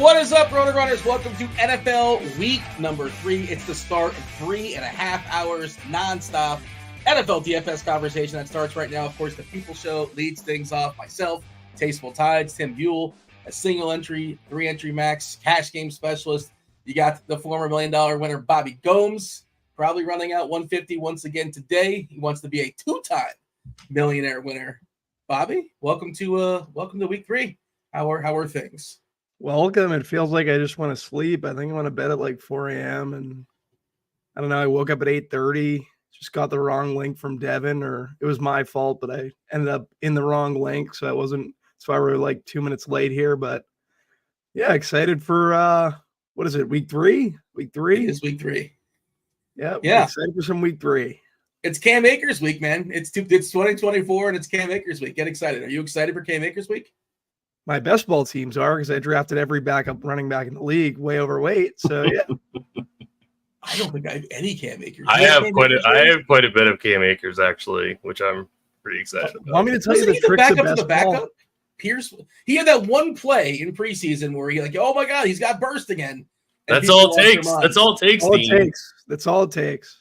What is up, RotoGrinders? Welcome to NFL Week number 3. It's the start of 3.5 hours nonstop NFL DFS conversation that starts right now. Of course, the People Show leads things off. Myself, TastefulTides, Tim Buell, a single entry, 3-entry max cash game specialist. You got the former $1 million winner, Bobby Gomes, probably running out 150 once again today. He wants to be a 2-time millionaire winner. Bobby, welcome to week 3. How are things? Welcome. It feels like I just want to sleep. I think I want to bed at like 4 a.m. And I don't know. I woke up at 8:30. Just got the wrong link from Devin, or it was my fault, but I ended up in the wrong link, so that's why we're like 2 minutes late here. But yeah, excited for what is it? Week 3? Week 3? It is week 3. Yeah. Excited for some week 3. It's Cam Akers week, man. It's 2024 and it's Cam Akers week. Get excited. Are you excited for Cam Akers week? My best ball teams are, because I drafted every backup running back in the league way overweight. So yeah. I don't think I have any Cam Akers. I have quite a bit of Cam Akers actually, which I'm pretty excited about. Want me to tell you the tricks of best ball? Pierce, he had that one play in preseason where he like, oh my god, he's got burst again. That's all it takes. That's all it takes.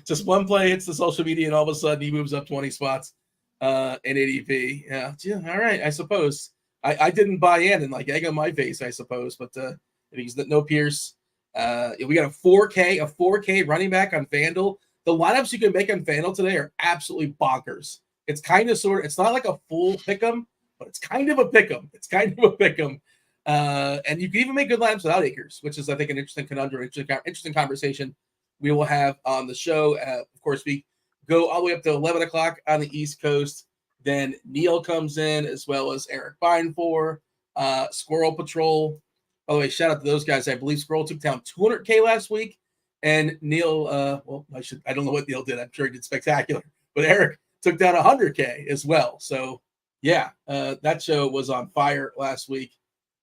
Just one play hits the social media, and all of a sudden he moves up 20 spots in ADP. Yeah, all right, I suppose. I didn't buy in and like egg on my face, I suppose. But if he's no Pierce, we got a 4K running back on FanDuel. The lineups you can make on FanDuel today are absolutely bonkers. It's kind of it's not like a full pick'em, but it's kind of a pick'em. And you can even make good lineups without Akers, which is, I think, an interesting conundrum, interesting conversation we will have on the show. Of course, we go all the way up to 11 o'clock on the East Coast. Then Neil comes in, as well as Erik Beimfohr, SquirrelPatrol. By the way, shout out to those guys. I believe Squirrel took down 200K last week. And Neil, I don't know what Neil did. I'm sure he did spectacular. But Erik took down 100K as well. So, yeah, that show was on fire last week.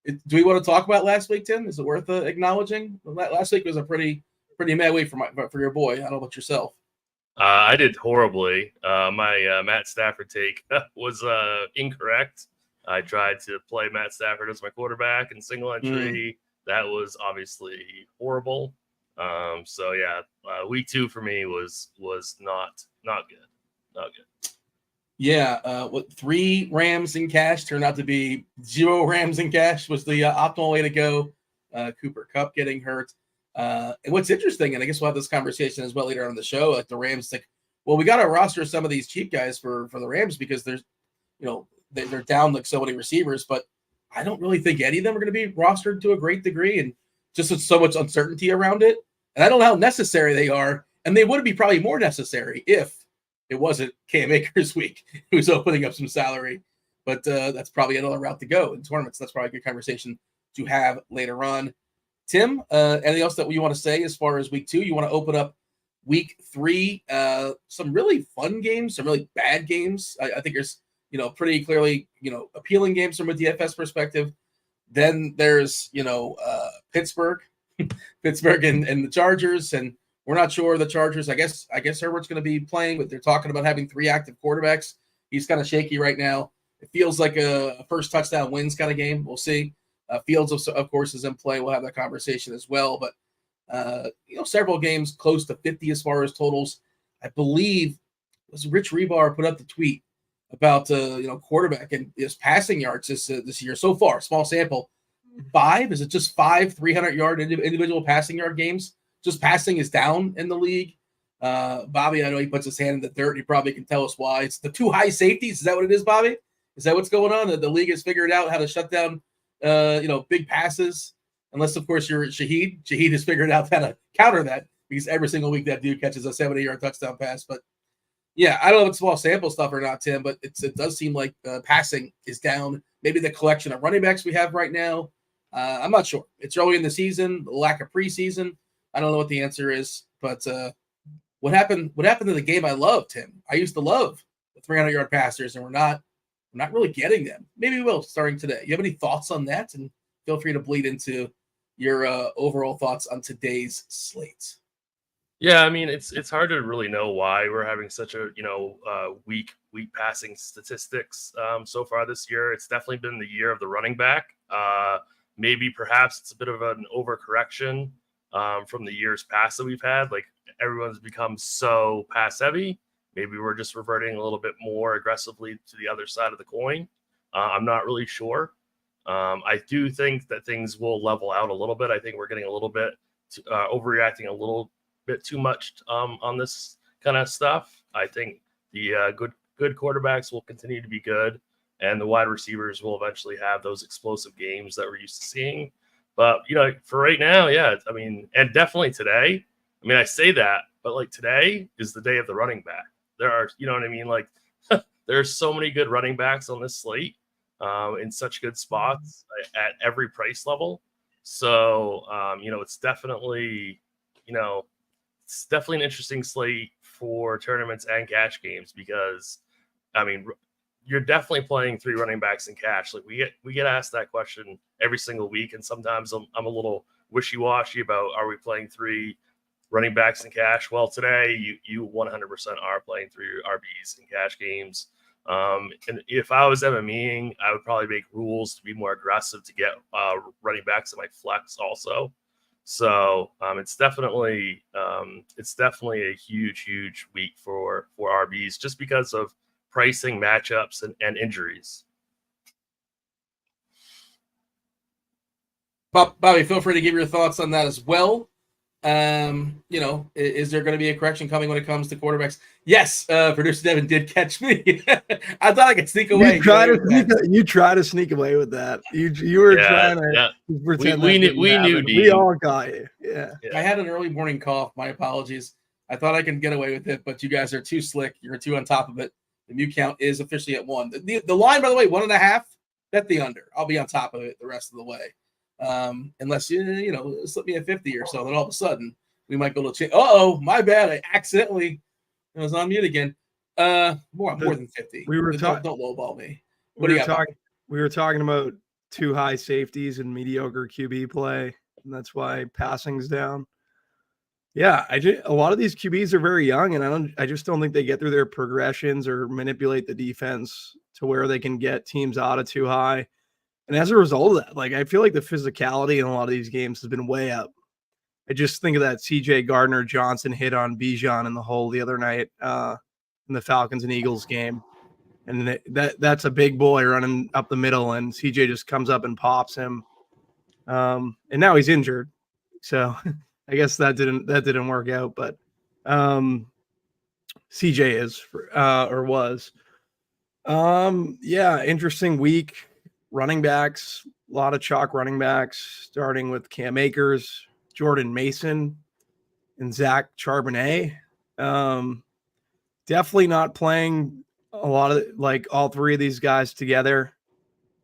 Do we want to talk about last week, Tim? Is it worth acknowledging? Last week was a pretty mad week for your boy. I don't know about yourself. I did horribly. My Matt Stafford take was incorrect. I tried to play Matt Stafford as my quarterback in single entry. That was obviously horrible. So yeah, week 2 for me was not good. Not good. Yeah, 3 Rams in cash turned out to be 0 Rams in cash was the optimal way to go. Cooper Kupp getting hurt. And what's interesting, and I guess we'll have this conversation as well later on in the show, like the Rams think, well, we got to roster some of these cheap guys for the Rams because there's, they're down like so many receivers, but I don't really think any of them are going to be rostered to a great degree, and just with so much uncertainty around it. And I don't know how necessary they are, and they would be probably more necessary if it wasn't Cam Akers week, who's opening up some salary. But that's probably another route to go in tournaments. That's probably a good conversation to have later on. Tim, anything else that you want to say as far as week 2? You want to open up week 3? Some really fun games, some really bad games. I think there's, pretty clearly, appealing games from a DFS perspective. Then there's, Pittsburgh and the Chargers, and we're not sure the Chargers. I guess Herbert's going to be playing, but they're talking about having 3 active quarterbacks. He's kind of shaky right now. It feels like a first touchdown wins kind of game. We'll see. Fields, of course, is in play. We'll have that conversation as well. But, several games close to 50 as far as totals. I believe it was Rich Rebar put up the tweet about, quarterback and his passing yards this year so far. Small sample. 5? Is it just 5 300-yard individual passing yard games? Just passing is down in the league. Bobby, I know he puts his hand in the dirt. He probably can tell us why. It's the 2 high safeties. Is that what it is, Bobby? Is that what's going on? The league has figured out how to shut down big passes, unless of course you're Shaheed. Shaheed has figured out how to counter that because every single week that dude catches a 70-yard touchdown pass. But yeah, I don't know if it's small sample stuff or not, Tim, but it does seem like passing is down. Maybe the collection of running backs we have right now. I'm not sure. It's early in the season, the lack of preseason. I don't know what the answer is, but what happened to the game I love, Tim? I used to love the 300-yard passers, and we're not really getting them. Maybe we will starting today. You have any thoughts on that? And feel free to bleed into your overall thoughts on today's slate. Yeah, I mean it's hard to really know why we're having such a weak passing statistics so far this year. It's definitely been the year of the running back. Maybe perhaps it's a bit of an overcorrection from the years past that we've had. Like everyone's become so pass heavy. Maybe we're just reverting a little bit more aggressively to the other side of the coin. I'm not really sure. I do think that things will level out a little bit. I think we're getting a little bit overreacting a little bit too much on this kind of stuff. I think the good quarterbacks will continue to be good, and the wide receivers will eventually have those explosive games that we're used to seeing. But for right now, yeah, I mean, and definitely today. I mean, I say that, but like today is the day of the running back. There are, you know what I mean? Like there are so many good running backs on this slate in such good spots at every price level. So it's definitely it's definitely an interesting slate for tournaments and cash games because, I mean, you're definitely playing 3 running backs in cash. Like we get asked that question every single week, and sometimes I'm a little wishy-washy about are we playing 3 running backs in cash? Well, today you 100% are playing 3 RBs in cash games. And if I was MMEing, I would probably make rules to be more aggressive to get running backs in my flex also. So it's definitely a huge week for RBs just because of pricing, matchups, and injuries. Bobby, feel free to give your thoughts on that as well. Is there going to be a correction coming when it comes to quarterbacks? Yes, producer Devin did catch me. I thought I could sneak away. You try to sneak away with that. You were trying to pretend we knew. We all got you. Yeah. I had an early morning cough. My apologies. I thought I could get away with it, but you guys are too slick. You're too on top of it. The new count is officially at 1. The line, by the way, 1.5. Bet the under. I'll be on top of it the rest of the way. Unless you slip me a 50 or so, then all of a sudden we might be able to change. My bad. I accidentally was on mute again. More than 50. We were don't lowball me. We were talking about too high safeties and mediocre QB play, and that's why passing's down. Yeah, a lot of these QBs are very young, and I just don't think they get through their progressions or manipulate the defense to where they can get teams out of too high. And as a result of that, like I feel like the physicality in a lot of these games has been way up. I just think of that CJ Gardner-Johnson hit on Bijan in the hole the other night in the Falcons and Eagles game. And that's a big boy running up the middle, and CJ just comes up and pops him. And now he's injured. So I guess that didn't work out, but CJ is or was. Interesting week. Running backs, a lot of chalk running backs, starting with Cam Akers, Jordan Mason, and Zach Charbonnet. Definitely not playing a lot of like all 3 of these guys together.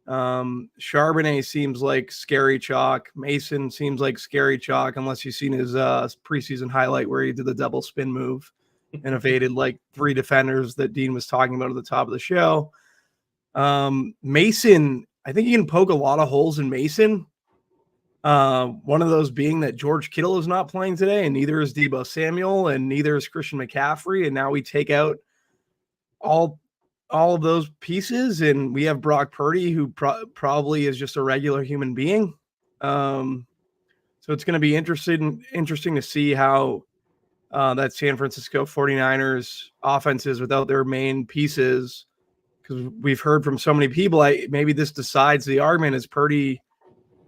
Charbonnet seems like scary chalk. Mason seems like scary chalk, unless you've seen his preseason highlight where he did the double spin move and evaded like 3 defenders that Dean was talking about at the top of the show. Mason, I think you can poke a lot of holes in Mason. One of those being that George Kittle is not playing today, and neither is Deebo Samuel, and neither is Christian McCaffrey. And now we take out all of those pieces, and we have Brock Purdy, who probably is just a regular human being. So it's going to be interesting to see how that San Francisco 49ers offense is without their main pieces. Because we've heard from so many people, maybe this decides the argument, is Purdy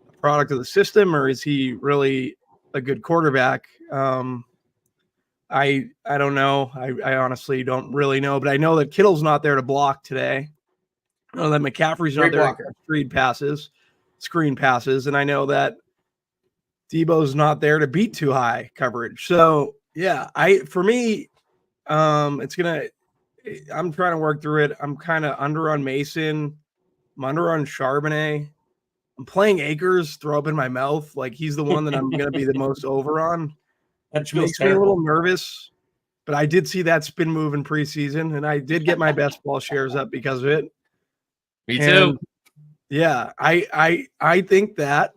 a product of the system, or is he really a good quarterback? I don't know. I honestly don't really know, but I know that Kittle's not there to block today. I know that McCaffrey's not there to screen passes, and I know that Debo's not there to beat too high coverage. So yeah, for me, it's gonna. I'm trying to work through it. I'm kind of under on Mason. I'm under on Charbonnet. I'm playing Akers, throw up in my mouth. Like he's the one that I'm going to be the most over on. Which makes me a little nervous. But I did see that spin move in preseason, and I did get my best ball shares up because of it. Me too. Yeah, I think that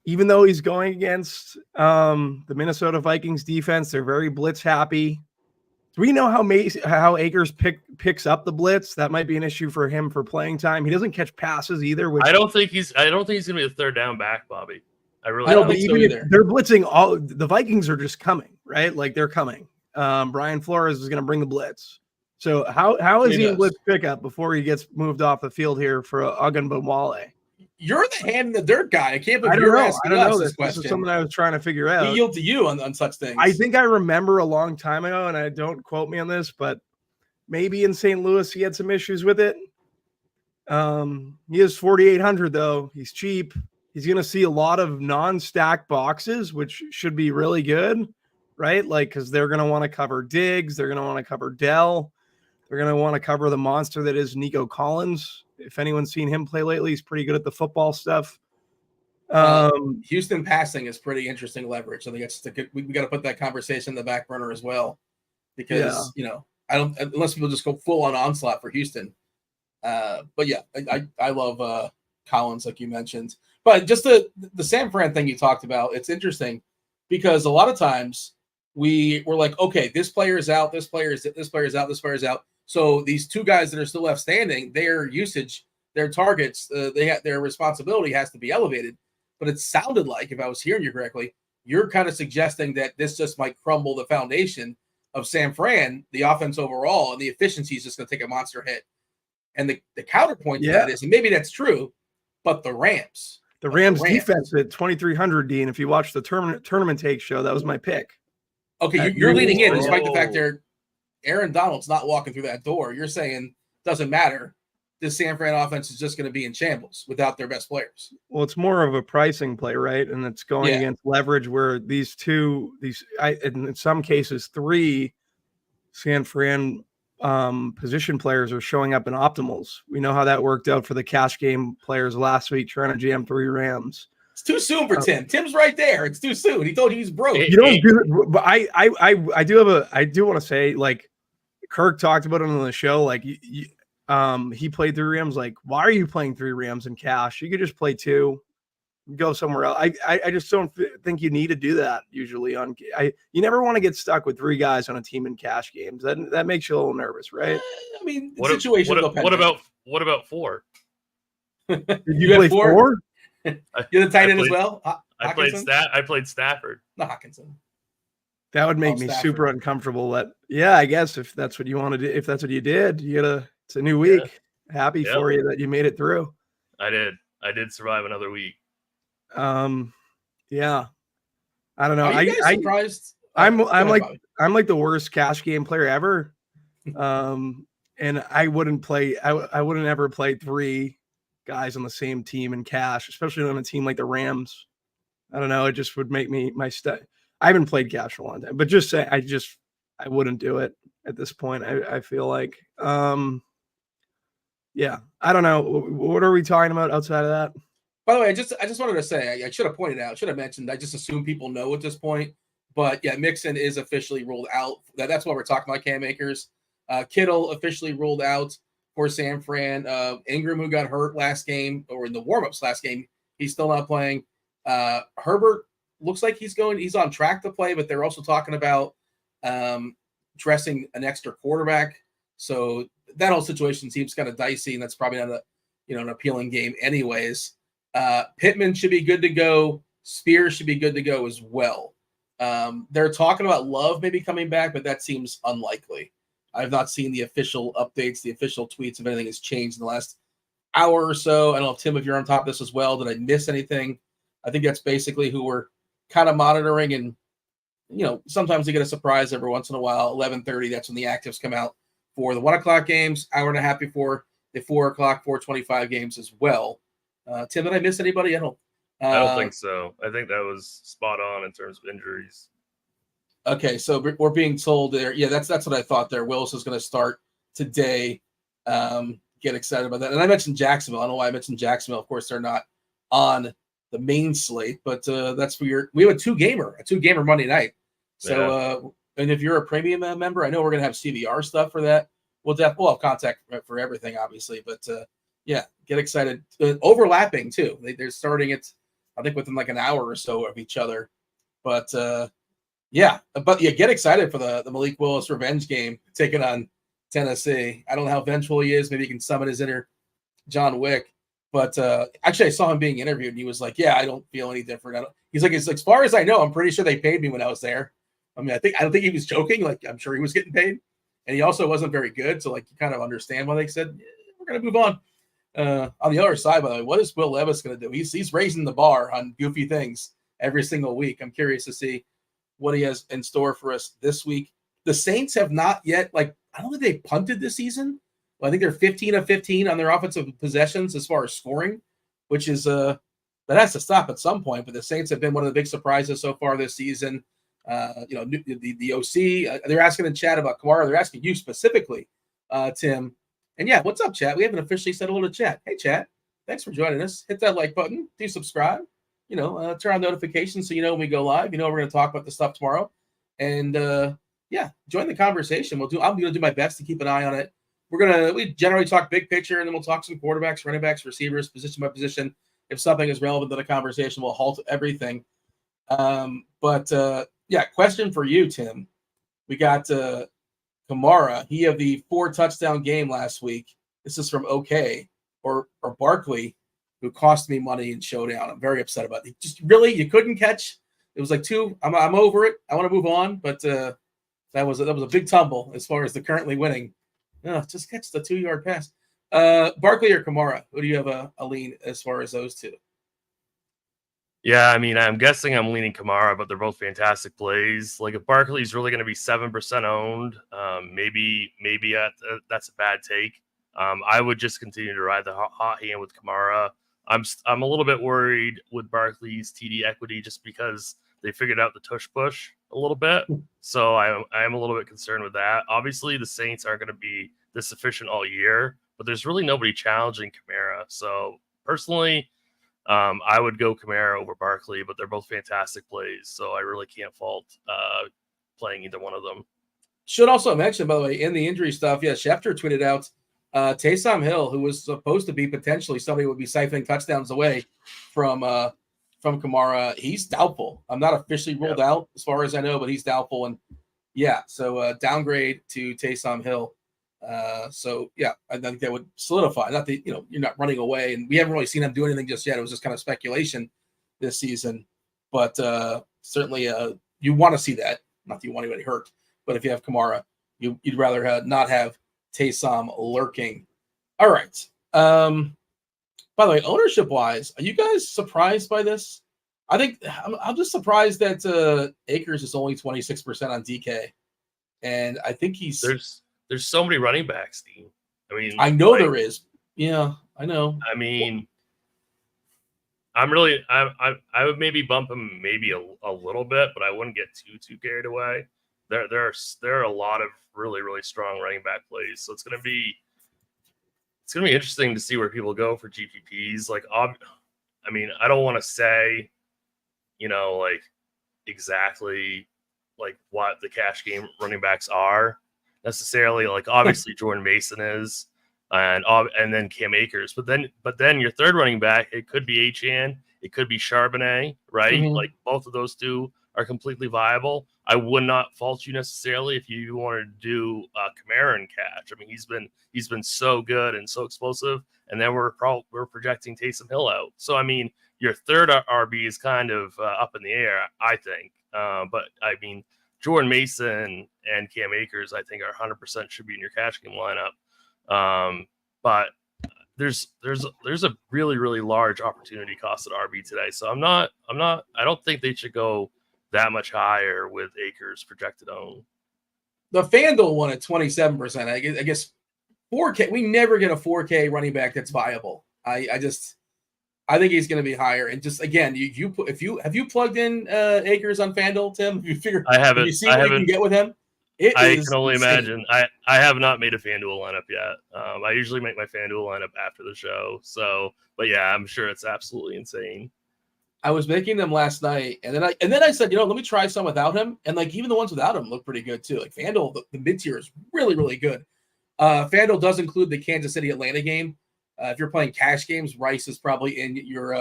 even though he's going against the Minnesota Vikings defense, they're very blitz happy. Do we know how Akers picks up the blitz? That might be an issue for him for playing time. He doesn't catch passes either. Which I don't think he's going to be a third down back, Bobby. I don't but think so even either. if they're blitzing all the Vikings are just coming, right? Like they're coming. Brian Flores is going to bring the blitz. So how is he in blitz pickup before he gets moved off the field here for Ogunbowale? You're the hand in the dirt guy. I can't believe I don't you're know. asking I don't us know. this This question. is something I was trying to figure out. We yield to you on such things. I think I remember a long time ago, and I don't quote me on this, but maybe in St. Louis he had some issues with it. He is 4,800 though. He's cheap. He's going to see a lot of non-stack boxes, which should be really good, right? Like, because they're going to want to cover Diggs. They're going to want to cover Dell. They're going to want to cover the monster that is Nico Collins. If anyone's seen him play lately, he's pretty good at the football stuff. Houston passing is pretty interesting leverage. I think we got to put that conversation in the back burner as well, because I don't, unless people just go full on onslaught for Houston. But yeah, I love Collins, like you mentioned. But just the San Fran thing you talked about, it's interesting because a lot of times we're like, okay, this player is out, this player is out, this player is out. So these two guys that are still left standing, their usage, their targets, their responsibility has to be elevated. But it sounded like, if I was hearing you correctly, you're kind of suggesting that this just might crumble the foundation of San Fran, the offense overall, and the efficiency is just going to take a monster hit. And the counterpoint to that is, and maybe that's true, but the Rams defense at 2,300, Dean. If you watch the tournament take show, that was my pick. Okay, you're leading in, despite the fact Aaron Donald's not walking through that door. You're saying doesn't matter. This San Fran offense is just going to be in shambles without their best players. Well, it's more of a pricing play, right? And it's going against leverage where in some cases, 3 San Fran position players are showing up in optimals. We know how that worked out for the cash game players last week, trying to jam 3 Rams. It's too soon for Tim. Tim's right there. It's too soon. He told you he's broke. You don't do it, but I do want to say, like Kirk talked about it on the show, like he played 3 Rams. Like, why are you playing 3 Rams in cash? You could just play 2, go somewhere else. I just don't think you need to do that usually. You never want to get stuck with 3 guys on a team in cash games. That makes you a little nervous, right? I mean, what about 4? Did you play 4? You're the tight end as well. I played Stafford. Not Hawkinson. That would make me super uncomfortable. I guess if that's what you want to do, if that's what you did, it's a new week. Yeah. Happy for you that you made it through. I did survive another week. Yeah. I don't know. Are you guys surprised? I'm like the worst cash game player ever. And I wouldn't ever play 3 guys on the same team in cash, especially on a team like the Rams. I don't know. It just would make me I haven't played cash for a long time, but just say I wouldn't do it at this point. I feel like, yeah, I don't know. What are we talking about outside of that? By the way, I just wanted to say, I should have pointed out, should have mentioned, I just assume people know at this point, but yeah, Mixon is officially ruled out. That's why we're talking about Cam Akers. Kittle officially ruled out for San Fran. Ingram, who got hurt last game, or in the warmups last game, he's still not playing. Herbert looks like he's on track to play, but they're also talking about dressing an extra quarterback. So that whole situation seems kind of dicey, and that's probably not an appealing game anyways. Pittman should be good to go. Spears should be good to go as well. They're talking about Love maybe coming back, but that seems unlikely. I've not seen the official updates, the official tweets, if anything has changed in the last hour or so. I don't know if, Tim, if you're on top of this as well. Did I miss anything? I think that's basically who we're kind of monitoring. And, sometimes you get a surprise every once in a while. 11:30, that's when the actives come out for the 1 o'clock games, hour and a half before the 4 o'clock, 4:25 games as well. Tim, did I miss anybody? I don't think so. I think that was spot on in terms of injuries. Okay, so we're being told there. Yeah, that's what I thought there. Willis is going to start today. Get excited about that. And I mentioned Jacksonville. I don't know why I mentioned Jacksonville. Of course, they're not on the main slate, but that's for we have a two-gamer Monday night. So, and if you're a premium member, I know we're going to have CVR stuff for that. We'll have contact for everything, obviously. But, yeah, get excited. Overlapping, too. They're starting it I think within like an hour or so of each other. But get excited for the Malik Willis revenge game taking on Tennessee. I don't know how vengeful he is. Maybe he can summon his inner John Wick. But actually, I saw him being interviewed, and he was like, "Yeah, I don't feel any different." He's like, "As far as I know, I'm pretty sure they paid me when I was there." I mean, I don't think he was joking. Like, I'm sure he was getting paid, and he also wasn't very good. So, like, you kind of understand why they said we're going to move on. On the other side, by the way, what is Will Levis going to do? He's raising the bar on goofy things every single week. I'm curious to see what he has in store for us this week. The Saints have not yet, I don't think they punted this season. I think they're 15 of 15 on their offensive possessions as far as scoring, which is that has to stop at some point. But the Saints have been one of the big surprises so far this season. The OC, they're asking in chat about Kamara. They're asking you specifically, Tim. And yeah, what's up, chat? We haven't officially said hello to chat. Hey, chat. Thanks for joining us. Hit that like button. Do subscribe. Turn on notifications so you know when we go live. We're going to talk about the stuff tomorrow. And join the conversation. I'm going to do my best to keep an eye on it. We generally talk big picture, and then we'll talk some quarterbacks, running backs, receivers, position by position. If something is relevant to the conversation, we'll halt everything. Question for you, Tim. We got Kamara. He had the 4-touchdown game last week. This is from OK or Barkley, who cost me money in Showdown. I'm very upset about it. Just really, you couldn't catch. It was like 2. I'm over it. I want to move on, but that was a big tumble as far as the currently winning. Just catch the 2-yard pass. Barkley or Kamara? Who do you have a lean as far as those two? Yeah, I mean, I'm guessing I'm leaning Kamara, but they're both fantastic plays. Like, if Barkley's really going to be 7% owned, maybe that's a bad take. I would just continue to ride the hot hand with Kamara. I'm a little bit worried with Barkley's TD equity just because they figured out the tush push a little bit. So I am a little bit concerned with that. Obviously, the Saints aren't going to be this efficient all year, but there's really nobody challenging Kamara. So personally, I would go Kamara over Barkley, but they're both fantastic plays. So I really can't fault playing either one of them. Should also mention, by the way, in the injury stuff, Schefter tweeted out Taysom Hill, who was supposed to be potentially somebody who would be siphoning touchdowns away from Kamara. He's doubtful. I'm not officially ruled out as far as I know, but he's doubtful. And so downgrade to Taysom Hill. I think that would solidify. Not that you're not running away, and we haven't really seen him do anything just yet. It was just kind of speculation this season, but certainly you want to see that. Not that you want anybody hurt, but if you have Kamara, you'd rather not have Taysom lurking. All right. By the way, ownership wise, are you guys surprised by this? I think I'm just surprised that Akers is only 26% on DK, and I think there's so many running backs, Dean. I mean, I know there is. Yeah, I know. I mean, I would maybe bump him maybe a little bit, but I wouldn't get too carried away. There are a lot of really, really strong running back plays, so it's gonna be interesting to see where people go for GPPs. I mean, I don't want to say, exactly what the cash game running backs are necessarily. Obviously Jordan Mason is, and then Cam Akers, but then your third running back, it could be Achane, it could be Charbonnet, right? Mm-hmm. Both of those two are completely viable. I would not fault you necessarily if you wanted to do Kamara in cash. I mean, he's been so good and so explosive, and then we're projecting Taysom Hill out. So I mean, your third RB is kind of up in the air, I think. But I mean, Jordan Mason and Cam Akers, I think, are 100% should be in your cash game lineup. But there's a really, really large opportunity cost at RB today. So I don't think they should go that much higher with Akers projected own. The FanDuel one at 27%. I guess 4K. We never get a 4K running back that's viable. I think he's going to be higher. And just again, have you plugged in Akers on FanDuel, Tim? Have you figured? I haven't. Have you seen what you can get with him? I can only imagine. I have not made a FanDuel lineup yet. I usually make my FanDuel lineup after the show. So, but yeah, I'm sure it's absolutely insane. I was making them last night, and then I said, let me try some without him. And even the ones without him look pretty good too. Like FanDuel, the mid tier is really, really good. FanDuel does include the Kansas City Atlanta game. If you're playing cash games, Rice is probably in your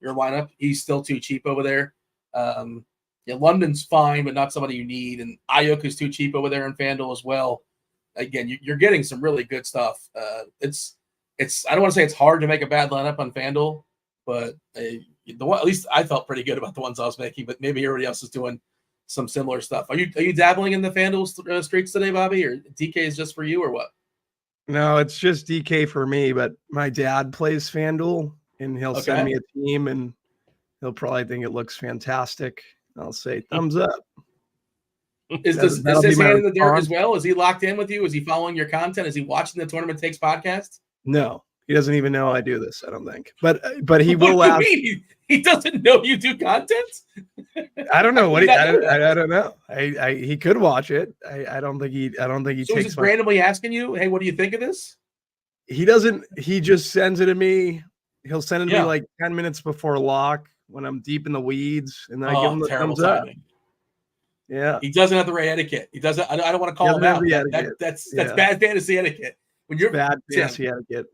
your lineup. He's still too cheap over there. London's fine, but not somebody you need. And Ayuk is too cheap over there in FanDuel as well. Again, you're getting some really good stuff. It's I don't want to say it's hard to make a bad lineup on FanDuel, but at least I felt pretty good about the ones I was making. But maybe everybody else is doing some similar stuff. Are you dabbling in the FanDuel streaks today, Bobby, or DK is just for you, or what? No, it's just DK for me. But my dad plays FanDuel, and he'll send me a team, and he'll probably think it looks fantastic. I'll say thumbs up. Is his hand in the dirt as well? Is he locked in with you? Is he following your content? Is he watching the Tournament Takes podcast? No, he doesn't even know I do this. I don't think, but he will what ask. Do you mean? He doesn't know you do content? I don't know what I don't know. He could watch it. I don't think he. So takes. He's randomly asking you, "Hey, what do you think of this?" He doesn't. He just sends it to me. He'll send it to me like 10 minutes before lock when I'm deep in the weeds, and then I give him the thumbs up. Yeah, he doesn't have the right etiquette. He doesn't. I don't want to call him out. That's bad fantasy etiquette. When you're bad fantasy etiquette.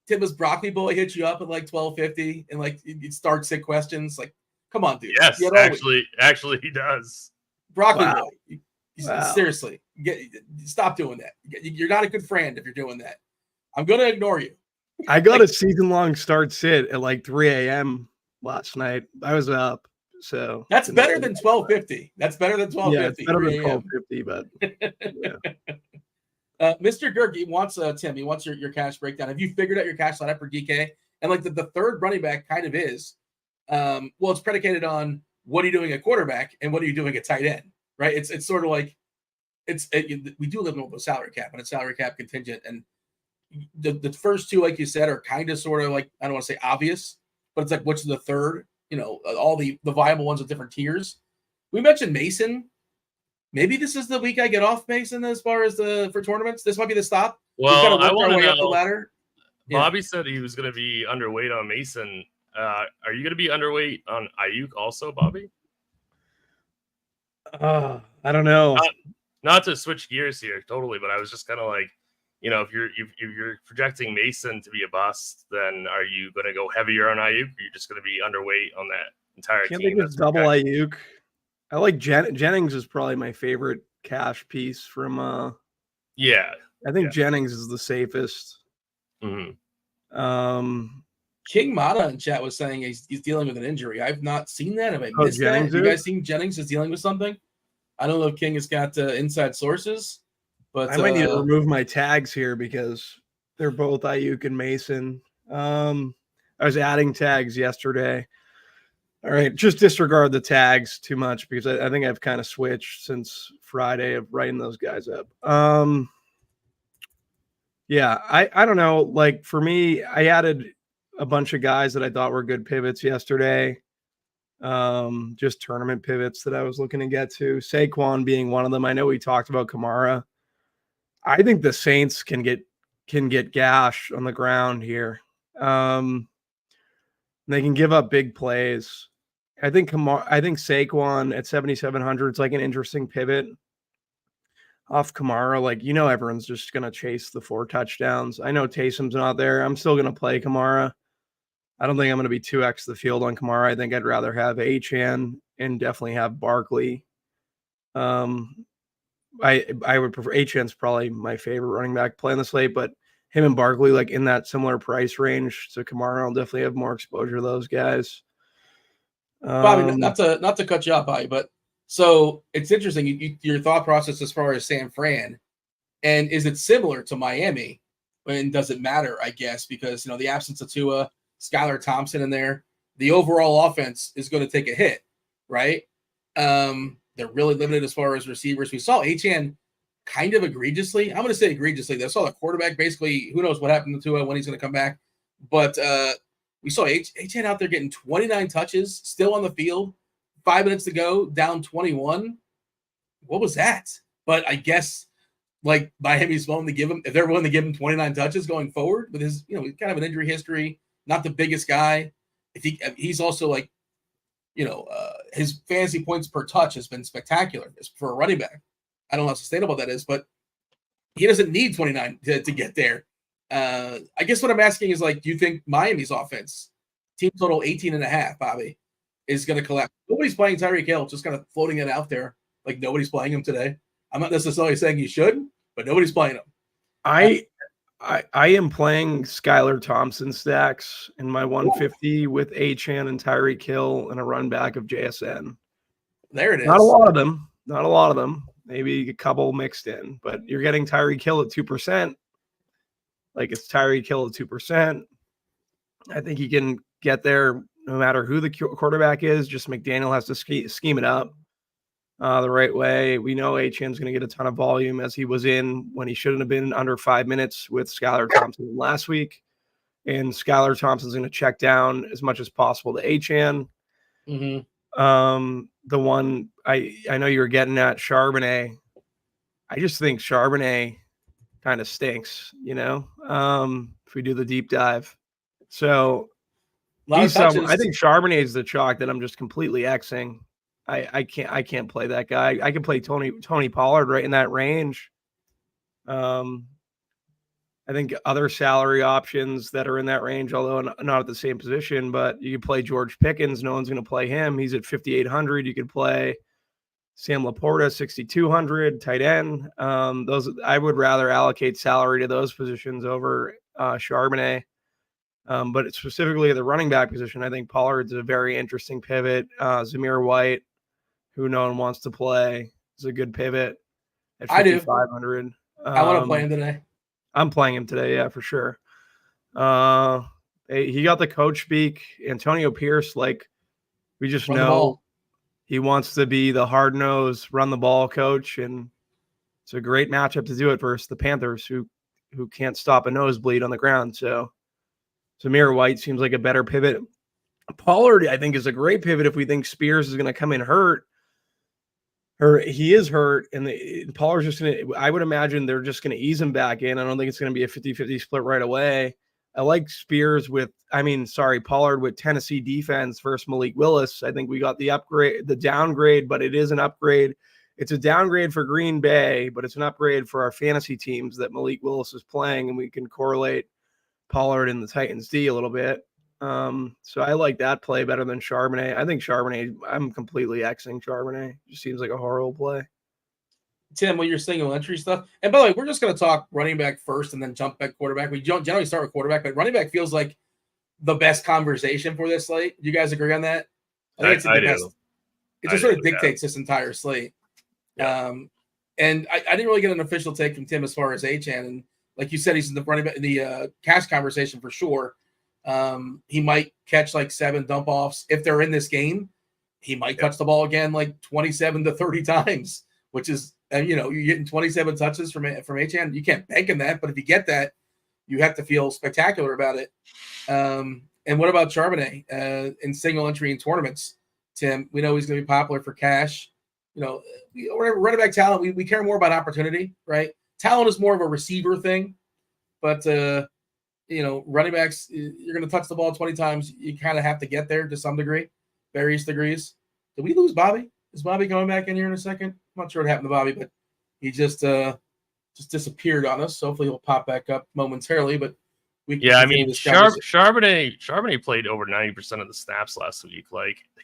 Tim's Broccoli Boy hits you up at like 12:50 and like it starts sick questions. Like, come on, dude. Yes, actually, he does. Broccoli Boy. Seriously, stop doing that. You're not a good friend if you're doing that. I'm gonna ignore you. I got a season-long start sit at like 3 a.m. last night. I was up. So that's better than 12:50. That's better than 12:50. Yeah, it's better than 12:50, but Mr. Gerke wants Tim. He wants your cash breakdown. Have you figured out your cash lineup for DK? And like the third running back kind of is. Well, it's predicated on what are you doing at quarterback and what are you doing at tight end, right? It's sort of like we do live in a salary cap and a salary cap contingent, and the first two, like you said, are kind of sort of like I don't want to say obvious, but it's like what's the third? All the viable ones with different tiers. We mentioned Mason. Maybe this is the week I get off Mason as far as for tournaments. This might be the stop. Well, I want to know. Up the ladder. Bobby said he was going to be underweight on Mason. Are you going to be underweight on Ayuk also, Bobby? I don't know. Not to switch gears here, totally, but I was just kind of like, if you're projecting Mason to be a bust, then are you going to go heavier on Ayuk? Or are you just going to be underweight on that entire team? I think it's double Ayuk. I like Jennings is probably my favorite cash piece from. I think Jennings is the safest. Mm-hmm. King Mata in chat was saying he's dealing with an injury. I've not seen that. Have I missed that? Have you guys seen Jennings is dealing with something? I don't know if King has got inside sources. But I might need to remove my tags here because they're both Ayuk and Mason. I was adding tags yesterday. All right, just disregard the tags too much because I think I've kind of switched since Friday of writing those guys up. I don't know. Like for me, I added a bunch of guys that I thought were good pivots yesterday. Just tournament pivots that I was looking to get to. Saquon being one of them. I know we talked about Kamara. I think the Saints can get gash on the ground here. They can give up big plays. I think Saquon at 7,700 is like an interesting pivot off Kamara. Like, everyone's just going to chase the 4 touchdowns. I know Taysom's not there. I'm still going to play Kamara. I don't think I'm going to be 2x the field on Kamara. I think I'd rather have Achane and definitely have Barkley. I would prefer Achane's probably my favorite running back play on the slate, but him and Barkley like in that similar price range. So Kamara will definitely have more exposure to those guys. Bobby, not to cut you off, Bobby, but so it's interesting your thought process as far as San Fran, and is it similar to Miami? And does it matter? I guess because the absence of Tua, Skylar Thompson in there, the overall offense is going to take a hit, right? They're really limited as far as receivers. We saw Achane kind of egregiously. I'm going to say egregiously. They saw the quarterback basically. Who knows what happened to Tua when he's going to come back? But we saw Achane out there getting 29 touches, still on the field. 5 minutes to go, down 21. What was that? But I guess like Miami's willing to give him, if they're willing to give him 29 touches going forward with his, kind of an injury history, not the biggest guy. If he's also like, his fantasy points per touch has been spectacular for a running back. I don't know how sustainable that is, but he doesn't need 29 to get there. I guess what I'm asking is like, do you think Miami's offense team total 18.5, Bobby, is going to collapse. Nobody's playing Tyreek Hill, just kind of floating it out there. Like nobody's playing him today. I'm not necessarily saying you should, but nobody's playing him. I am playing Skylar Thompson stacks in my 150 with Achane and Tyreek Hill and a run back of JSN. There it is. Not a lot of them. Maybe a couple mixed in, but you're getting Tyreek Hill at 2%. Like it's Tyreek Hill at 2%. I think he can get there no matter who the quarterback is. Just McDaniel has to scheme it up the right way. We know Achane's going to get a ton of volume as he was in when he shouldn't have been under 5 minutes with Skylar Thompson last week. And Skylar Thompson's going to check down as much as possible to Achane. The one I know you were getting at, Charbonnet. I just think Charbonnet kind of stinks, if we do the deep dive. So I think Charbonnet is the chalk that I'm just completely Xing. I can't play that guy. I can play Tony Pollard right in that range. I think other salary options that are in that range, although not at the same position, but you could play George Pickens. No one's going to play him. He's at 5,800. You could play Sam Laporta, 6,200, tight end. Those I would rather allocate salary to those positions over Charbonnet. But it's specifically at the running back position, I think Pollard's a very interesting pivot. Zamir White, who no one wants to play, is a good pivot at 5,500. I want to play him today. I'm playing him today, yeah, for sure. He got the coach speak. Antonio Pierce, we just know he wants to be the hard-nosed, run-the-ball coach, and it's a great matchup to do it versus the Panthers, who can't stop a nosebleed on the ground. So Zamir White seems like a better pivot. Pollard, I think, is a great pivot if we think Spears is going to come in hurt. He is hurt, and Pollard's just going to – I would imagine they're just going to ease him back in. I don't think it's going to be a 50-50 split right away. I like Spears Pollard with Tennessee defense versus Malik Willis. I think we got the downgrade, but it is an upgrade. It's a downgrade for Green Bay, but it's an upgrade for our fantasy teams that Malik Willis is playing, and we can correlate Pollard and the Titans D a little bit. So I like that play better than Charbonnet. I think Charbonnet, I'm completely Xing Charbonnet. Just seems like a horrible play. Tim, when you're single entry stuff, and by the way, we're just going to talk running back first and then jump back quarterback. We don't generally start with quarterback, but running back feels like the best conversation for this slate. Do you guys agree on that? I do. It just sort of dictates this entire slate. Yeah. And I didn't really get an official take from Tim as far as Achane. And like you said, he's in the running back in the cash conversation for sure. He might catch 7 dump offs if they're in this game. He might touch the ball again 27 to 30 times, which is, you're getting 27 touches from Achane. You can't bank on that, but if you get that, you have to feel spectacular about it. And what about Charbonnet in single entry in tournaments? Tim, we know he's going to be popular for cash. Running back talent, we care more about opportunity, right? Talent is more of a receiver thing, but running backs, you're going to touch the ball 20 times. You kind of have to get there to some degree, various degrees. Did we lose Bobby? Is Bobby coming back in here in a second? I'm not sure what happened to Bobby, but he just disappeared on us. So hopefully he'll pop back up momentarily. But Charbonnet played over 90% of the snaps last week.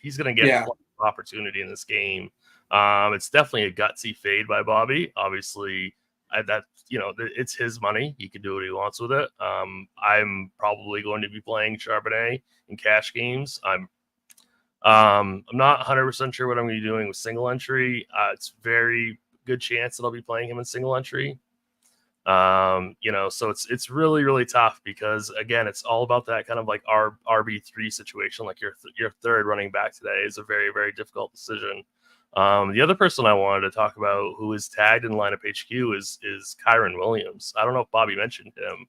He's going to get opportunity in this game. It's definitely a gutsy fade by Bobby. Obviously, it's his money. He can do what he wants with it. I'm probably going to be playing Charbonnet in cash games. I'm not 100% sure what I'm going to be doing with single entry. It's very good chance that I'll be playing him in single entry. So it's really, really tough because again, it's all about that kind of our RB3 situation. Your third running back today is a very, very difficult decision. The other person I wanted to talk about who is tagged in lineup HQ is Kyren Williams. I don't know if Bobby mentioned him,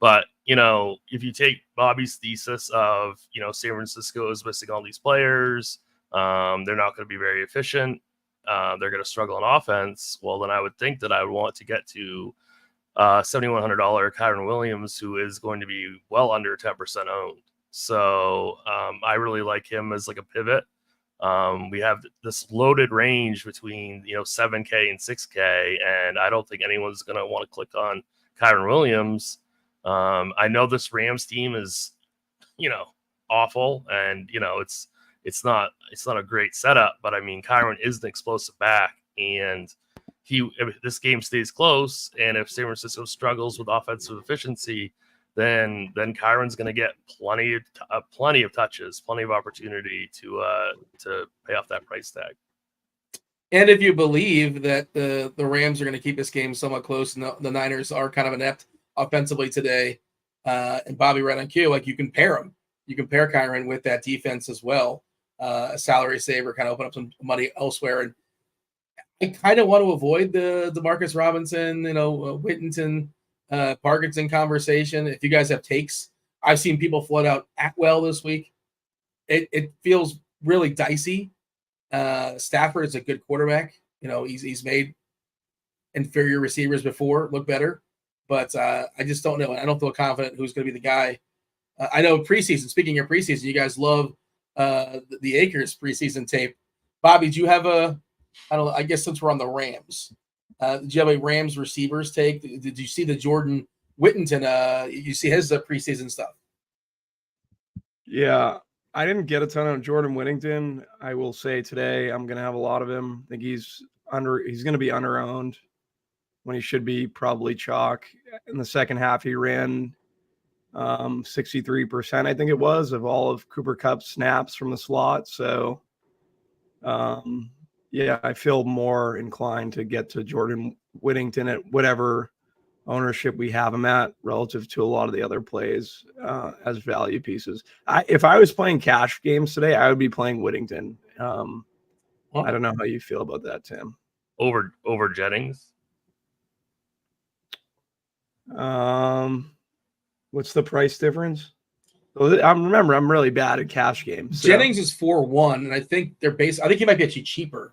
but if you take Bobby's thesis of San Francisco is missing all these players, they're not going to be very efficient, they're going to struggle on offense. Well, then I would think that I would want to get to $7,100 Kyren Williams, who is going to be well under 10% owned. So I really like him as a pivot. We have this loaded range between 7K and 6K, and I don't think anyone's going to want to click on Kyren Williams. I know this Rams team is awful, and it's not a great setup. But I mean, Kyren is an explosive back, and if this game stays close, and if San Francisco struggles with offensive efficiency, then Kyron's going to get plenty of touches, plenty of opportunity to pay off that price tag. And if you believe that the Rams are going to keep this game somewhat close, and the Niners are kind of inept offensively today, and Bobby right on cue, like you can pair them. You can pair Kyren with that defense as well, a salary saver, kind of open up some money elsewhere. And I kind of want to avoid the Demarcus Robinson, Whittington, Parkinson conversation. If you guys have takes, I've seen people float out Atwell this week. It feels really dicey. Stafford is a good quarterback. He's made inferior receivers before look better, but I just don't know. I don't feel confident who's going to be the guy. I know preseason. Speaking of preseason, you guys love the Akers preseason tape. Bobby, do you have I guess since we're on the Rams, did you have a Rams receivers take? Did you see the Jordan Whittington? You see his preseason stuff? Yeah, I didn't get a ton of Jordan Whittington. I will say today I'm going to have a lot of him. I think he's going to be under-owned when he should be probably chalk. In the second half, he ran 63%, I think it was, of all of Cooper Kupp's snaps from the slot. So, yeah, I feel more inclined to get to Jordan Whittington at whatever ownership we have him at relative to a lot of the other plays as value pieces. If I was playing cash games today, I would be playing Whittington. I don't know how you feel about that, Tim. Over Jennings? What's the price difference? Remember, I'm really bad at cash games. So. Jennings is 4-1, and I think I think he might be actually cheaper.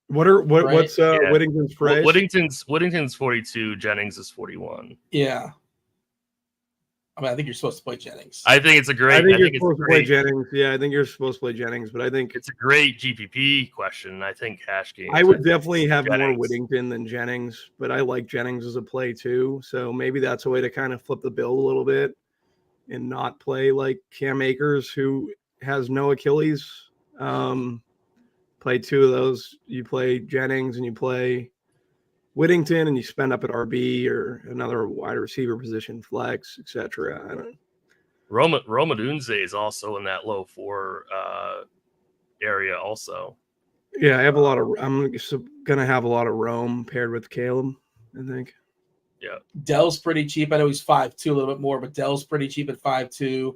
What's Whittington's price? Whittington's 42. Jennings is 41. Yeah. I mean, I think you're supposed to play Jennings. I think it's a great. I think you're supposed to play Jennings. Yeah, I think you're supposed to play Jennings, but I think it's a great GPP question. I think cash games. I would definitely have Jennings. more Whittington than Jennings, but I like Jennings as a play too. So maybe that's a way to kind of flip the bill a little bit and not play like Cam Akers, who has no Achilles. Play two of those. You play Jennings and you play Whittington, and you spend up at RB or another wide receiver position, flex, etc. I don't know. Roma Dunze is also in that low 4 area also. Yeah, I'm gonna have a lot of Rome paired with Caleb, I think. Yeah. Dell's pretty cheap. I know he's 5'2", a little bit more, but Dell's pretty cheap at 5'2".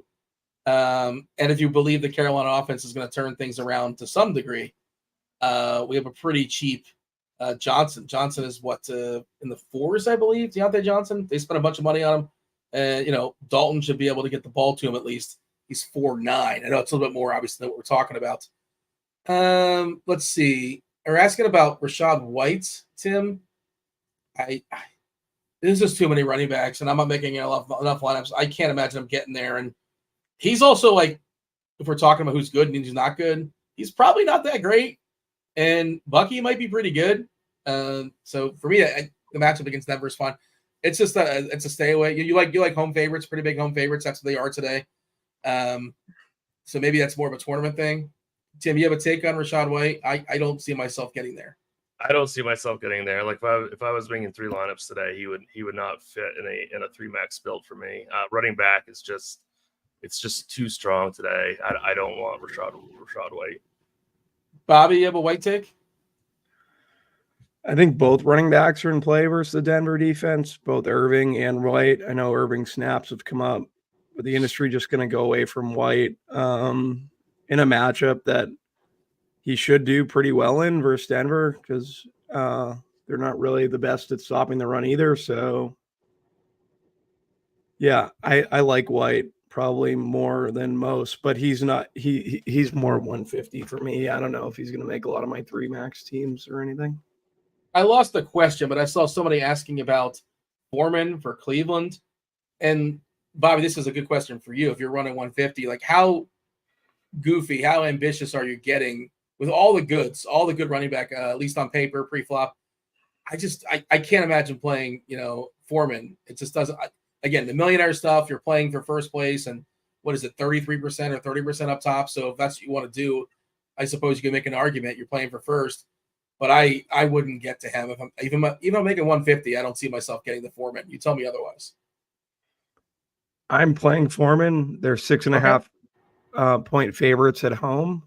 And if you believe the Carolina offense is going to turn things around to some degree, we have a pretty cheap Johnson. Johnson is in the 4s, I believe. Deontay Johnson. They spent a bunch of money on him. And Dalton should be able to get the ball to him at least. He's 4'9". I know it's a little bit more obviously than what we're talking about. Let's see. We're asking about Rachaad White, Tim. There's just too many running backs, and I'm not making enough lineups. I can't imagine him getting there. And he's also like, if we're talking about who's good and who's not good, he's probably not that great. And Bucky might be pretty good. So for me, the matchup against Denver is fun. It's just it's a stay away. You like home favorites, pretty big home favorites. That's what they are today. So maybe that's more of a tournament thing. Tim, you have a take on Rachaad White? I don't see myself getting there. I don't see myself getting there. Like if I was bringing 3 lineups today, he would not fit in a 3 max build for me. Running back is just too strong today. I don't want Rachaad White. Bobby, you have a White take? I think both running backs are in play versus the Denver defense, both Irving and White. I know Irving snaps have come up, but the industry just going to go away from White in a matchup that he should do pretty well in versus Denver because they're not really the best at stopping the run either. So, yeah, I like White probably more than most, but he's not. He's more 150 for me. I don't know if he's going to make a lot of my 3 max teams or anything. I lost the question, but I saw somebody asking about Foreman for Cleveland. And Bobby, this is a good question for you. If you're running 150, like how goofy, how ambitious are you getting with all the goods, all the good running back, at least on paper, pre-flop? I can't imagine playing, Foreman. It just doesn't. Again, the millionaire stuff, you're playing for first place, and what is it, 33% or 30% up top. So if that's what you want to do, I suppose you can make an argument. You're playing for first, but I wouldn't get to him if I'm even making 150. I don't see myself getting the Foreman. You tell me otherwise. I'm playing Foreman. They're 6.5 point favorites at home.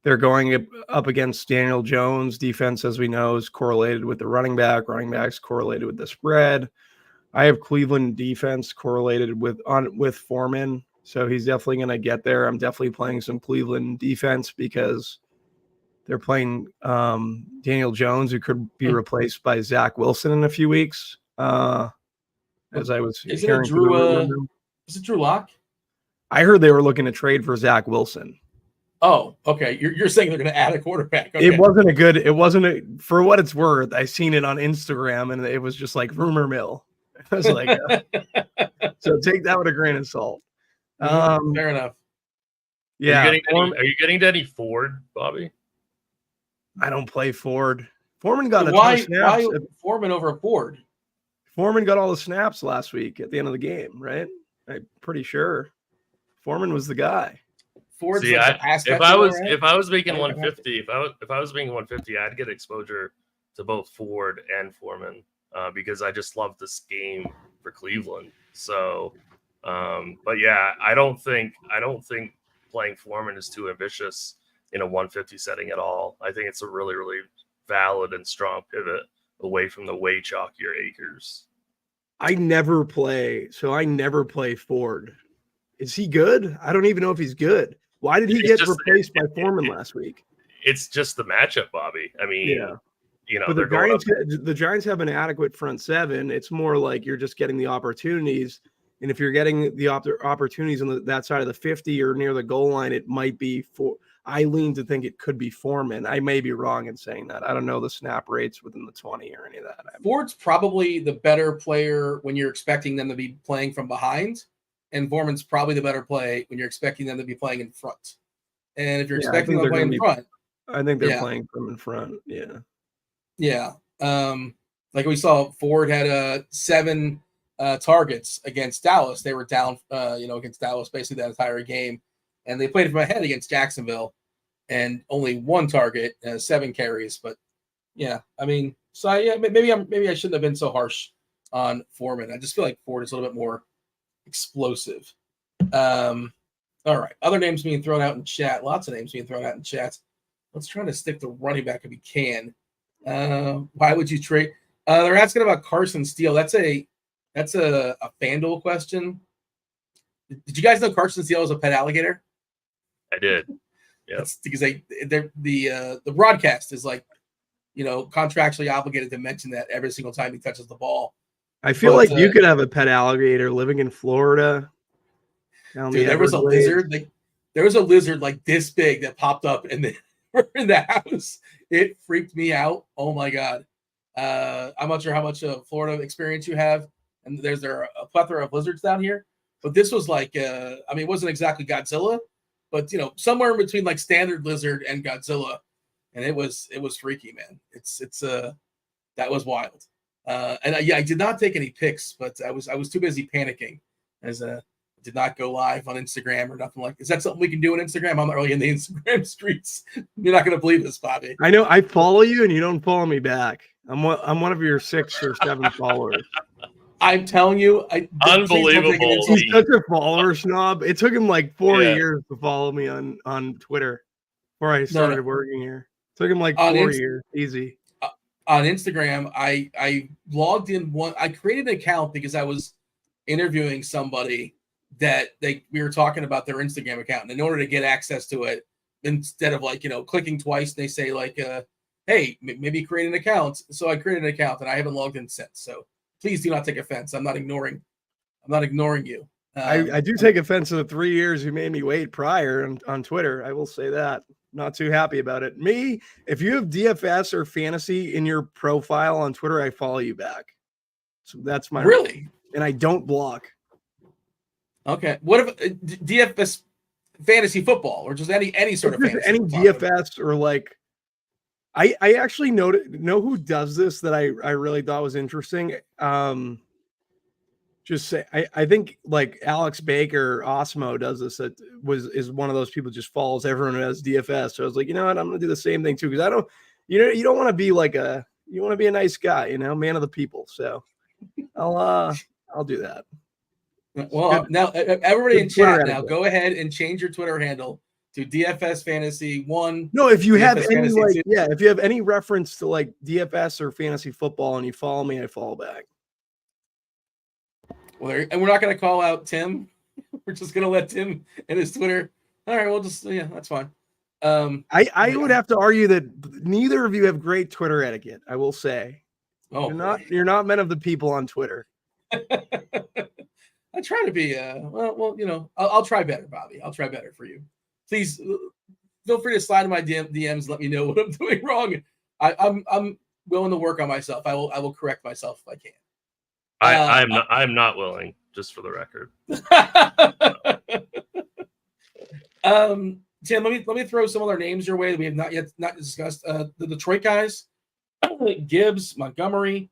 They're going up against Daniel Jones. Defense, as we know, is correlated with the running back. Running back's correlated with the spread. I have Cleveland defense correlated with Foreman, so he's definitely going to get there. I'm definitely playing some Cleveland defense because they're playing Daniel Jones, who could be replaced by Zach Wilson in a few weeks. As I was hearing, is it Drew Lock? I heard they were looking to trade for Zach Wilson. Oh, okay. You're saying they're going to add a quarterback. Okay. For what it's worth, I seen it on Instagram and it was just like rumor mill. I was like, so take that with a grain of salt. Fair enough. Yeah. Are you getting to any Ford, Bobby? I don't play Ford. Foreman got why Foreman over Ford? Foreman got all the snaps last week at the end of the game, right? I'm pretty sure Foreman was the guy. Ford's if I was making 150, if I was making 150, I'd get exposure to both Ford and Foreman because I just love this game for Cleveland. So, but yeah, I don't think playing Foreman is too ambitious in a 150 setting at all. I think it's a really, really valid and strong pivot away from the way chalkier Akers. I never play Ford. Is he good? I don't even know if he's good. Why did he get replaced by Foreman last week? It's just the matchup, Bobby. I mean, but the Giants have an adequate front seven. It's more like you're just getting the opportunities. And if you're getting the opportunities on that side of the 50 or near the goal line, it might be I lean to think it could be Foreman. I may be wrong in saying that. I don't know the snap rates within the 20 or any of that. Ford's probably the better player when you're expecting them to be playing from behind. And Foreman's probably the better play when you're expecting them to be playing in front. And if you're expecting them to play in front, I think they're playing from in front. Yeah. Yeah. Like we saw, Ford had 7 targets against Dallas. They were down, against Dallas basically that entire game. And they played from ahead against Jacksonville and only 1 target, 7 carries. But yeah, I mean, so maybe I shouldn't have been so harsh on Foreman. I just feel like Ford is a little bit more explosive. All right. Other names being thrown out in chat. Lots of names being thrown out in chat. Let's try to stick to running back if we can. Why would you trade? They're asking about Carson Steele. That's a FanDuel question. Did you guys know Carson Steele is a pet alligator? I did. Yeah. Because the broadcast is like, contractually obligated to mention that every single time he touches the ball. I feel like you could have a pet alligator living in Florida. Dude, there was a lizard. There was a lizard like this big that popped up in the house. It freaked me out. Oh my god! I'm not sure how much Florida experience you have, and there's a plethora of lizards down here. But this was like, it wasn't exactly Godzilla, but somewhere in between like standard lizard and Godzilla, and it was freaky, man. That was wild. I did not take any pics, but I was too busy panicking as did not go live on Instagram or nothing like. Is that something we can do on Instagram? I'm not really in the Instagram streets. You're not going to believe this, Bobby. I know I follow you and you don't follow me back. I'm one of your 6 or 7 followers. I'm telling you, unbelievable. He's such a follower snob. It took him like 4 years to follow me on Twitter before I started working here. It took him like 4 years. Easy. On Instagram, I logged in I created an account because I was interviewing somebody that we were talking about their Instagram account. And in order to get access to it, instead of clicking twice, they say like, hey, maybe create an account. So I created an account and I haven't logged in since. So please do not take offense. I'm not ignoring you. I do take offense to the 3 years you made me wait prior on Twitter. I will say that. Not too happy about it. Me, if you have DFS or fantasy in your profile on Twitter, I follow you back. So that's my really, and I don't block. Okay. What if DFS fantasy football or just any sort of fantasy any football? DFS or like I actually know who does this that I really thought was interesting. just say I think like Alex Baker, Osmo does this. That is one of those people just follows everyone who has DFS. So I was like, you know what, I'm gonna do the same thing too, because I don't, you don't want to be like you want to be a nice guy, man of the people. So I'll do that. Well, now everybody in Twitter chat now, etiquette. go ahead and change your Twitter handle to DFS Fantasy 1. No, if you have DFS any Fantasy like 2. if you have any reference to like DFS or fantasy football and you follow me, I follow back. Well, and we're not going to call out Tim. We're just going to let Tim and his Twitter. All right, we'll just that's fine. I would have to argue that neither of you have great Twitter etiquette. I will say, you're not men of the people on Twitter. I try to be I'll try better, Bobby. I'll try better for you. Please feel free to slide in my DMs and let me know what I'm doing wrong. I'm willing to work on myself. I will correct myself if I can. I'm not willing, just for the record. Tim, let me throw some other names your way that we have not discussed. The Detroit guys, Gibbs, Montgomery,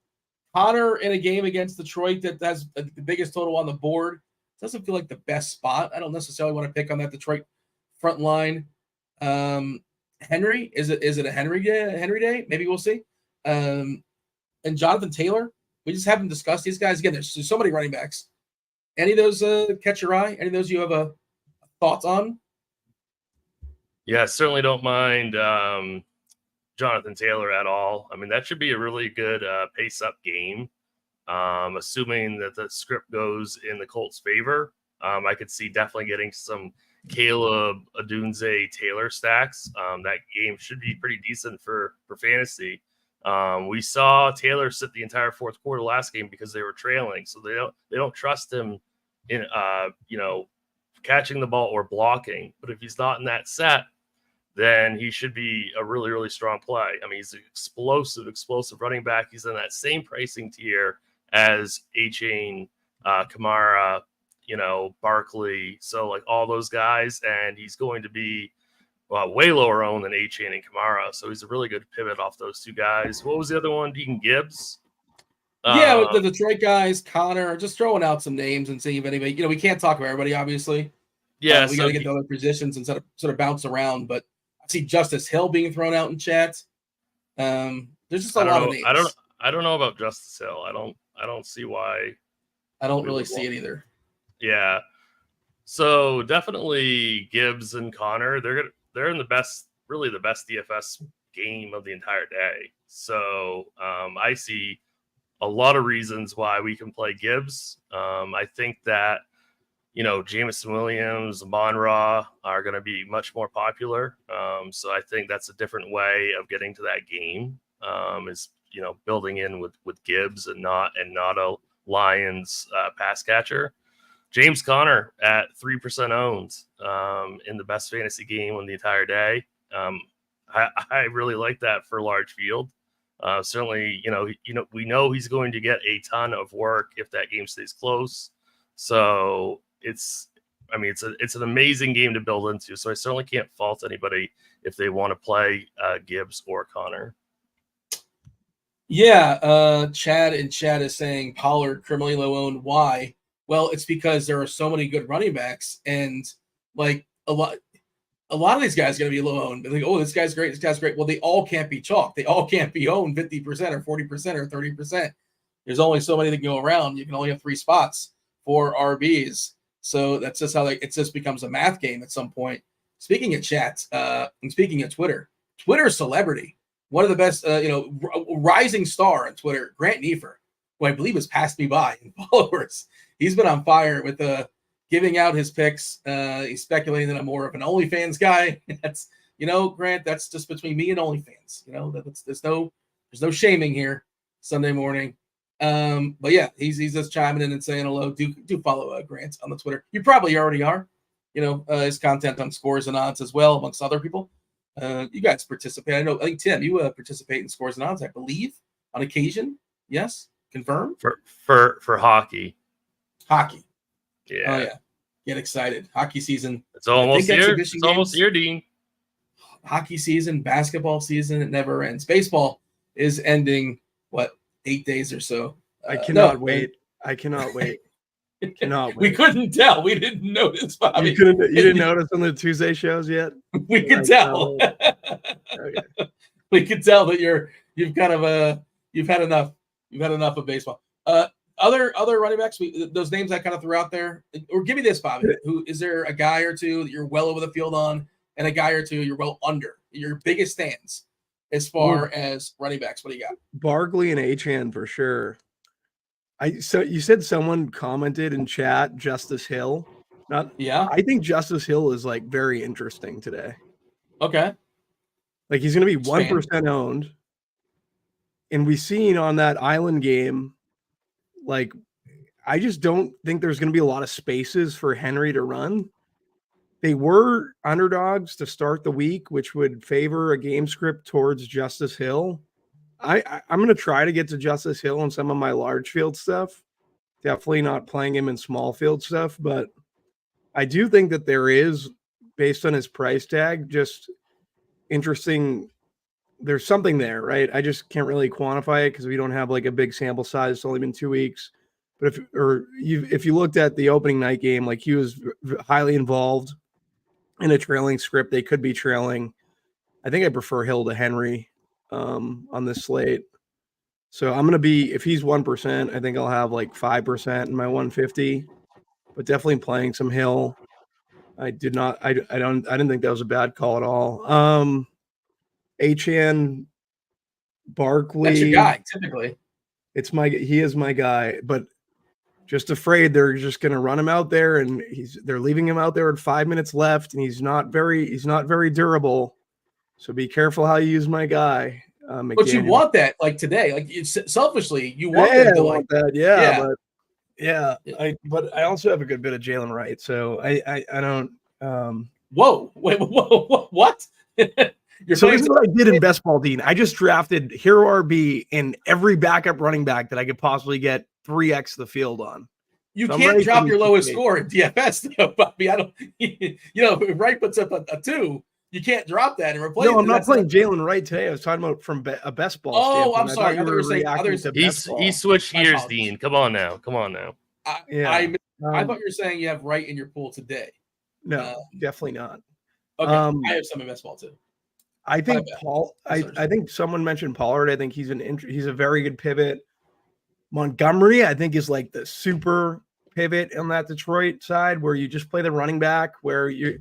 Connor in a game against Detroit that has the biggest total on the board. Doesn't feel like the best spot. I don't necessarily want to pick on that Detroit front line. Henry, is it a Henry day? Maybe we'll see. And Jonathan Taylor. We just haven't discussed these guys. Again, there's so many running backs. Any of those catch your eye? Any of those you have a thoughts on? Yeah, certainly don't mind Jonathan Taylor at all. I mean, that should be a really good pace-up game. Assuming that the script goes in the Colts' favor, I could see definitely getting some Caleb Adunze Taylor stacks. That game should be pretty decent for fantasy. We saw Taylor sit the entire fourth quarter last game because they were trailing, so they don't trust him in catching the ball or blocking. But if he's not in that set, then he should be a really, really strong play. I mean, he's an explosive running back. He's in that same pricing tier as A-Chain, Kamara, Barkley. So like all those guys, and he's going to be way lower owned than A-Chain and Kamara. So he's a really good pivot off those two guys. What was the other one? Deacon Gibbs? Yeah, with the Detroit guys, Connor, just throwing out some names and seeing if anybody, we can't talk about everybody, obviously. Yeah. We got to get to other positions and sort of bounce around. But I see Justice Hill being thrown out in chat. There's just a lot of names. I don't know about Justice Hill. I don't see why. I don't really see it either. Yeah. So definitely Gibbs and Connor, they're in the best DFS game of the entire day. So I see a lot of reasons why we can play Gibbs. I think that, Jameson Williams, Monra are going to be much more popular. So I think that's a different way of getting to that game is, building in with Gibbs and not a Lions pass catcher. James Conner at 3% owned in the best fantasy game on the entire day. I really like that for a large field. Certainly, we know he's going to get a ton of work if that game stays close. So it's an amazing game to build into. So I certainly can't fault anybody if they want to play Gibbs or Connor. Yeah, Chad is saying Pollard criminally low owned. Why? Well, it's because there are so many good running backs, and like a lot of these guys are going to be low owned. They're like, oh, this guy's great. Well, they all can't be chalk. They all can't be owned 50% or 40% or 30%. There's only so many that can go around. You can only have 3 spots for RBs. So that's just how it just becomes a math game at some point. Speaking of chats, and speaking of Twitter celebrity, one of the best, rising star on Twitter, Grant Neefer, who I believe has passed me by in followers. He's been on fire with giving out his picks. He's speculating that I'm more of an OnlyFans guy. That's, Grant, that's just between me and OnlyFans. There's no shaming here Sunday morning. But yeah, he's just chiming in and saying hello. Do follow Grant on the Twitter. You probably already are. His content on Scores and Odds as well, amongst other people. You guys participate. I think Tim, you participate in Scores and Odds, I believe, on occasion. Yes, confirmed for hockey. Hockey. Yeah. Oh yeah. Get excited. Hockey season. It's almost here. It's almost here, Dean. Hockey season, basketball season, it never ends. Baseball is ending 8 days or so. I cannot wait. I cannot wait. Cannot We wait. couldn't tell. We didn't notice, Bobby. You didn't notice on the Tuesday shows yet? We could tell. Okay. We could tell that you've kind of you've had enough. You've had enough of baseball. Other running backs, those names I kind of threw out there, or give me this, Bobby. Who is there a guy or two that you're well over the field on, and a guy or two you're well under? Your biggest stands as far as running backs. What do you got? Barkley and Achane for sure. So you said someone commented in chat Justice Hill. I think Justice Hill is like very interesting today. Okay. Like he's going to be 1% owned. And we seen on that Island game, like, I just don't think there's going to be a lot of spaces for Henry to run. They were underdogs to start the week, which would favor a game script towards Justice Hill. I'm going to try to get to Justice Hill in some of my large field stuff. Definitely not playing him in small field stuff, but I do think that there is, based on his price tag, just interesting. There's something there, right? I just can't really quantify it because we don't have like a big sample size. It's only been 2 weeks. But if you looked at the opening night game, like he was highly involved in a trailing script. They could be trailing. I think I prefer Hill to Henry on this slate. So I'm going to be, if he's 1%, I think I'll have like 5% in my 150, but definitely playing some Hill. I didn't think that was a bad call at all. Achane, Barkley. That's your guy, typically. He is my guy, but just afraid they're just going to run him out there, and they're leaving him out there at 5 minutes left, and he's not very durable. So be careful how you use my guy. But you want that like today, like selfishly, you want that. Want that, but I also have a good bit of Jalen Wright, so I don't. Whoa! Wait! Whoa! What? So this is what I did in Best Ball, Dean. I just drafted Hero RB in every backup running back that I could possibly get 3x the field on. You can't drop your lowest score in DFS, though, Bobby. I don't. If Wright puts up a 2, you can't drop that and replace. No, I'm not playing Jalen Wright today. I was talking about from a Best Ball. Oh, I'm sorry. He switched gears, Dean. Come on now. I thought you were saying you have Wright in your pool today. No, definitely not. Okay, I have some in Best Ball too. I think I think someone mentioned Pollard. I think he's a very good pivot. Montgomery, I think, is like the super pivot on that Detroit side where you just play the running back, where you're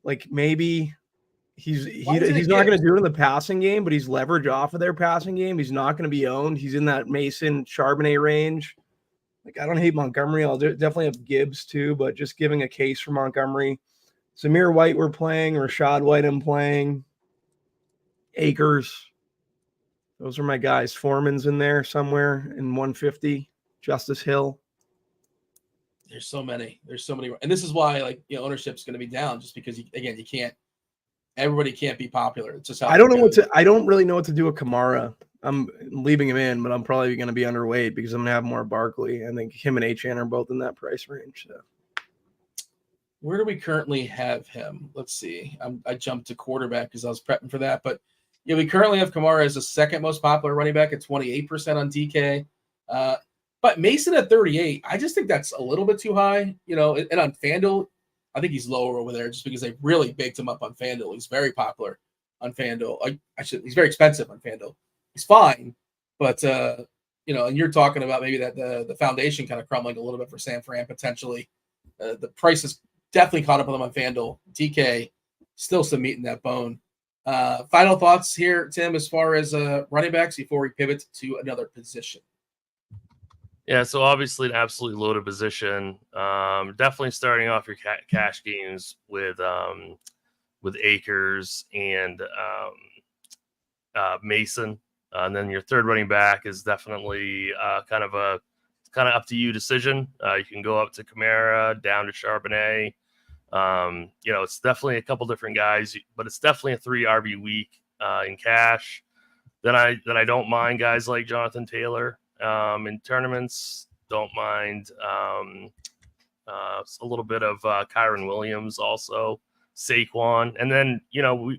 like maybe he's not going to do it in the passing game, but he's leveraged off of their passing game. He's not going to be owned. He's in that Mason Charbonnet range. Like, I don't hate Montgomery. I'll definitely have Gibbs too, but just giving a case for Montgomery. Zamir White we're playing, Rashad White I'm playing. Akers. Those are my guys. Foreman's in there somewhere in 150. Justice Hill. There's so many. And this is why ownership's going to be down, just because you can't. Everybody can't be popular. It's just how I don't really know what to do with Kamara. I'm leaving him in, but I'm probably going to be underweight because I'm going to have more Barkley. I think him and Achane are both in that price range. So. Where do we currently have him? Let's see. I jumped to quarterback because I was prepping for that. But yeah, we currently have Kamara as the second most popular running back at 28% on DK. But Mason at 38, I just think that's a little bit too high. And on FanDuel, I think he's lower over there just because they really baked him up on FanDuel. He's very popular on FanDuel. He's very expensive on FanDuel. He's fine, but and you're talking about maybe that the foundation kind of crumbling a little bit for San Fran potentially. The price is definitely caught up with him on FanDuel. DK still some meat in that bone. Final thoughts here, Tim, as far as running backs before we pivot to another position. Yeah, so obviously an absolutely loaded position. Definitely starting off your cash games with Akers and Mason. And then your third running back is definitely kind of up to you decision. You can go up to Kamara, down to Charbonnet. It's definitely a couple different guys, but it's definitely a 3 RB week in cash. Then I don't mind guys like Jonathan Taylor in tournaments. Don't mind a little bit of Kyron Williams also, Saquon, and then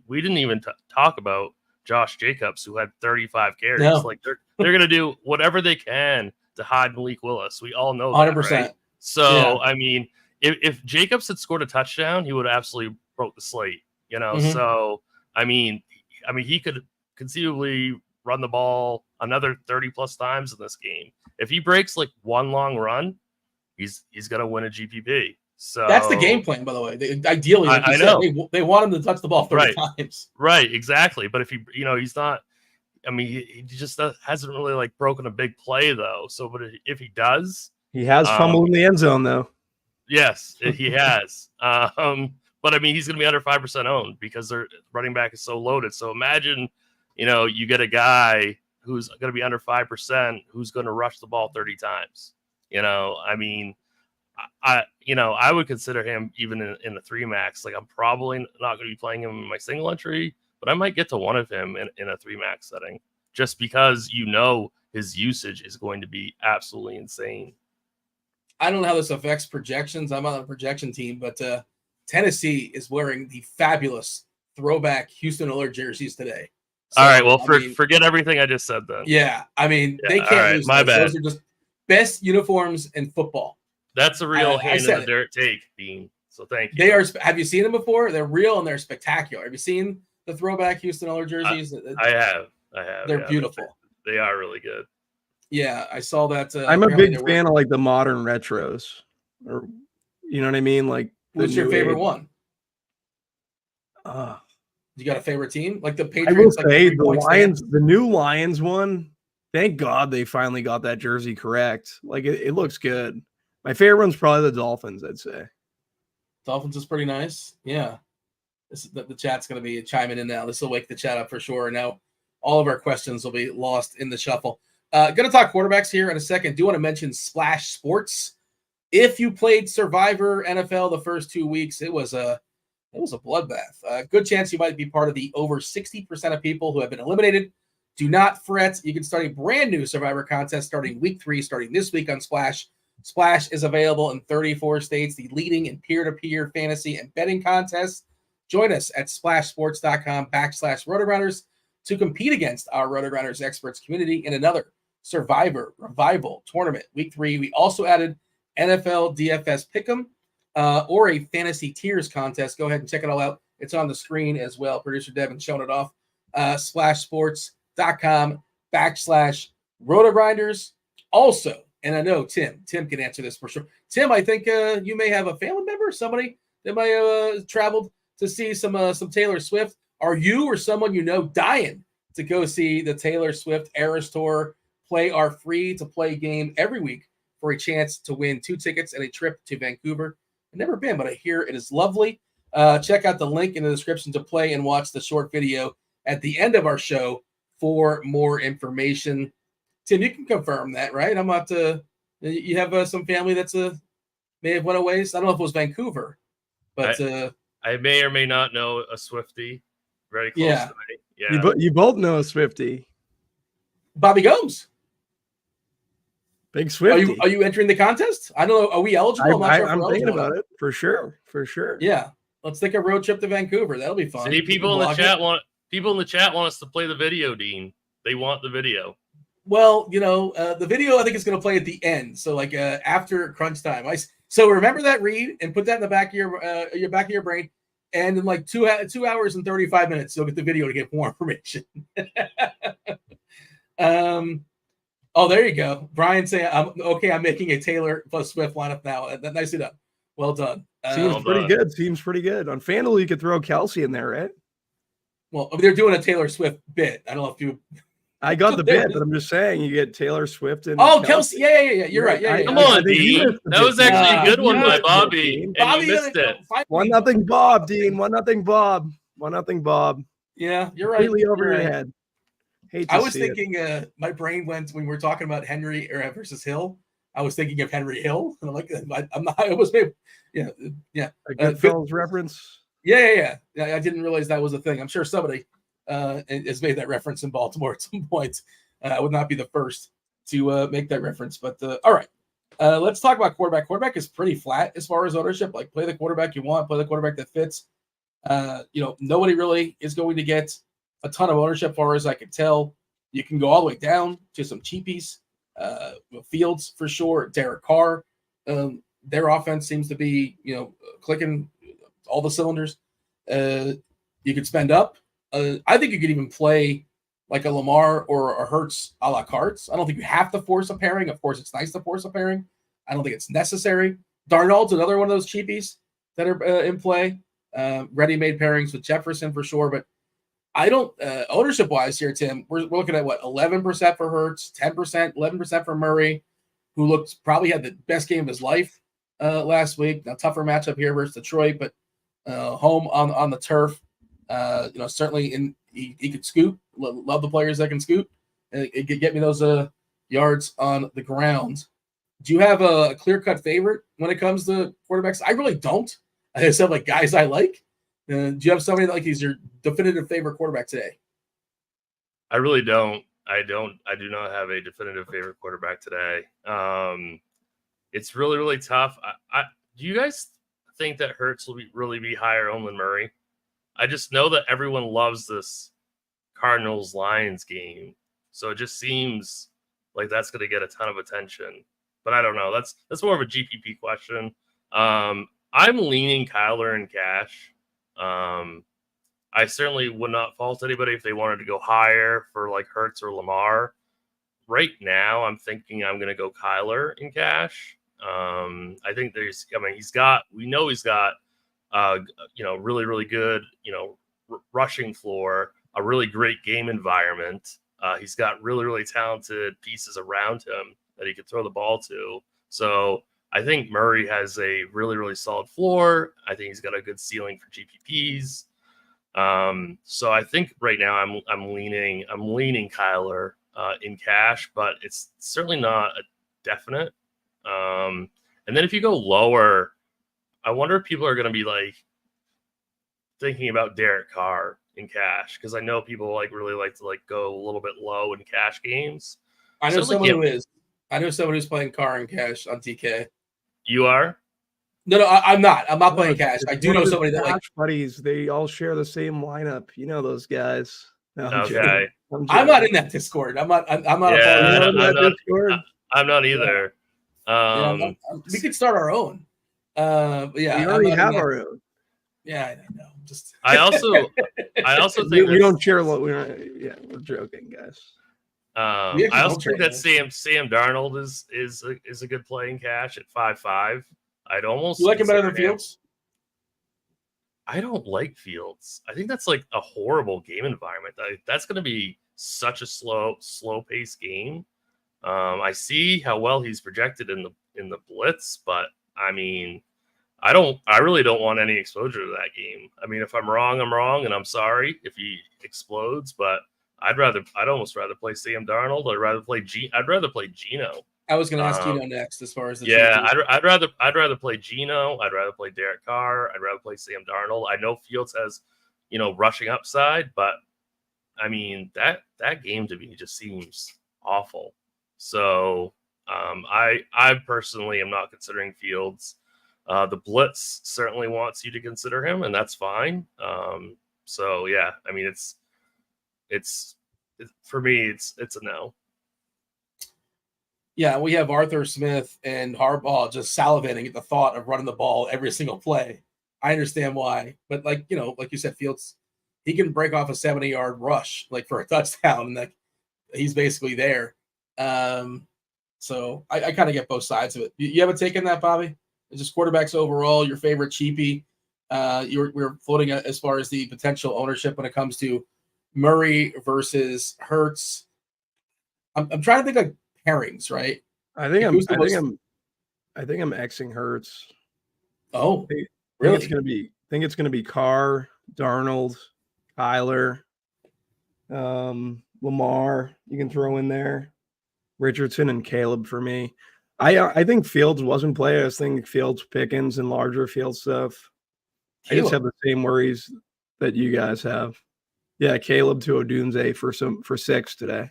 we didn't even talk about Josh Jacobs, who had 35 carries. No. Like they're gonna do whatever they can to hide Malik Willis. We all know 100%. that, right? So, I mean, if Jacobs had scored a touchdown, he would have absolutely broke the slate, So, I mean, he could conceivably run the ball another 30 plus times in this game. If he breaks like one long run, he's going to win a GPP. So that's the game plan, by the way. Ideally, like I know they want him to touch the ball 30 times. Right, exactly. But if he's not. I mean, he just hasn't really like broken a big play though. So, but if he does, he has fumbled in the end zone though. Yes, he has. But I mean, he's going to be under 5% owned because their running back is so loaded. So imagine, you get a guy who's going to be under 5%, who's going to rush the ball 30 times. I mean, I would consider him even in the 3 max. Like, I'm probably not going to be playing him in my single entry, but I might get to one of him in a 3 max setting just because his usage is going to be absolutely insane. I don't know how this affects projections. I'm on a projection team, but Tennessee is wearing the fabulous throwback Houston Oilers jerseys today. So, all right, well, forget everything I just said then. Yeah, I mean, they can't lose. My bad. Those are just best uniforms in football. That's a real hand in the dirt take, Dean. So thank you. They are. Have you seen them before? They're real and they're spectacular. Have you seen the throwback Houston Oilers jerseys? I have. They're beautiful. They are really good. Yeah, I saw that. I'm a big fan of like the modern retros, or you know what I mean. Like, what's your favorite one? You got a favorite team? Like the Patriots? I will say the Lions, the new Lions one. Thank God they finally got that jersey correct. Like it looks good. My favorite one's probably the Dolphins. I'd say. Dolphins is pretty nice. Yeah, the chat's going to be chiming in now. This will wake the chat up for sure. Now all of our questions will be lost in the shuffle. Going to talk quarterbacks here in a second. Do want to mention Splash Sports. If you played Survivor NFL the first 2 weeks, it was a bloodbath. Good chance you might be part of the over 60% of people who have been eliminated. Do not fret. You can start a brand new Survivor contest starting week 3, starting this week on Splash. Splash is available in 34 states, the leading in peer-to-peer fantasy and betting contests. Join us at splashsports.com/RotoGrinders to compete against our RotoGrinders experts community in another Survivor Revival tournament. Week 3, we also added NFL DFS Pick'em or a Fantasy Tiers contest. Go ahead and check it all out. It's on the screen as well. Producer Devin showing it off. splashsports.com/RotoGrinders. Also, and I know Tim can answer this for sure. Tim, I think you may have a family member, somebody that might have traveled to see some Taylor Swift. Are you or someone you know dying to go see the Taylor Swift Eras Tour? Play our free-to-play game every week for a chance to win 2 tickets and a trip to Vancouver. I've never been, but I hear it is lovely. Check out the link in the description to play and watch the short video at the end of our show for more information. Tim, you can confirm that, right? I'm not. You have some family that's may have went away. So I don't know if it was Vancouver, but I may or may not know a Swiftie very close to me. Yeah, you both know a Swiftie. Bobby Gomes. Big Swiftie. Are you entering the contest? I don't know. Are we eligible? I'm thinking about it for sure. Yeah, let's take a road trip to Vancouver. That'll be fun. See, people in the chat want us to play the video, Dean. They want the video. Well, the video I think is going to play at the end. So like after crunch time. So remember that read and put that in the back of your brain. And in like 2 hours and 35 minutes, you'll get the video to get more information. Oh, there you go. Brian saying, I'm making a Taylor plus Swift lineup now. Nicely done. Well done. Seems pretty good. On FanDuel, you could throw Kelsey in there, right? Well, they're doing a Taylor Swift bit. I don't know if you... I got the bit, but I'm just saying you get Taylor Swift and Kelsey. Yeah. You're right. Yeah. Come on, Dean. That was actually a good one by Bobby. And you missed it. 1-0 Bob, Dean. 1-0 Bob. 1-0 Bob. Yeah, you're right. Completely over your head. I was thinking, my brain went when we were talking about Henry versus Hill. I was thinking of Henry Hill, and I'm like, I'm not. I was maybe, yeah. A Goodfellas reference. Yeah. I didn't realize that was a thing. I'm sure somebody has made that reference in Baltimore at some point. I would not be the first to make that reference. But all right, let's talk about quarterback. Quarterback is pretty flat as far as ownership. Like, play the quarterback you want, play the quarterback that fits. Nobody really is going to get a ton of ownership, as far as I can tell. You can go all the way down to some cheapies, Fields for sure, Derek Carr. their offense seems to be, clicking all the cylinders. You could spend up. I think you could even play like a Lamar or a Hurts a la cartes. I don't think you have to force a pairing. Of course, it's nice to force a pairing. I don't think it's necessary. Darnold's another one of those cheapies that are in play. Ready-made pairings with Jefferson for sure, but I don't ownership-wise here, Tim. We're looking at 11% for Hurts, 10%, 11% for Murray, who probably had the best game of his life last week. Now tougher matchup here versus Detroit, but home on the turf. Certainly he could scoot. Love the players that can scoot. It could get me those yards on the ground. Do you have a clear-cut favorite when it comes to quarterbacks? I really don't. I said guys I like. Do you have somebody that he's your definitive favorite quarterback today? I really don't. I do not have a definitive favorite quarterback today. It's really, really tough. Do you guys think that Hurts will really be higher owned than Murray? I just know that everyone loves this Cardinals-Lions game, so it just seems like that's going to get a ton of attention. But I don't know. That's more of a GPP question. I'm leaning Kyler in cash. I certainly would not fault anybody if they wanted to go higher for Hurts or Lamar. Right now, I'm thinking I'm going to go Kyler in cash. I think he's got really, really good, rushing floor, a really great game environment. He's got really, really talented pieces around him that he could throw the ball to. So I think Murray has a really, really solid floor. I think he's got a good ceiling for GPPs. So I think right now I'm leaning Kyler in cash, but it's certainly not a definite. And then if you go lower, I wonder if people are going to be thinking about Derek Carr in cash, because I know people really like to go a little bit low in cash games. I know someone who is. I know someone who's playing Carr in cash on TK. You are? No, I'm not. I'm not playing cash. I do know somebody that buddies. They all share the same lineup. You know those guys. No, okay. I'm not in that Discord. I'm not. I'm not. Yeah, I'm not either. We could start our own. Yeah, we already have our own. Yeah, I know. I also think we don't share. We're joking, guys. I also think that Sam Darnold is a good play in cash at 5.5. I'd almost. You like him better than Fields? I don't like Fields. I think that's a horrible game environment. That's going to be such a slow paced game. I see how well he's projected in the blitz, but I mean, I really don't want any exposure to that game. I mean, if I'm wrong, I'm wrong, and I'm sorry if he explodes, but I'd almost rather play Sam Darnold. I'd rather play Geno. I was going to ask Geno next, as far as the I'd rather play Geno. I'd rather play Derek Carr. I'd rather play Sam Darnold. I know Fields has, rushing upside, but I mean that game to me just seems awful. So I personally am not considering Fields. The blitz certainly wants you to consider him, and that's fine. So yeah, I mean it's for me it's a no. Yeah, we have Arthur Smith and Harbaugh just salivating at the thought of running the ball every single play. I understand why, but like you said, Fields, he can break off a 70-yard rush for a touchdown, and he's basically there. So I kind of get both sides of it. You haven't taken that, Bobby? It's just quarterbacks overall, your favorite cheapie. We're floating as far as the potential ownership when it comes to Murray versus Hurts. I'm trying to think pairings, right? I think I'm Xing Hurts. Oh, really? I think it's gonna be Carr, Darnold, Kyler, Lamar. You can throw in there, Richardson and Caleb for me. I think Fields wasn't playing. I was thinking Fields, Pickens, and larger field stuff. Caleb. I just have the same worries that you guys have. Yeah, Caleb to Odunze for 6 today.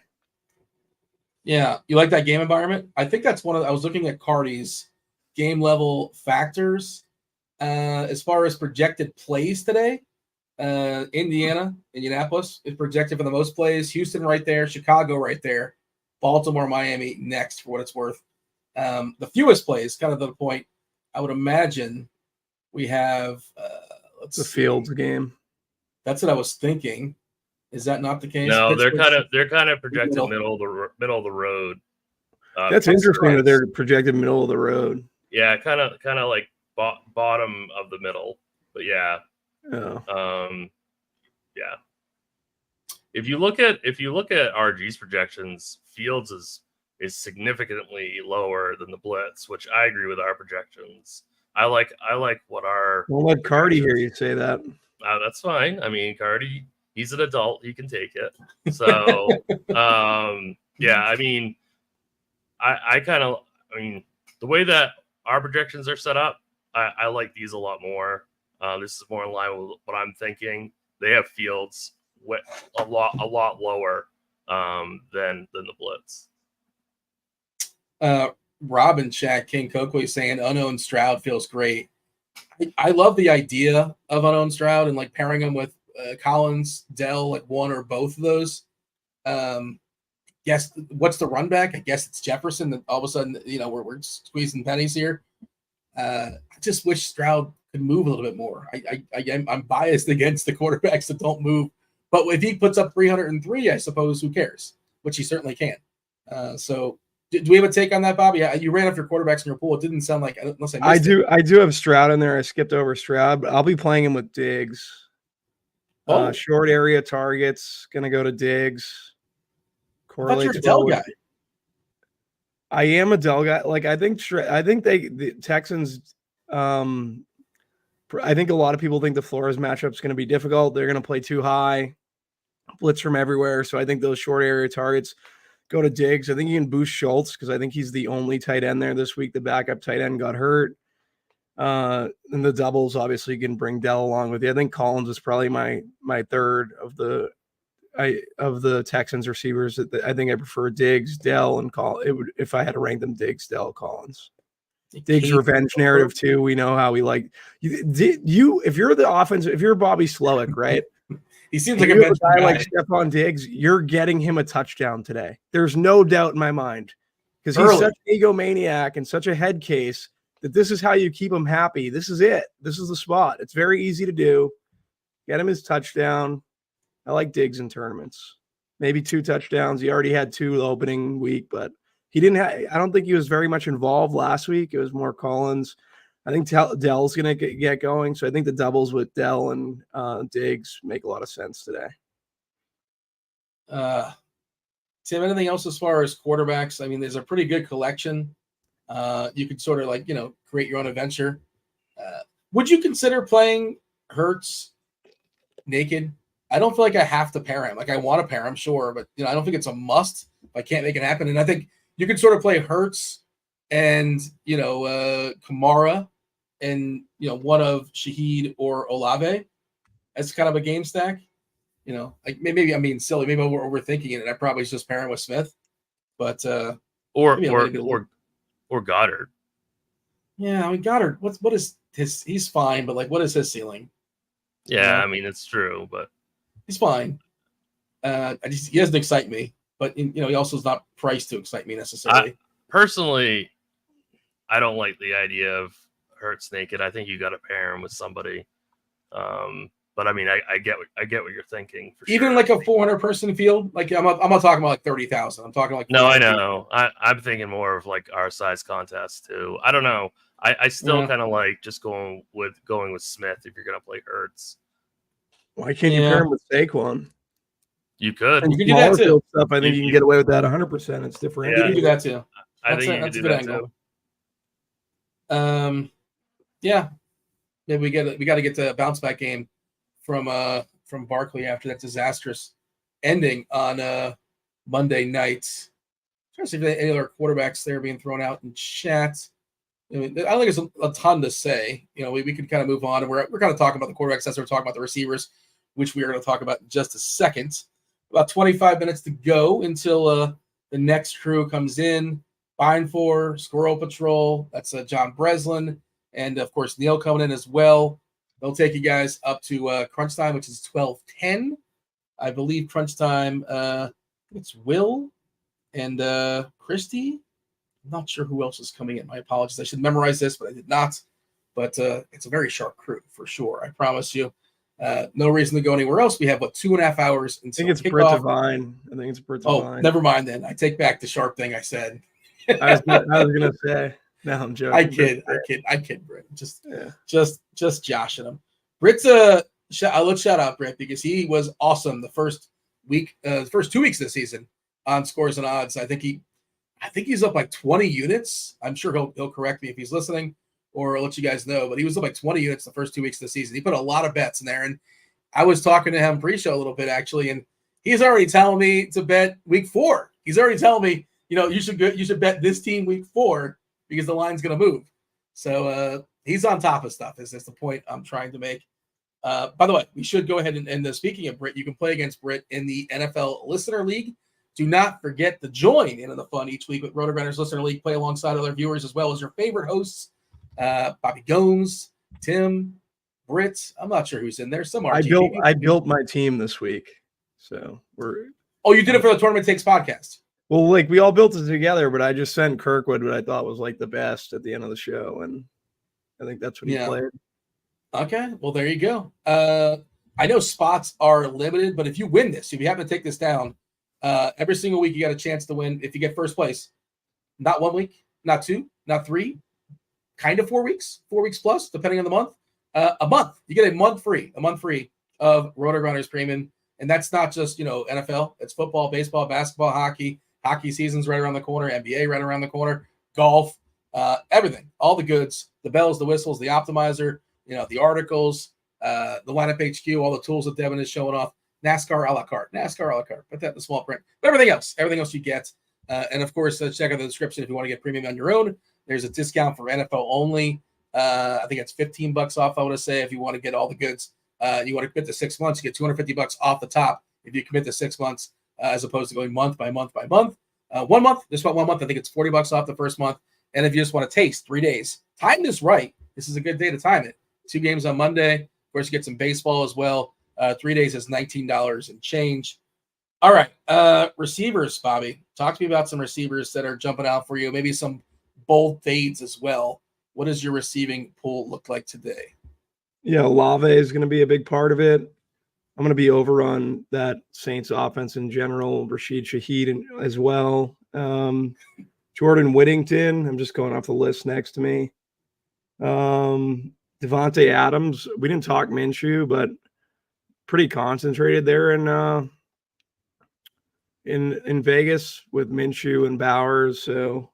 Yeah, you like that game environment? I think that's I was looking at Cardi's game level factors as far as projected plays today. Indianapolis is projected for the most plays. Houston right there, Chicago right there, Baltimore, Miami next for what it's worth. The fewest plays, kind of the point. I would imagine we have It's a Fields game. That's what I was thinking. Is that not the case? No, they're Pittsburgh's kind of projected middle. middle of the road. That's interesting that they're projected middle of the road. Yeah, kind of like bottom of the middle. But yeah. Oh. Yeah. If you look at RG's projections, Fields is significantly lower than the Blitz, which I agree with our projections. I like what our Don't let Cardi hear you say that. That's fine. I mean, Cardi, he's an adult, he can take it. So yeah, I mean, I mean, the way that our projections are set up, I like these a lot more. This is more in line with what I'm thinking. They have Fields a lot lower than the Blitz. Robin Chat King Coakley saying unowned Stroud feels great. I love the idea of unowned Stroud and like pairing him with Collins, Dell, like one or both of those. Guess what's the run back? I guess it's Jefferson. That all of a sudden, we're squeezing pennies here. I just wish Stroud could move a little bit more. I'm biased against the quarterbacks that don't move, but if he puts up 303, I suppose who cares? Which he certainly can. So, do we have a take on that, Bobby? You ran off your quarterbacks in your pool. It didn't sound like unless I missed it. I do have Stroud in there. I skipped over Stroud, but I'll be playing him with Diggs. Short area targets gonna go to Diggs. I thought you're a Dell guy. I am a Dell guy. Like I think the Texans. I think a lot of people think the Flores matchup is going to be difficult. They're going to play too high, blitz from everywhere. So I think those short area targets go to Diggs. I think you can boost Schultz because I think he's the only tight end there this week. The backup tight end got hurt. And the doubles, obviously, you can bring Dell along with you. I think Collins is probably my third of the Texans receivers. I think I prefer Diggs, Dell, and Collins. If I had to rank them, Diggs, Dell, Collins. Diggs revenge narrative too. We know how we like you. If you're the offense, if you're Bobby Slowick, right? He seems like a guy like Stephon Diggs. You're getting him a touchdown today. There's no doubt in my mind because he's such an egomaniac and such a head case that this is how you keep him happy. This is it. This is the spot. It's very easy to do. Get him his touchdown. I like Diggs in tournaments. Maybe 2 touchdowns. He already had 2 the opening week, but he didn't have. I don't think he was very much involved last week. It was more Collins. I think Dell's going to get going. So I think the doubles with Dell and Diggs make a lot of sense today. Tim, anything else as far as quarterbacks? I mean, there's a pretty good collection. You could sort of create your own adventure. Would you consider playing Hurts naked? I don't feel like I have to pair him. Like I want to pair him, sure, but I don't think it's a must. If I can't make it happen, and I think you could sort of play Hurts and Kamara and one of Shaheed or Olave as kind of a game stack. Like maybe I'm being silly. Maybe we're overthinking it. And I probably should just pair him with Smith, but or Goddard. Yeah, I mean Goddard. What is his? He's fine, but what is his ceiling? Yeah, I mean it's true, but he's fine. He doesn't excite me, but he also is not priced to excite me necessarily. Personally, I don't like the idea of Hurts naked. I think you got to pair him with somebody. But I mean, I get what you're thinking. For even sure. Like a 400 person field. Like I'm not talking about 30,000. I'm talking like no, I know. I'm thinking more of our size contest too. I don't know. I still kind of like just going with Smith if you're gonna play Hurts. Why can't you pair him with Saquon? You could. And you can do that too. Stuff, I think you can get away with that 100%. It's different. You can do that too. I think that's a good angle. Yeah. Maybe we got to get to a bounce back game from Barkley after that disastrous ending on Monday night. I'm trying to see if any other quarterbacks there being thrown out in chat. I don't think there's a ton to say. We can kind of move on, and we're kind of talking about the quarterbacks as we're talking about the receivers, which we are going to talk about in just a second. About 25 minutes to go until the next crew comes in. Ebeimfohr, SquirrelPatrol, that's John Breslin, and of course Neil coming in as well. They'll take you guys up to crunch time, which is 12:10. I believe crunch time. It's Will and Kristi I'm not sure who else is coming in. My apologies. I should memorize this, but I did not. But it's a very sharp crew for sure. I promise you. No reason to go anywhere else. We have 2.5 hours until I think it's kickoff. Brit Devine. I think it's Brit Devine. Oh, never mind then. I take back the sharp thing I said. I was gonna say. No, I'm joking. I kid, Brit. Just joshing him. Brit's let's shout out Brit because he was awesome the first 2 weeks of the season on scores and odds. I think he's up like 20 units. I'm sure he'll correct me if he's listening or I'll let you guys know, but he was up like 20 units the first 2 weeks of the season. He put a lot of bets in there, and I was talking to him pre-show a little bit actually, and he's already telling me to bet week 4. He's already telling me, you should bet this team week 4 because the line's going to move. So he's on top of stuff. Is the point I'm trying to make? By the way, we should go ahead and speaking of Brit, you can play against Brit in the NFL Listener League. Do not forget to join in the fun each week with RotoGrinders Listener League. Play alongside other viewers as well as your favorite hosts, Bobby Gomes, Tim, Brit. I'm not sure who's in there. Some I built my team this week, so we're. Oh, you did it for the Tournament Takes podcast. Well, like we all built it together, but I just sent Kirkwood what I thought was like the best at the end of the show, and I think that's what he played. Okay, well there you go. I know spots are limited, but if you win this, if you happen to take this down, every single week you got a chance to win. If you get first place, not 1 week, not 2, not 3, kind of 4 weeks, 4 weeks plus, depending on the month. A month, you get a month free of RotoGrinders Premium, and that's not just NFL. It's football, baseball, basketball, hockey. Hockey season's right around the corner. NBA right around the corner. Golf, everything, all the goods, the bells, the whistles, the optimizer, the articles, the lineup HQ, all the tools that Devin is showing off. NASCAR a la carte. Put that in the small print. But everything else you get. And of course, check out the description if you want to get premium on your own. There's a discount for NFL only. I think it's $15 off, I want to say, if you want to get all the goods. You want to commit to 6 months, you get $250 off the top if you commit to 6 months, as opposed to going month by month by month. 1 month, just about 1 month, I think it's $40 off the first month. And if you just want to taste 3 days, time this right. This is a good day to time it. 2 games on Monday. Of course, you get some baseball as well. 3 days is $19 and change. All right. Receivers, Bobby. Talk to me about some receivers that are jumping out for you. Maybe some bold fades as well. What does your receiving pool look like today? Yeah, Olave is going to be a big part of it. I'm going to be over on that Saints offense in general. Rashid Shaheed as well. Jordan Whittington. I'm just going off the list next to me. Devontae Adams. We didn't talk Minshew, but pretty concentrated there in Vegas with Minshew and Bowers. So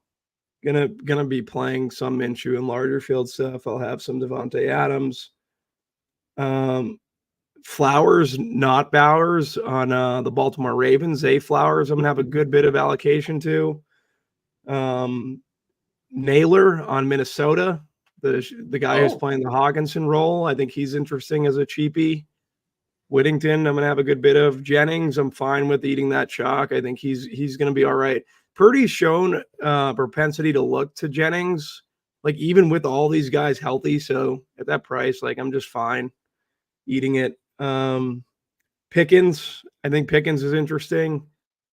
gonna be playing some Minshew and larger field stuff. I'll have some Devontae Adams. Flowers, not Bowers, on the Baltimore Ravens. Zay Flowers, I'm gonna have a good bit of allocation to. Naylor on Minnesota, the guy who's playing the Hawkinson role. I think he's interesting as a cheapie. Whittington, I'm gonna have a good bit of. Jennings, I'm fine with eating that chalk. I think he's gonna be all right. Purdy's shown propensity to look to Jennings, like even with all these guys healthy. So at that price, like I'm just fine eating it. Pickens, I think Pickens is interesting.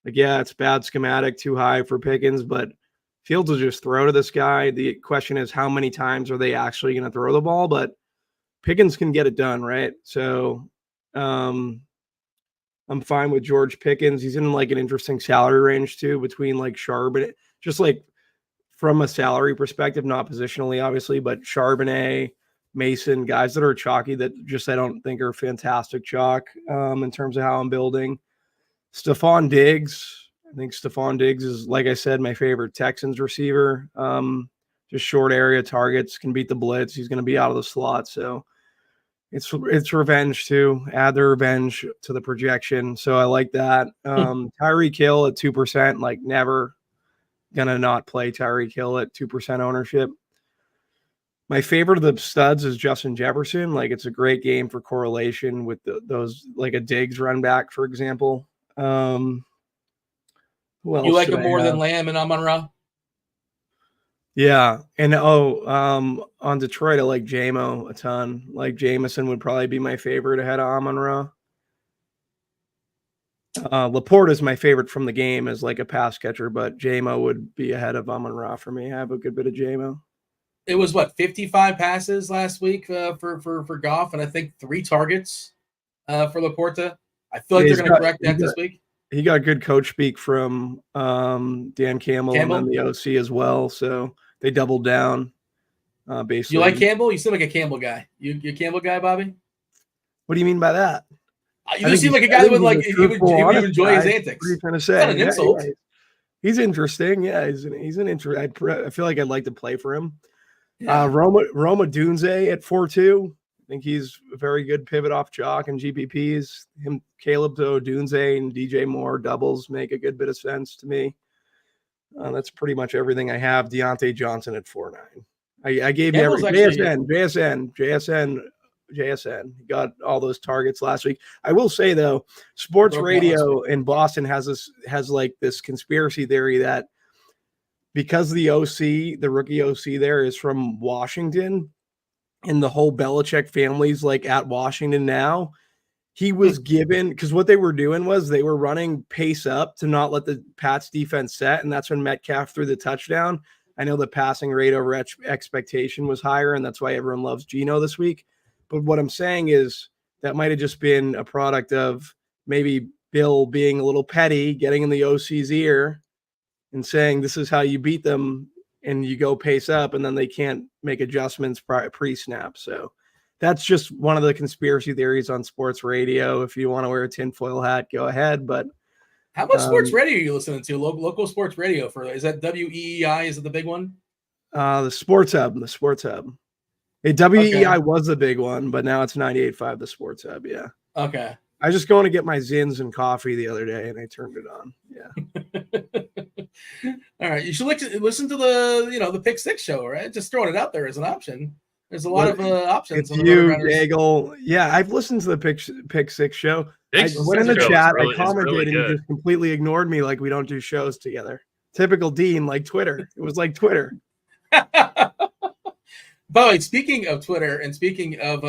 Like, yeah, it's bad schematic, too high for Pickens, but Fields will just throw to this guy. The question is, how many times are they actually going to throw the ball? But Pickens can get it done, right? So I'm fine with George Pickens. He's in like an interesting salary range too, between like Charbonnet, just like from a salary perspective, not positionally, obviously, but Charbonnet, Mason, guys that are chalky that just I don't think are fantastic chalk in terms of how I'm building. Stephon Diggs. I think Stephon Diggs is, like I said, my favorite Texans receiver. Just short area targets, can beat the blitz. He's going to be out of the slot. So it's revenge too. Add the revenge to the projection. So I like that. Tyreek Hill at 2%, like never going to not play Tyreek Hill at 2% ownership. My favorite of the studs is Justin Jefferson. Like it's a great game for correlation with those, like a Diggs run back, for example. Who else you like him more than Lamb and Amon-Ra? Yeah. And on Detroit, I like JMO a ton. Like Jameson would probably be my favorite ahead of Amon-Ra. Laporte is my favorite from the game as like a pass catcher, but JMO would be ahead of Amon-Ra for me. I have a good bit of JMO. It was 55 passes last week for Goff, and I think 3 targets for Laporte. I feel like they're going to correct that this week. He got good coach speak from Dan Campbell and then the OC as well. So they doubled down. Basically, you like Campbell? You seem like a Campbell guy. You a Campbell guy, Bobby? What do you mean by that? You seem like a guy that would like he would enjoy his antics. What are you trying to say? Not an insult. Yeah. He's interesting. Yeah, he's an interesting. I feel like I'd like to play for him. Yeah. Roma Dunze at 4-2. I think he's a very good pivot off chalk and GPPs. Him, Caleb to Dunze and DJ Moore doubles make a good bit of sense to me. That's pretty much everything I have. Deontay Johnson at 4-9. I gave you JSN. He got all those targets last week. I will say though, sports radio in Boston has like this conspiracy theory that because the rookie OC there is from Washington and the whole Belichick family's like at Washington now, he was given, because what they were doing was they were running pace up to not let the Pats defense set. And that's when Metcalf threw the touchdown. I know the passing rate over expectation was higher, and that's why everyone loves Geno this week. But what I'm saying is that might have just been a product of maybe Bill being a little petty, getting in the OC's ear and saying, this is how you beat them, and you go pace up, and then they can't make adjustments pre-snap. So that's just one of the conspiracy theories on sports radio. If you want to wear a tinfoil hat, go ahead. But how much sports radio are you listening to? Local sports radio is that WEEI? Is it the big one? The Sports Hub. WEEI was the big one, but now it's 98.5, the Sports Hub. Yeah. Okay. I was just going to get my Zins and coffee the other day, and I turned it on. Yeah. All right. You should listen to the Pick Six show, right? Just throwing it out there as an option. There's a lot of options. It's you, Daigle. Yeah, I've listened to the Pick Six show. I went in the chat, I commented, and you just completely ignored me like we don't do shows together. Typical Dean, like Twitter. It was like Twitter. By the way, speaking of Twitter and speaking of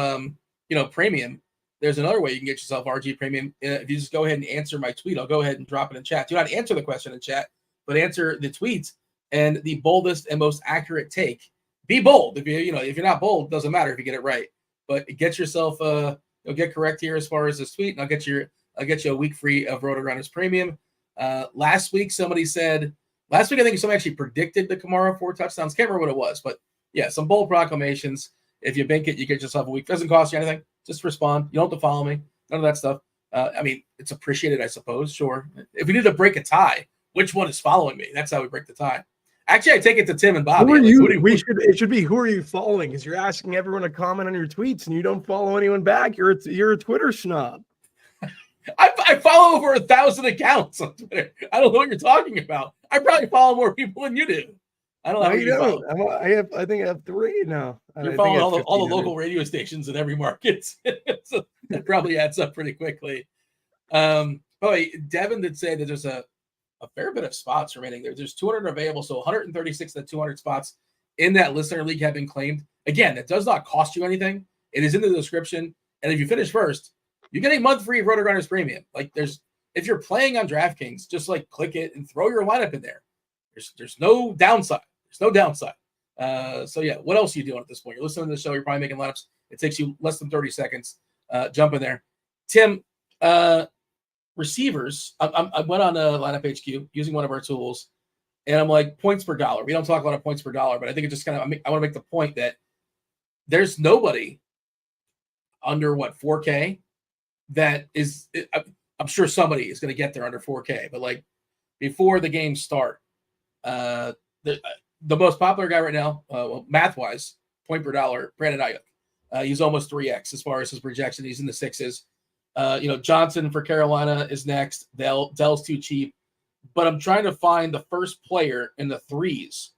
premium, there's another way you can get yourself RG Premium. If you just go ahead and answer my tweet, I'll go ahead and drop it in chat. Do not answer the question in chat, but answer the tweet and the boldest and most accurate take. Be bold. If you're not bold, it doesn't matter if you get it right. But get yourself get correct here as far as this tweet, and I'll get you a week free of RotoGrinders Premium. Last week somebody said. Last week I think somebody actually predicted the Kamara 4 touchdowns. Can't remember what it was, but yeah, some bold proclamations. If you bank it, you get yourself a week. Doesn't cost you anything. Just respond. You don't have to follow me. None of that stuff. It's appreciated, I suppose. Sure. If we need to break a tie, which one is following me? That's how we break the tie. Actually, I take it to Tim and Bobby. Who are you? It should be who are you following? Because you're asking everyone to comment on your tweets and you don't follow anyone back. You're a Twitter snob. I follow over 1,000 accounts on Twitter. I don't know what you're talking about. I probably follow more people than you do. I don't know. You don't. I think I have 3 now. You're following all the local radio stations in every market. So that probably adds up pretty quickly. Devin did say that there's a fair bit of spots remaining there. There's 200 available, so 136 of the 200 spots in that listener league have been claimed. Again, that does not cost you anything. It is in the description. And if you finish first, you get a month free of RotoGrinders Premium. If you're playing on DraftKings, just click it and throw your lineup in there. There's no downside. There's no downside. What else are you doing at this point? You're listening to the show. You're probably making lineups. It takes you less than 30 seconds. Jump in there. Tim, receivers. I went on Lineup HQ using one of our tools, and I'm like, points per dollar. We don't talk a lot of points per dollar, but I think it just I want to make the point that there's nobody under 4K that is. I'm sure somebody is going to get there under 4K, but before the games start, the most popular guy right now, math wise, point per dollar, Brandon Ayuk. He's almost 3x as far as his projection. He's in the 6s. Johnson for Carolina is next. Dell's too cheap, but I'm trying to find the first player in the 3s.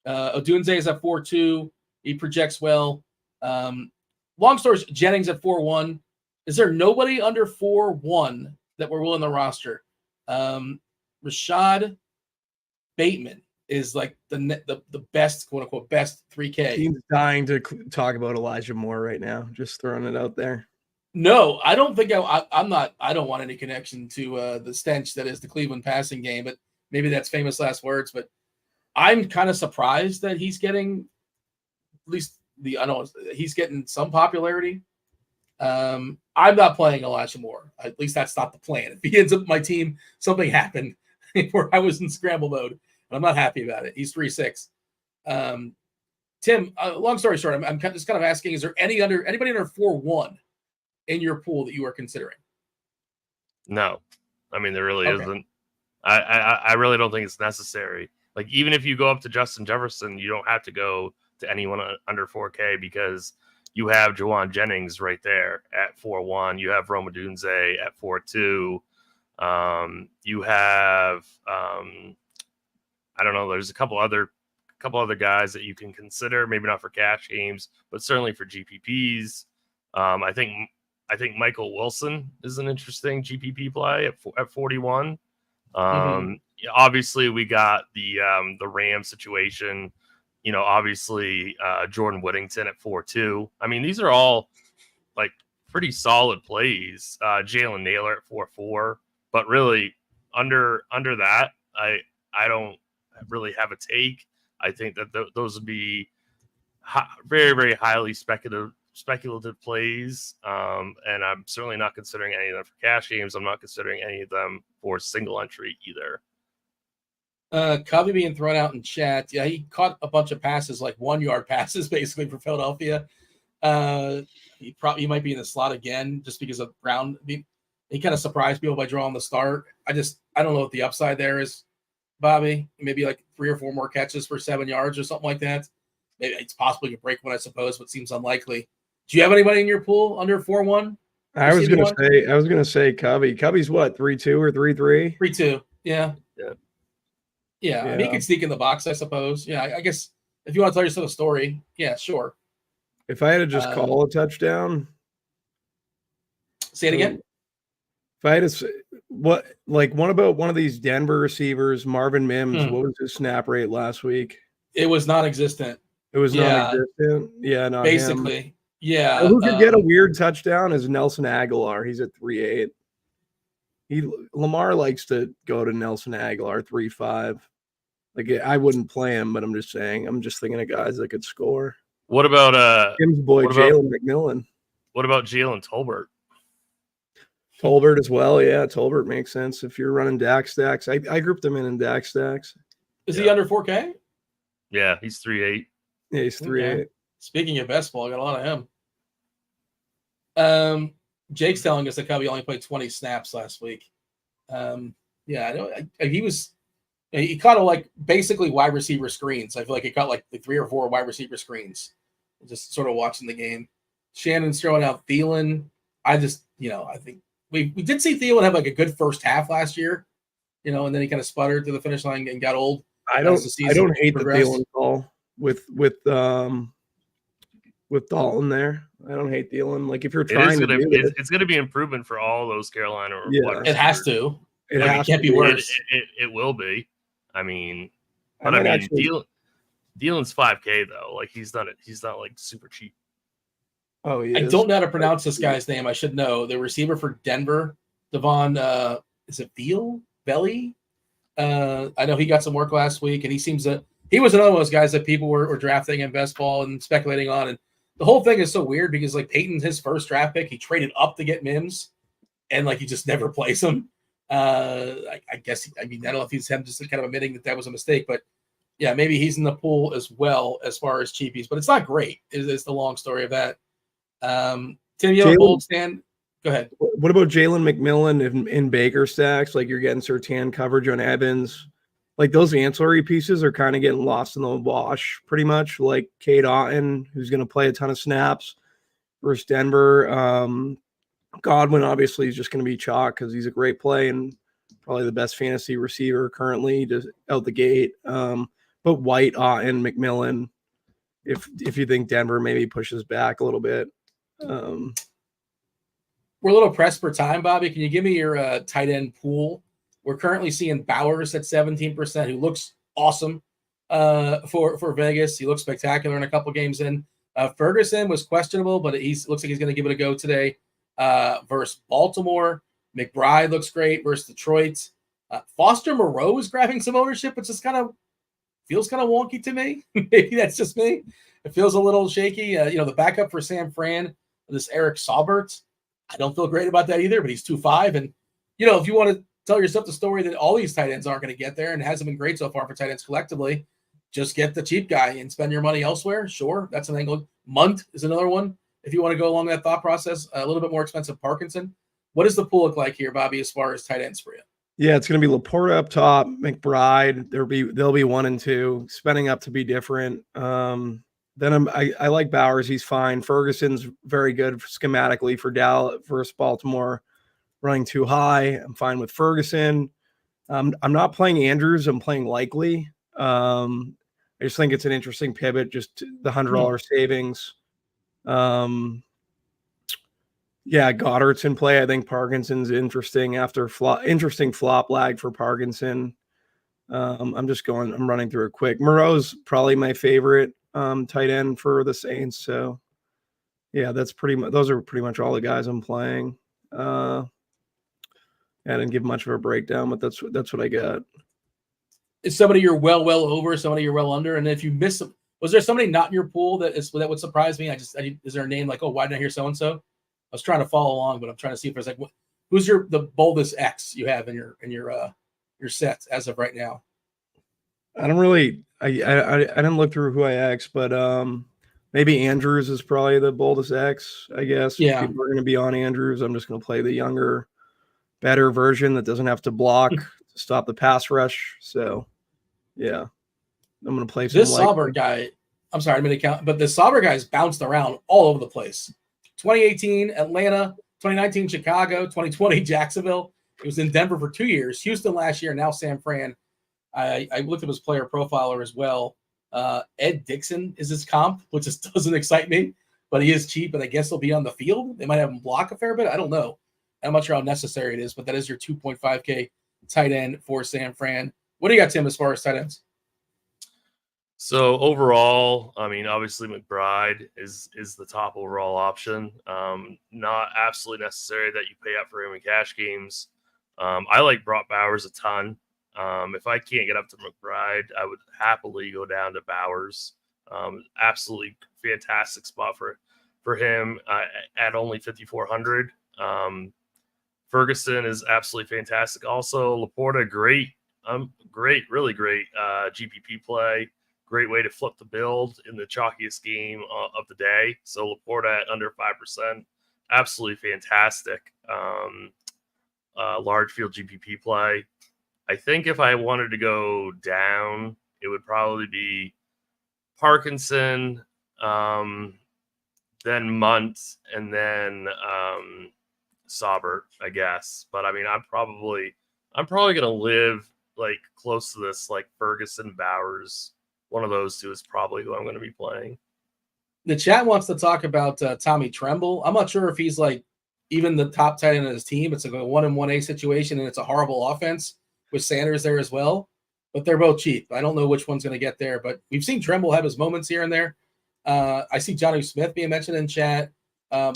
Odunze is at 4.2. He projects well. Long story, Jennings at 4.1. Is there nobody under 4.1 that we're willing to roster? Rashad Bateman is the best, quote unquote, best 3K. Team's dying to talk about Elijah Moore right now. Just throwing it out there. No, I don't think I'm not. I don't want any connection to the stench that is the Cleveland passing game. But maybe that's famous last words. But I'm kind of surprised that he's getting at least he's getting some popularity. I'm not playing Elijah Moore. At least that's not the plan. If he ends up with my team, something happened where I was in scramble mode, and I'm not happy about it. He's 3-6. Tim, long story short, I'm just kind of asking: is there anybody under 4-1 in your pool that you are considering? No, I mean there really isn't. I really don't think it's necessary. Like even if you go up to Justin Jefferson, you don't have to go to anyone under 4K because you have Jawan Jennings right there at 4-1. You have Rome Odunze at 4-2. You have I don't know. There's a couple other guys that you can consider. Maybe not for cash games, but certainly for GPPs. I think Michael Wilson is an interesting GPP play at 41. Obviously, we got the Rams situation. Obviously, Jordan Whittington at 4-2. I mean, these are all like pretty solid plays. Jalen Naylor at 4-4, but really under that, I don't really have a take. I think that those would be very, very highly speculative plays, and I'm certainly not considering any of them for cash games. I'm not considering any of them for single entry either. Covey being thrown out in chat. Yeah, he caught a bunch of passes, like 1-yard passes, basically for Philadelphia. He might be in the slot again just because of Brown. He kind of surprised people by drawing the start. I don't know what the upside there is, Bobby. Maybe like 3 or 4 more catches for 7 yards or something like that. Maybe it's possible you break one, I suppose, but seems unlikely. Do you have anybody in your pool under 4-1? I was gonna say Covey. Covey's what, 3-2 or 3-3? 3-2. Yeah. I mean, he can sneak in the box, I suppose. Yeah, I guess if you want to tell yourself a story, yeah, sure. If I had to just call a touchdown, say it again. If I had to, what about one of these Denver receivers, Marvin Mims? What was his snap rate last week? It was non-existent. It was non-existent. Yeah, not basically. Him. Yeah. Who could get a weird touchdown is Nelson Aguilar. He's at 3.8. Lamar likes to go to Nelson Aguilar 3.5. Like I wouldn't play him, but I'm just saying. I'm just thinking of guys that could score. What about Tim's boy Jalen McMillan? What about Jalen Tolbert? Tolbert as well. Yeah, Tolbert makes sense if you're running DAX stacks. I grouped them in DAX stacks. Is he under 4K? Yeah, he's 3.8. Yeah, he's 3.8. Okay. Speaking of best ball, I got a lot of him. Jake's telling us that Covey only played 20 snaps last week. He caught basically wide receiver screens. I feel like he caught like the 3 or 4 wide receiver screens. Just sort of watching the game. Shannon's throwing out Thielen. I think we did see Thielen have like a good first half last year, and then he kind of sputtered to the finish line and got old. I don't hate the Thielen call with Dalton there. I don't hate Thielen. Like if you're trying it's going to be improvement for all those Carolina. Yeah, it has to. It can't be worse. It will be. I mean, Thielen's 5K though. Like he's not like super cheap. Oh, I don't know how to pronounce this guy's name. I should know. The receiver for Denver, Devon. Is it Beal? Belly? I know he got some work last week, and he was another one of those guys that people were drafting in best ball and speculating on. And the whole thing is so weird because like Peyton's his first draft pick, he traded up to get Mims, and like he just never plays him. I guess I don't know if he's him just kind of admitting that was a mistake, but yeah, maybe he's in the pool as well as far as cheapies, but it's not great. Is the long story of that. Tim, you have a bold stand? Go ahead. What about Jalen McMillan in Baker stacks? Like you're getting Surtain coverage on Evans. Like those ancillary pieces are kind of getting lost in the wash pretty much. Like Cade Otton, who's going to play a ton of snaps versus Denver. Godwin obviously is just going to be chalk because he's a great play and probably the best fantasy receiver currently just out the gate. But White, Otton, McMillan, if you think Denver maybe pushes back a little bit. We're a little pressed for time, Bobby. Can you give me your tight end pool? We're currently seeing Bowers at 17%, who looks awesome for Vegas. He looks spectacular in a couple games in. Ferguson was questionable, but looks like he's going to give it a go today. versus Baltimore. McBride looks great versus Detroit. Foster Moreau is grabbing some ownership, which just feels kind of wonky to me. Maybe that's just me. It feels a little shaky. The backup for Sam Fran, this Eric Saubert, I don't feel great about that either, but he's 2.5. And, if you want to tell yourself the story that all these tight ends aren't going to get there and hasn't been great so far for tight ends collectively, just get the cheap guy and spend your money elsewhere. Sure, that's an angle. Munt is another one. If you want to go along that thought process, a little bit more expensive Parkinson. What does the pool look like here, Bobby, as far as tight ends for you? Yeah, it's going to be Laporta up top, McBride. They'll be 1 and 2, spending up to be different. Then I like Bowers. He's fine. Ferguson's very good schematically for Dallas versus Baltimore, running too high. I'm fine with Ferguson. I'm not playing Andrews. I'm playing Likely. I just think it's an interesting pivot, just the $100 savings. Yeah, Goddard's in play. I think Parkinson's interesting after interesting flop lag for Parkinson. I'm running through it quick. Moreau's probably my favorite tight end for the Saints. So yeah, those are pretty much all the guys I'm playing. I didn't give much of a breakdown, but that's what I got. Is somebody you're well over, somebody you're well under? And if you miss them, was there somebody not in your pool that would surprise me? Is there a name like, oh, why didn't I hear so-and-so? I was trying to follow along, but I'm trying to see if there's who's the boldest X you have in your set as of right now? I don't really, I didn't look through who I X, but maybe Andrews is probably the boldest X, I guess. Yeah. People are going to be on Andrews. I'm just going to play the younger, better version that doesn't have to block to stop the pass rush. So yeah, I'm going to play this Sauber guy. I'm sorry, I'm going to count, but the Sauber guy's bounced around all over the place. 2018, Atlanta, 2019, Chicago, 2020, Jacksonville. He was in Denver for 2 years, Houston last year, now San Fran. I looked at his player profiler as well. Ed Dixon is his comp, which just doesn't excite me, but he is cheap, and I guess he'll be on the field. They might have him block a fair bit. I don't know. I'm not sure how necessary it is, but that is your 2.5K tight end for San Fran. What do you got, Tim, as far as tight ends? So overall, I mean, obviously McBride is the top overall option. Not absolutely necessary that you pay up for him in cash games. I like Brock Bowers a ton. If I can't get up to McBride, I would happily go down to Bowers. Absolutely fantastic spot for him at only 5,400. Ferguson is absolutely fantastic. Also, Laporta, really great GPP play. Great way to flip the build in the chalkiest game of the day. So Laporta at under 5%, absolutely fantastic. Large field GPP play. I think if I wanted to go down, it would probably be Parkinson, then Munt, and then Saubert, I guess. But I mean, I'm probably gonna live like close to this, like Ferguson, Bowers. One of those two is probably who I'm going to be playing. The chat wants to talk about Tommy Tremble. I'm not sure if he's like even the top tight end of his team. It's like a 1-1A situation, and it's a horrible offense with Sanders there as well. But they're both cheap. I don't know which one's going to get there, but we've seen Tremble have his moments here and there. I see Jonnu Smith being mentioned in chat.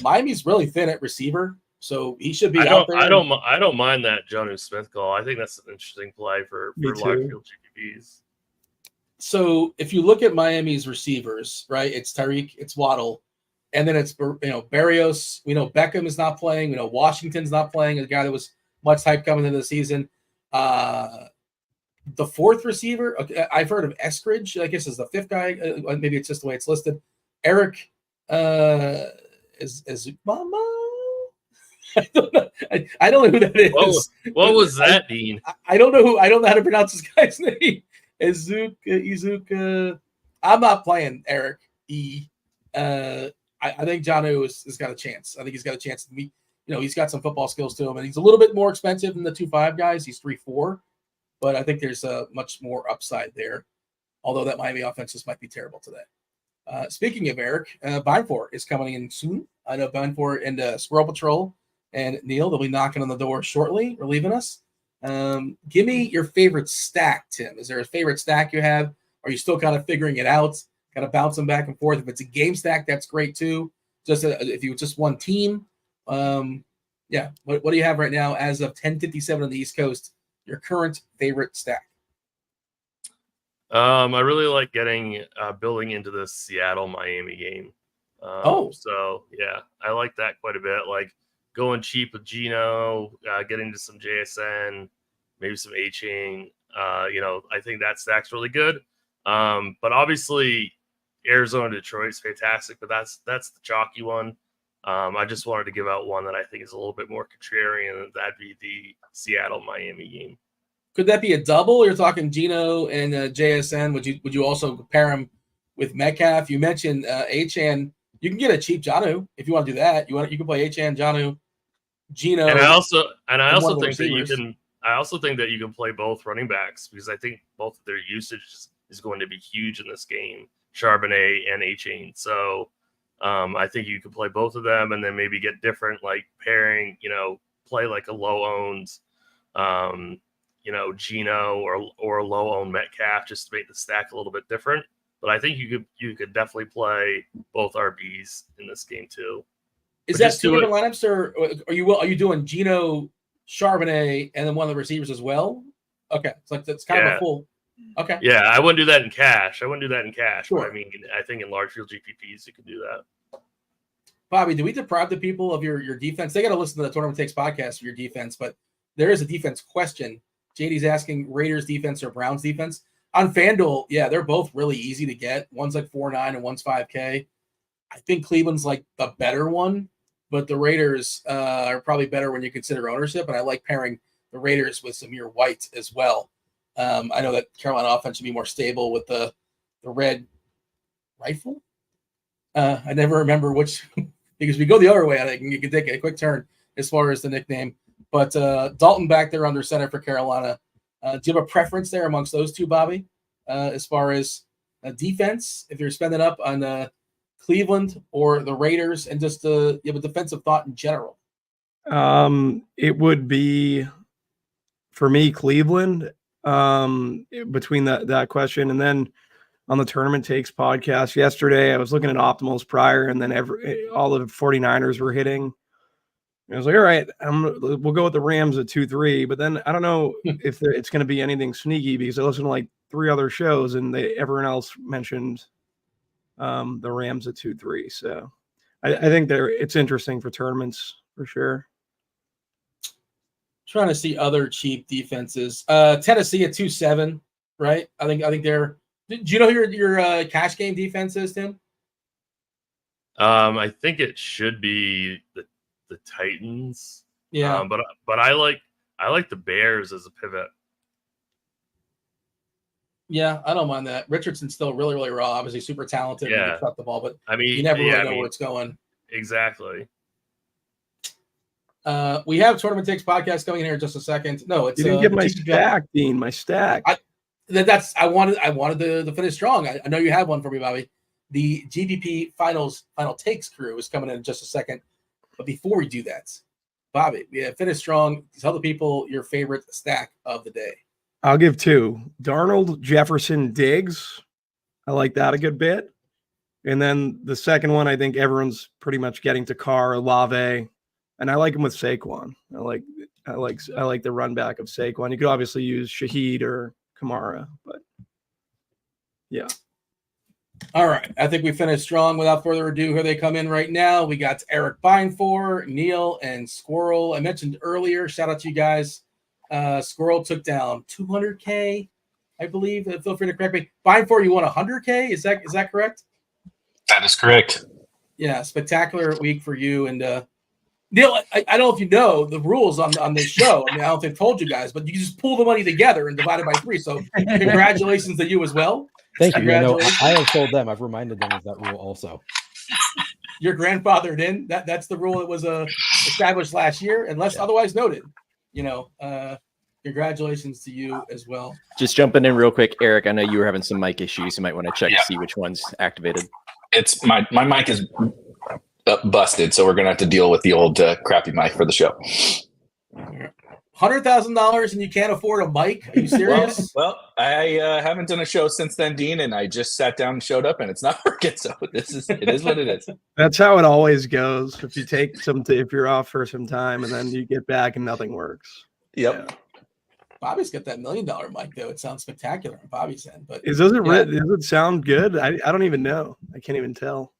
Miami's really thin at receiver, so he should be out there. I don't mind that Jonnu Smith call. I think that's an interesting play for large field GPPs. So if you look at Miami's receivers, right, it's Tyreek, it's Waddle, and then it's Berrios. We know Beckham is not playing. We know Washington's not playing, a guy that was much hype coming into the season. The fourth receiver, I've heard of Eskridge, I guess is the fifth guy. Maybe it's just the way it's listed. Eric is Mama. I don't know. I don't know who that is. What was that, Dean? I don't know how to pronounce this guy's name. Izuka. I'm not playing Eric E. I think Jonnu has got a chance. I think he's got a chance to meet. He's got some football skills to him, and he's a little bit more expensive than the 2.5 guys. He's 3.4, but I think there's much more upside there. Although that Miami offense just might be terrible today. Speaking of Erik, Beimfohr is coming in soon. I know Beimfohr and SquirrelPatrol and Neil, they'll be knocking on the door shortly, relieving us. Give me your favorite stack, Tim. Is there a favorite stack you have? Are you still kind of figuring it out, kind of bouncing back and forth? If it's a game stack, that's great too. Just if you just one team, Yeah. What do you have right now as of 10:57 on the East Coast? Your current favorite stack? I really like building into the Seattle-Miami game. So yeah, I like that quite a bit. Like going cheap with Geno, getting to some JSN, maybe some A-Chain. I think that stack's really good. But obviously Arizona Detroit's fantastic, but that's the chalky one. I just wanted to give out one that I think is a little bit more contrarian, and that'd be the Seattle-Miami game. Could that be a double? You're talking Geno and JSN. Would you also pair him with Metcalf? You mentioned Achane. You can get a cheap Jonnu if you want to do that. You can play Achane, Jonnu, Geno. And I also think that you can play both running backs, because I think both of their usage is going to be huge in this game, Charbonnet and Achane. So I think you could play both of them and then maybe get different, like pairing, play like a low owned Geno or a low owned Metcalf, just to make the stack a little bit different. But I think you could definitely play both RBs in this game too. Is that two different lineups, or are you doing Geno, Charbonnet, and then one of the receivers as well? Okay, it's like that's kind of a full. Okay. Yeah, I wouldn't do that in cash. Sure. But I mean, I think in large field GPPs you can do that. Bobby, do we deprive the people of your defense? They got to listen to the Tournament Takes podcast for your defense, but there is a defense question. JD's asking Raiders defense or Browns defense. On FanDuel, yeah, they're both really easy to get. One's like 4.9 and one's 5K. I think Cleveland's like the better one, but the Raiders are probably better when you consider ownership, and I like pairing the Raiders with Zamir White as well. I know that Carolina offense should be more stable with the red rifle. I never remember which, because we go the other way. I think you can take a quick turn as far as the nickname. But Dalton back there under center for Carolina. Do you have a preference there amongst those two, Bobby, as far as defense, if you're spending up on Cleveland or the Raiders, and just you have a defensive thought in general? It would be, for me, Cleveland, between that question. And then on the Tournament Takes podcast yesterday, I was looking at optimals prior, and then all the 49ers were hitting. I was like, all right, we'll go with the Rams at 2-3, but then I don't know if it's going to be anything sneaky, because I listened to like 3 other shows and everyone else mentioned the Rams at 2-3. So I think it's interesting for tournaments for sure. Trying to see other cheap defenses. Tennessee at 2-7, right? I think they're. Do you know who your cash game defense is, Tim? I think it should be the Titans. Yeah. But I like the Bears as a pivot. Yeah, I don't mind that. Richardson's still really, really raw. Obviously, super talented. Yeah. Cut the ball, but I mean, you never really know where it's going. Exactly. We have Tournament Takes podcast coming in here in just a second. No, it's you didn't get my stack, Dean. My stack. I wanted to finish strong. I know you have one for me, Bobby. The GPP Final Takes crew is coming in just a second. But before we do that, Bobby, finish strong. Tell the people your favorite stack of the day. I'll give 2. Darnold, Jefferson, Diggs. I like that a good bit. And then the second one, I think everyone's pretty much getting to Carr, Olave, and I like him with Saquon. I like the run back of Saquon. You could obviously use Shaheed or Kamara, but yeah. All right. I think we finished strong. Without further ado, here they come in right now. We got Erik Beimfohr, Neil, and Squirrel. I mentioned earlier, shout out to you guys. Squirrel took down 200K, I believe. Feel free to correct me. Beimfohr, you won 100K. Is that correct? That is correct. Yeah, spectacular week for you. And Neil, I don't know if you know the rules on this show. I mean, I don't think I've told you guys, but you just pull the money together and divide it by 3. So congratulations to you as well. Thank you. I have told them. I've reminded them of that rule also. Your grandfathered in. That's the rule that was established last year, unless otherwise noted. Congratulations to you as well. Just jumping in real quick, Erik. I know you were having some mic issues. You might want to check to see which one's activated. It's my mic is busted, so we're gonna have to deal with the old crappy mic for the show. $100,000 and you can't afford a mic? Are you serious? Well, I haven't done a show since then, Dean, and I just sat down and showed up, and it's not working. So it is what it is. That's how it always goes. If you take if you're off for some time and then you get back and nothing works. Yep. Yeah. Bobby's got that $1 million mic though. It sounds spectacular on Bobby's end. But Does it sound good? I don't even know. I can't even tell.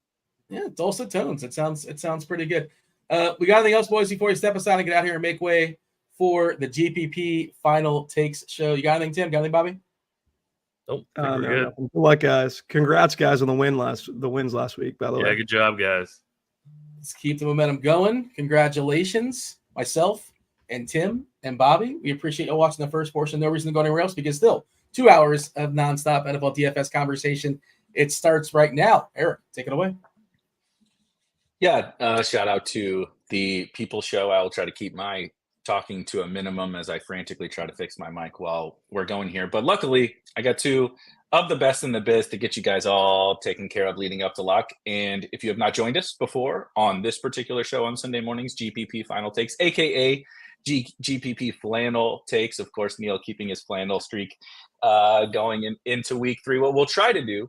yeah, dulcet tones. It sounds pretty good. We got anything else, boys, before you step aside and get out here and make way for the GPP Final Takes show? You got anything, Tim? Got anything, Bobby? Nope. We're good. Good luck, guys. Congrats, guys, on the wins last week, by the way. Yeah, good job, guys. Let's keep the momentum going. Congratulations, myself and Tim and Bobby. We appreciate you watching the first portion. No reason to go anywhere else because still 2 hours of nonstop NFL DFS conversation. It starts right now. Erik, take it away. Yeah, shout out to the People Show. I'll try to keep my talking to a minimum as I frantically try to fix my mic while we're going here. But luckily, I got two of the best in the biz to get you guys all taken care of leading up to lock. And if you have not joined us before on this particular show on Sunday mornings, GPP Final Takes, aka GPP Flannel Takes. Of course, Neil keeping his flannel streak going into week 3. What we'll try to do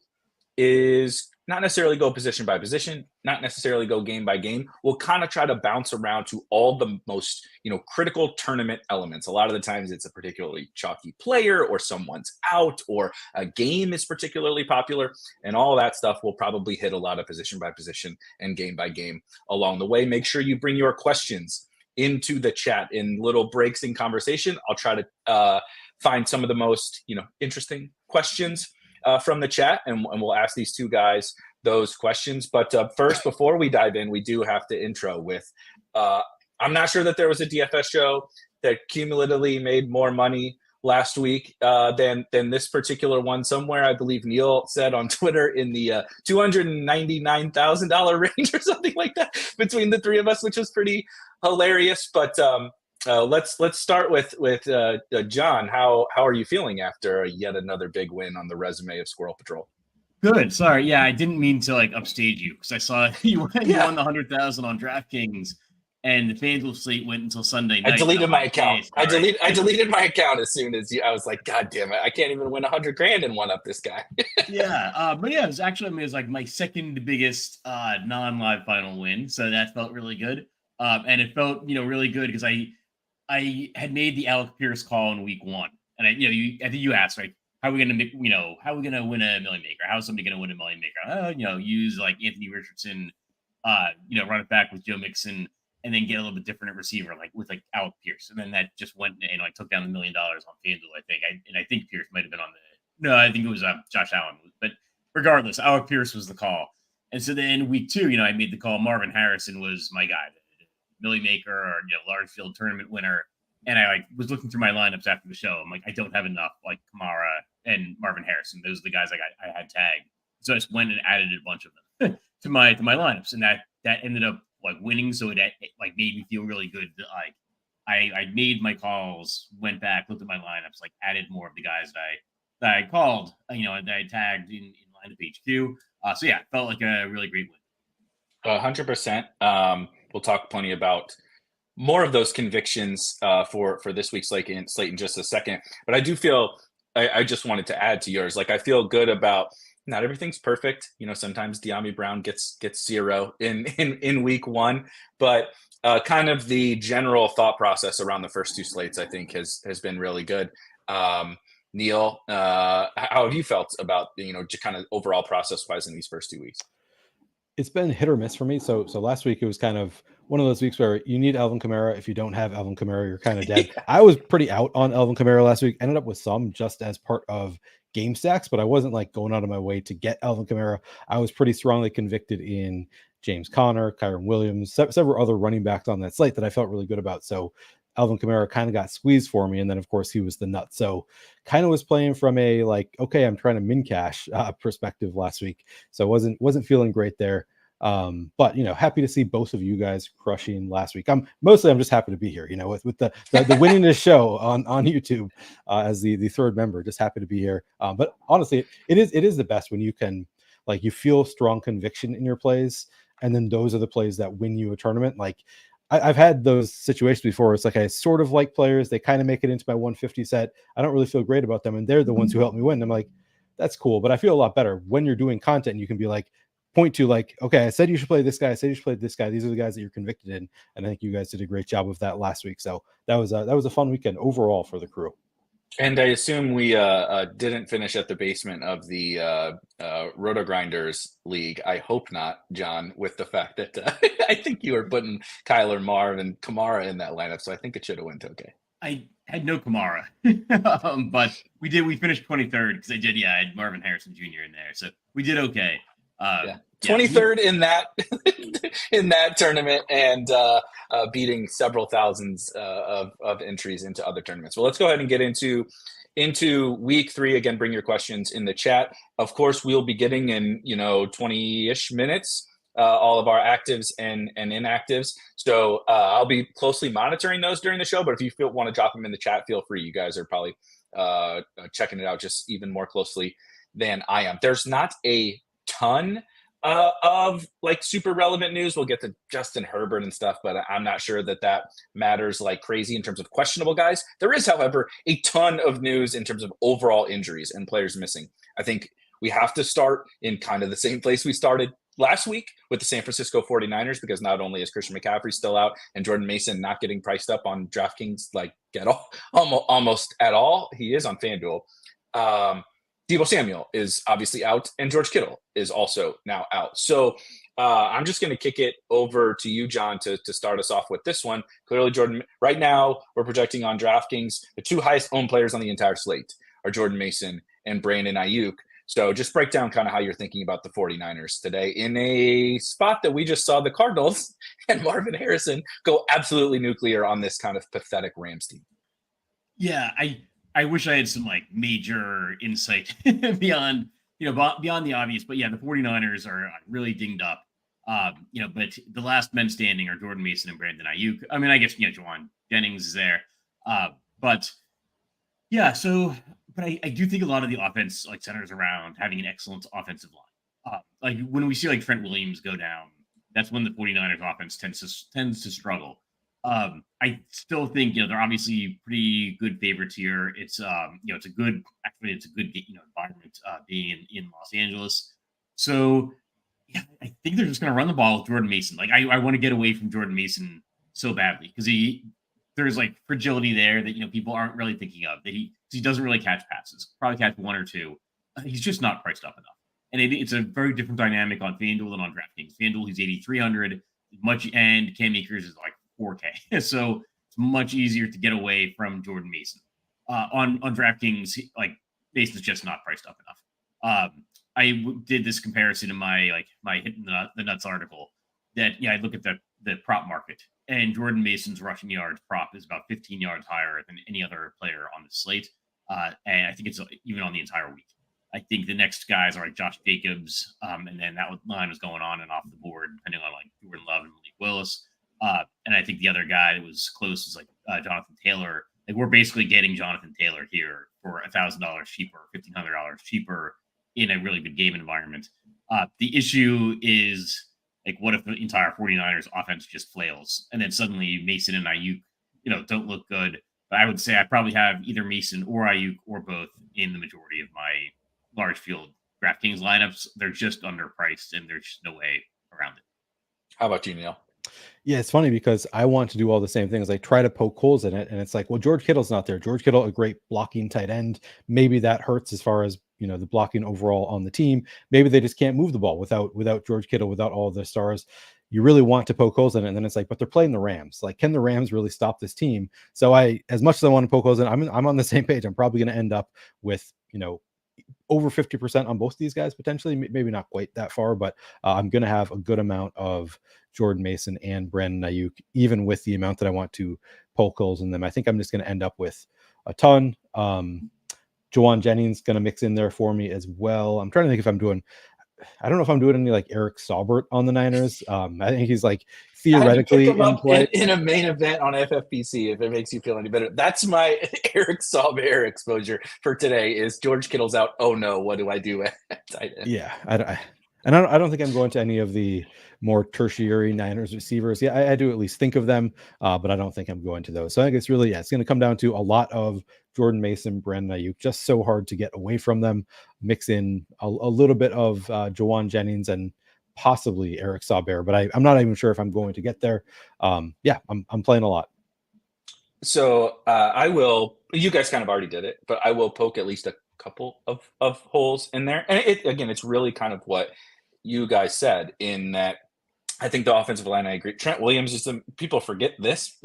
is not necessarily go position by position, not necessarily go game by game. We'll kind of try to bounce around to all the most, critical tournament elements. A lot of the times it's a particularly chalky player or someone's out or a game is particularly popular, and all that stuff will probably hit a lot of position by position and game by game along the way. Make sure you bring your questions into the chat in little breaks in conversation. I'll try to find some of the most, interesting questions from the chat, and we'll ask these two guys those questions. But first, before we dive in, we do have to intro with, I'm not sure that there was a DFS show that cumulatively made more money last week than this particular one. Somewhere, I believe Neil said on Twitter in the $299,000 range or something like that between the three of us, which was pretty hilarious. But let's start with John. How are you feeling after yet another big win on the resume of Squirrel Patrol? Good. Sorry. Yeah, I didn't mean to upstage you because I saw you won the 100,000 on DraftKings, and the FanDuel slate went until Sunday night. I deleted my account. I deleted my account as soon as I was like, God damn it! I can't even win $100,000 and one up this guy. Yeah, but yeah, it was actually like my second biggest non-live final win, so that felt really good. And it felt really good because I had made the Alec Pierce call in week 1, and I think you asked how are we gonna make how are we gonna win a million maker? How is somebody gonna win a million maker? Use like Anthony Richardson, run it back with Joe Mixon, and then get a little bit different at receiver with Alec Pierce, and then that just went and I took down $1 million on FanDuel. I think Pierce might have been on I think it was Josh Allen, but regardless, Alec Pierce was the call. And so then week 2, I made the call. Marvin Harrison was my guy. Millie maker or large field tournament winner, and I was looking through my lineups after the show. I'm like, I don't have enough Kamara and Marvin Harrison. Those are the guys I had tagged. So I just went and added a bunch of them to my lineups, and that ended up winning. So it made me feel really good that I made my calls, went back, looked at my lineups, added more of the guys that I called, that I tagged in lineup HQ. So yeah, it felt like a really great win. 100%. We'll talk plenty about more of those convictions for this week's slate in just a second. But I do feel I just wanted to add to yours. I feel good about not everything's perfect. Sometimes De'Ami Brown gets 0 in week 1, but kind of the general thought process around the first 2 slates I think has been really good. Neil, how have you felt about just kind of overall process wise in these first 2 weeks? It's been hit or miss for me. So last week it was kind of one of those weeks where you need Alvin Kamara. If you don't have Alvin Kamara, you're kind of dead. Yeah. I was pretty out on Alvin Kamara last week. Ended up with some just as part of game stacks, but I wasn't going out of my way to get Alvin Kamara. I was pretty strongly convicted in James Conner, Kyron Williams, several other running backs on that slate that I felt really good about. So Alvin Kamara kind of got squeezed for me. And then of course he was the nut. So kind of was playing from a okay, I'm trying to min cash perspective last week. So wasn't feeling great there. But happy to see both of you guys crushing last week. I'm just happy to be here, with the winningest show on YouTube as the third member, just happy to be here. But honestly, it is the best when you can you feel strong conviction in your plays. And then those are the plays that win you a tournament. I've had those situations before. It's like I sort of like players. They kind of make it into my 150 set. I don't really feel great about them. And they're the ones who help me win. I'm like, that's cool. But I feel a lot better when you're doing content. You can be like, point to like, okay, I said you should play this guy. I said you should play this guy. These are the guys that you're convicted in. And I think you guys did a great job of that last week. So that was a fun weekend overall for the crew. And I assume we didn't finish at the basement of the RotoGrinders League. I hope not, John, with the fact that I think you were putting Kyler, Marv, and Kamara in that lineup. So I think it should have went okay. I had no Kamara, but we finished 23rd because I had Marvin Harrison Jr. in there. So we did okay. 23rd in that tournament, and beating several thousands of entries into other tournaments. Well, let's go ahead and get into week 3. Again, bring your questions in the chat. Of course, we'll be getting in 20-ish minutes all of our actives and inactives. So I'll be closely monitoring those during the show. But if you want to drop them in the chat, feel free. You guys are probably checking it out just even more closely than I am. There's not a ton of like super relevant news. We'll get to Justin Herbert and stuff, but I'm not sure that matters like crazy in terms of questionable guys. There is, however, a ton of news in terms of overall injuries and players missing. I think we have to start in kind of the same place we started last week with the San Francisco 49ers, because not only is Christian McCaffrey still out and Jordan Mason not getting priced up on DraftKings like almost at all, he is on FanDuel. Deebo Samuel is obviously out, and George Kittle is also now out. So I'm just going to kick it over to you, John, to start us off with this one. Clearly, Jordan, right now we're projecting on DraftKings, the 2 highest owned players on the entire slate are Jordan Mason and Brandon Ayuk. So just break down kind of how you're thinking about the 49ers today in a spot that we just saw the Cardinals and Marvin Harrison go absolutely nuclear on this kind of pathetic Rams team. Yeah, I wish I had some like major insight beyond the obvious, but yeah, the 49ers are really dinged up. But the last men standing are Jordan Mason and Brandon Ayuk. I mean, I guess, Juwan Jennings is there. But I do think a lot of the offense like centers around having an excellent offensive line. Like when we see like Trent Williams go down, that's when the 49ers offense tends to struggle. I still think, they're obviously pretty good favorites here. It's it's a good environment being in Los Angeles. So yeah, I think they're just going to run the ball with Jordan Mason. Like I want to get away from Jordan Mason so badly because there's like fragility there that people aren't really thinking of, that he doesn't really catch passes, probably catch 1 or 2. He's just not priced up enough. And it's a very different dynamic on FanDuel than on DraftKings. FanDuel, he's 8,300 and Cam Akers is like 4K. So it's much easier to get away from Jordan Mason. On DraftKings, like Mason's just not priced up enough. I did this comparison in my Hitting the Nuts article that I look at the prop market, and Jordan Mason's rushing yards prop is about 15 yards higher than any other player on the slate. And I think it's even on the entire week. I think the next guys are like Josh Jacobs, and then that line was going on and off the board, depending on like Jordan Love and Malik Willis. And I think the other guy that was close was like Jonathan Taylor. Like we're basically getting Jonathan Taylor here for $1,000 cheaper, $1,500 cheaper in a really good game environment. The issue is like, what if the entire 49ers offense just flails and then suddenly Mason and Ayuk, don't look good? But I would say I probably have either Mason or Ayuk or both in the majority of my large field DraftKings lineups. They're just underpriced and there's just no way around it. How about you, Neil? Yeah, it's funny because I want to do all the same things. I try to poke holes in it, and it's like, well, George Kittle's not there. George Kittle, a great blocking tight end. Maybe that hurts as far as the blocking overall on the team. Maybe they just can't move the ball without George Kittle, without all of the stars. You really want to poke holes in it, and then it's like, but they're playing the Rams. Like, can the Rams really stop this team? So as much as I want to poke holes in, I'm on the same page. I'm probably going to end up with over 50% on both of these guys potentially. Maybe not quite that far, but I'm going to have a good amount of Jordan Mason and Brandon Ayuk, even with the amount that I want to poke holes in them. I think I'm just going to end up with a ton. Juwan Jennings going to mix in there for me as well. I'm trying to think if I don't know if I'm doing any like Eric Saubert on the Niners. I think he's like theoretically in play in a main event on FFPC. If it makes you feel any better, that's my Eric Saubert exposure for today. Is George Kittle's out? Oh no, what do I do at tight end? Yeah, And I don't think I'm going to any of the more tertiary Niners receivers. Yeah, I do at least think of them, but I don't think I'm going to those. So I think it's really, it's going to come down to a lot of Jordan Mason, Brandon Ayuk, just so hard to get away from them. Mix in a little bit of Jawan Jennings and possibly Eric Sauber, but I'm not even sure if I'm going to get there. I'm playing a lot. So I will, you guys kind of already did it, but I will poke at least a couple of holes in there. And it's really kind of what you guys said in that I think the offensive line, I agree. Trent Williams is people forget this.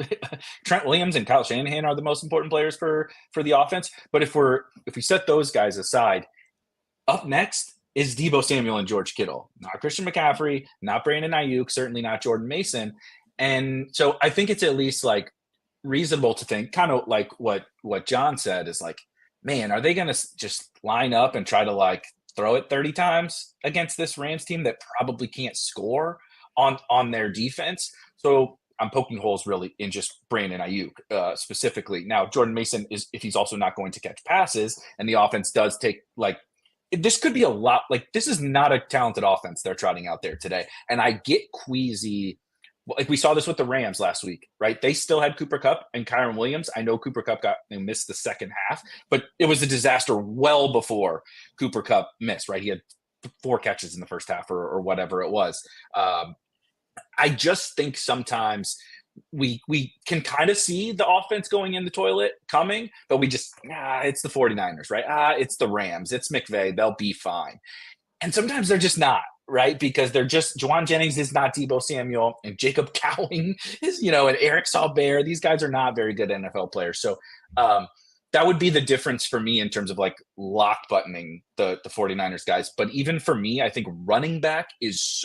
Trent Williams and Kyle Shanahan are the most important players for the offense. But if we set those guys aside, up next is Deebo Samuel and George Kittle, not Christian McCaffrey, not Brandon Ayuk, certainly not Jordan Mason. And so I think it's at least like reasonable to think, kind of like what John said, is like, man, are they going to just line up and try to like throw it 30 times against this Rams team that probably can't score on their defense? So I'm poking holes really in just Brandon Ayuk specifically. Now, Jordan Mason if he's also not going to catch passes and the offense does take like, this could be a lot, like this is not a talented offense they're trotting out there today. And I get queasy. Like we saw this with the Rams last week, right? They still had Cooper Kupp and Kyron Williams. I know Cooper Kupp missed the second half, but it was a disaster well before Cooper Kupp missed, right? He had 4 catches in the first half or whatever it was. I just think sometimes we can kind of see the offense going in the toilet coming, but we just, it's the 49ers, right? It's the Rams. It's McVay. They'll be fine. And sometimes they're just not. Right, because they're just Jawan Jennings is not Deebo Samuel, and Jacob Cowing is, and Eric Sauber. These guys are not very good NFL players. So that would be the difference for me in terms of like lock buttoning the 49ers guys. But even for me, I think running back is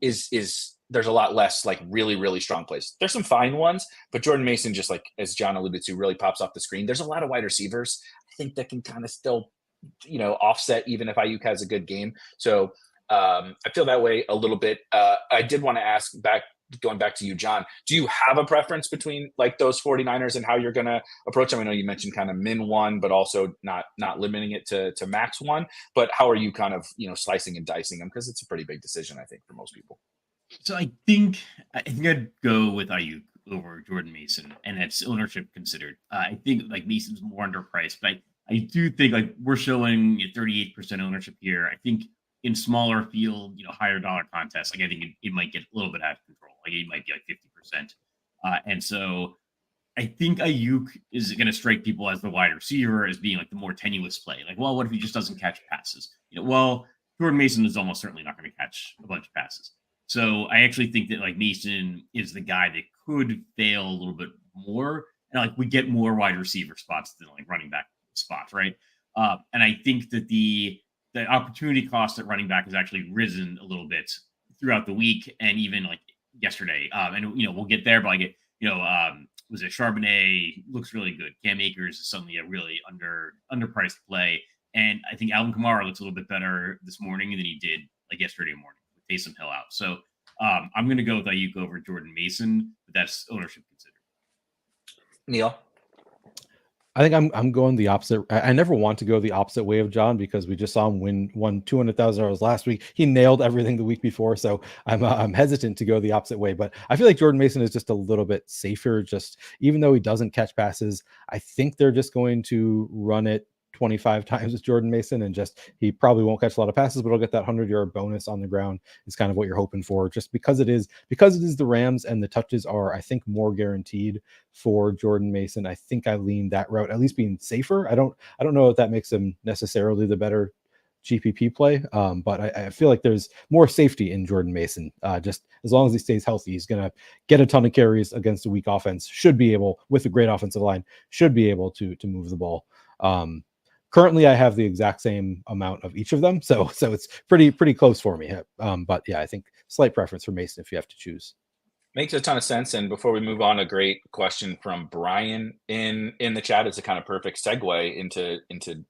there's a lot less like really, really strong plays. There's some fine ones, but Jordan Mason, just like as John alluded to, really pops off the screen. There's a lot of wide receivers I think that can kind of still, offset even if Ayuk has a good game. So I feel that way a little bit. I did want to ask going back to you, John, do you have a preference between like those 49ers and how you're going to approach them? I know you mentioned kind of min one, but also not limiting it to max one, but how are you kind of, slicing and dicing them? Because it's a pretty big decision, I think, for most people. So I think I'd go with Ayuk over Jordan Mason, and that's ownership considered. I think like Mason's more underpriced, but I do think like we're showing 38% ownership here. I think in smaller field, higher dollar contests, like I think it might get a little bit out of control. Like it might be like 50%. And so I think Ayuk is going to strike people as the wide receiver as being like the more tenuous play. Like, well, what if he just doesn't catch passes? Well, Jordan Mason is almost certainly not going to catch a bunch of passes. So I actually think that like Mason is the guy that could fail a little bit more. And like we get more wide receiver spots than like running back spots, right? And I think that the opportunity cost at running back has actually risen a little bit throughout the week and even like yesterday. And we'll get there, but I get, was it Charbonnet looks really good. Cam Akers is suddenly a really underpriced play. And I think Alvin Kamara looks a little bit better this morning than he did like yesterday morning with Taysom Hill out. So I'm going to go with Ayuk over Jordan Mason, but that's ownership considered. Neil? I think I'm going the opposite. I never want to go the opposite way of John because we just saw him won $200,000 last week. He nailed everything the week before, so I'm hesitant to go the opposite way. But I feel like Jordan Mason is just a little bit safer. Just even though he doesn't catch passes, I think they're just going to run it 25 times with Jordan Mason, and just he probably won't catch a lot of passes, but he'll get that 100-yard bonus on the ground is kind of what you're hoping for, just because it is the Rams and the touches are, I think, more guaranteed for Jordan Mason. I think I lean that route, at least being safer. I don't know if that makes him necessarily the better GPP play, but I feel like there's more safety in Jordan Mason. Just as long as he stays healthy, he's going to get a ton of carries against a weak offense, should be able, with a great offensive line, should be able to move the ball. Currently, I have the exact same amount of each of them, so it's pretty close for me. But yeah, I think slight preference for Mason if you have to choose. Makes a ton of sense. And before we move on, a great question from Brian in the chat. It's a kind of perfect segue into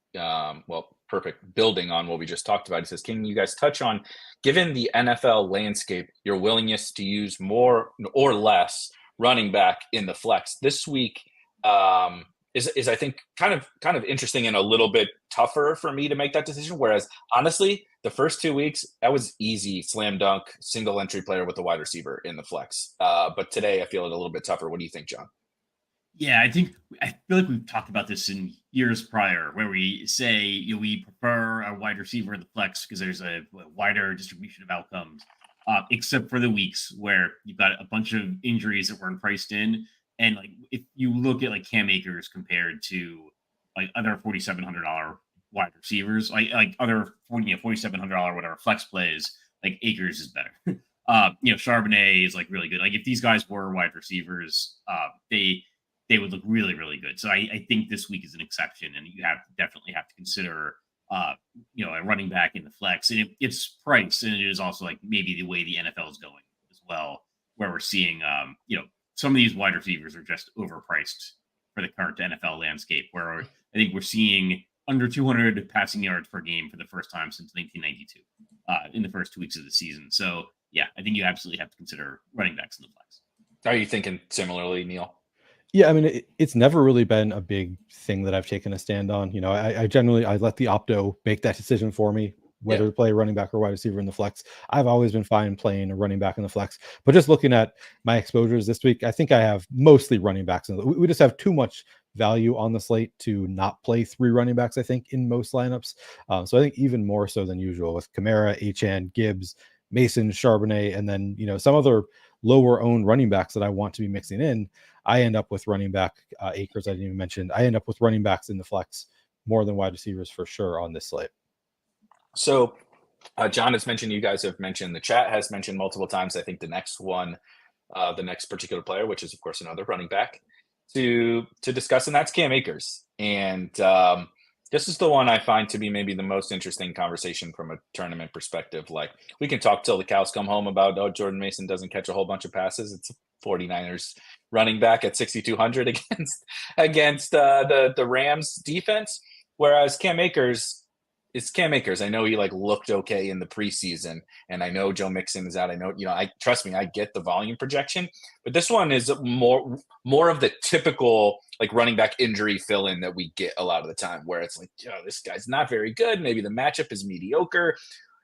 perfect building on what we just talked about. He says, can you guys touch on, given the NFL landscape, your willingness to use more or less running back in the flex this week? Is I think kind of interesting and a little bit tougher for me to make that decision. Whereas honestly, the first 2 weeks, that was easy, slam dunk, single entry player with a wide receiver in the flex. But today I feel it a little bit tougher. What do you think, John? Yeah, I feel like we've talked about this in years prior, where we say we prefer a wide receiver in the flex because there's a wider distribution of outcomes, except for the weeks where you've got a bunch of injuries that weren't priced in, and like if you look at like Cam Akers compared to like other $4,700 wide receivers, like other $4,700 whatever flex plays, like Akers is better. Charbonnet is like really good. Like if these guys were wide receivers, they would look really, really good. So I think this week is an exception, and you definitely have to consider, a running back in the flex, and it's price, and it is also like maybe the way the NFL is going as well, where we're seeing, some of these wide receivers are just overpriced for the current NFL landscape, where I think we're seeing under 200 passing yards per game for the first time since 1992 in the first 2 weeks of the season. So yeah, I think you absolutely have to consider running backs in the flex. Are you thinking similarly, Neil? Yeah, I mean, it's never really been a big thing that I've taken a stand on. I generally let the opto make that decision for me, whether to play running back or wide receiver in the flex. I've always been fine playing a running back in the flex, but just looking at my exposures this week, I think I have mostly running backs. We just have too much value on the slate to not play 3 running backs, I think, in most lineups. So I think even more so than usual with Kamara, Achane, Gibbs, Mason, Charbonnet, and then, some other lower owned running backs that I want to be mixing in. I end up with running back Akers. I didn't even mention. I end up with running backs in the flex more than wide receivers for sure on this slate. So John has mentioned, you guys have mentioned, the chat has mentioned multiple times, I think the next one, the next particular player, which is of course another running back to discuss, and that's Cam Akers. And this is the one I find to be maybe the most interesting conversation from a tournament perspective. Like, we can talk till the cows come home about, Jordan Mason doesn't catch a whole bunch of passes. It's 49ers running back at 6,200 against the Rams defense. Whereas Cam Akers, it's Cam Akers. I know he looked okay in the preseason, and I know Joe Mixon is out. I know, trust me, I get the volume projection, but this one is more of the typical running back injury fill in that we get a lot of the time, where it's this guy's not very good. Maybe the matchup is mediocre,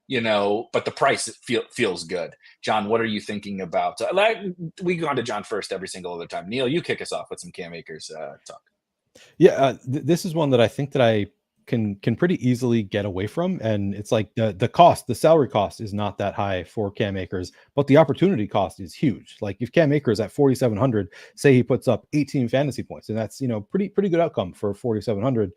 but the price feels good. John, what are you thinking about? We go on to John first every single other time. Neil, you kick us off with some Cam Akers talk. Yeah, this is one that I think that I can pretty easily get away from, and it's like the salary cost is not that high for Cam Akers, but the opportunity cost is huge. Like if Cam Akers at 4,700, say he puts up 18 fantasy points, and that's pretty good outcome for 4,700.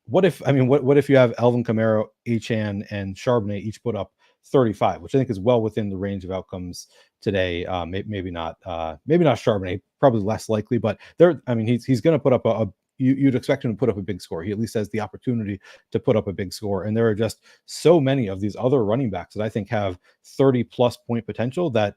What if you have Alvin Kamara, Achane, and Charbonnet each put up 35, which I think is well within the range of outcomes today. Maybe not Charbonnet, probably less likely, but he's going to put up you'd expect him to put up a big score. He at least has the opportunity to put up a big score. And there are just so many of these other running backs that I think have 30 plus point potential that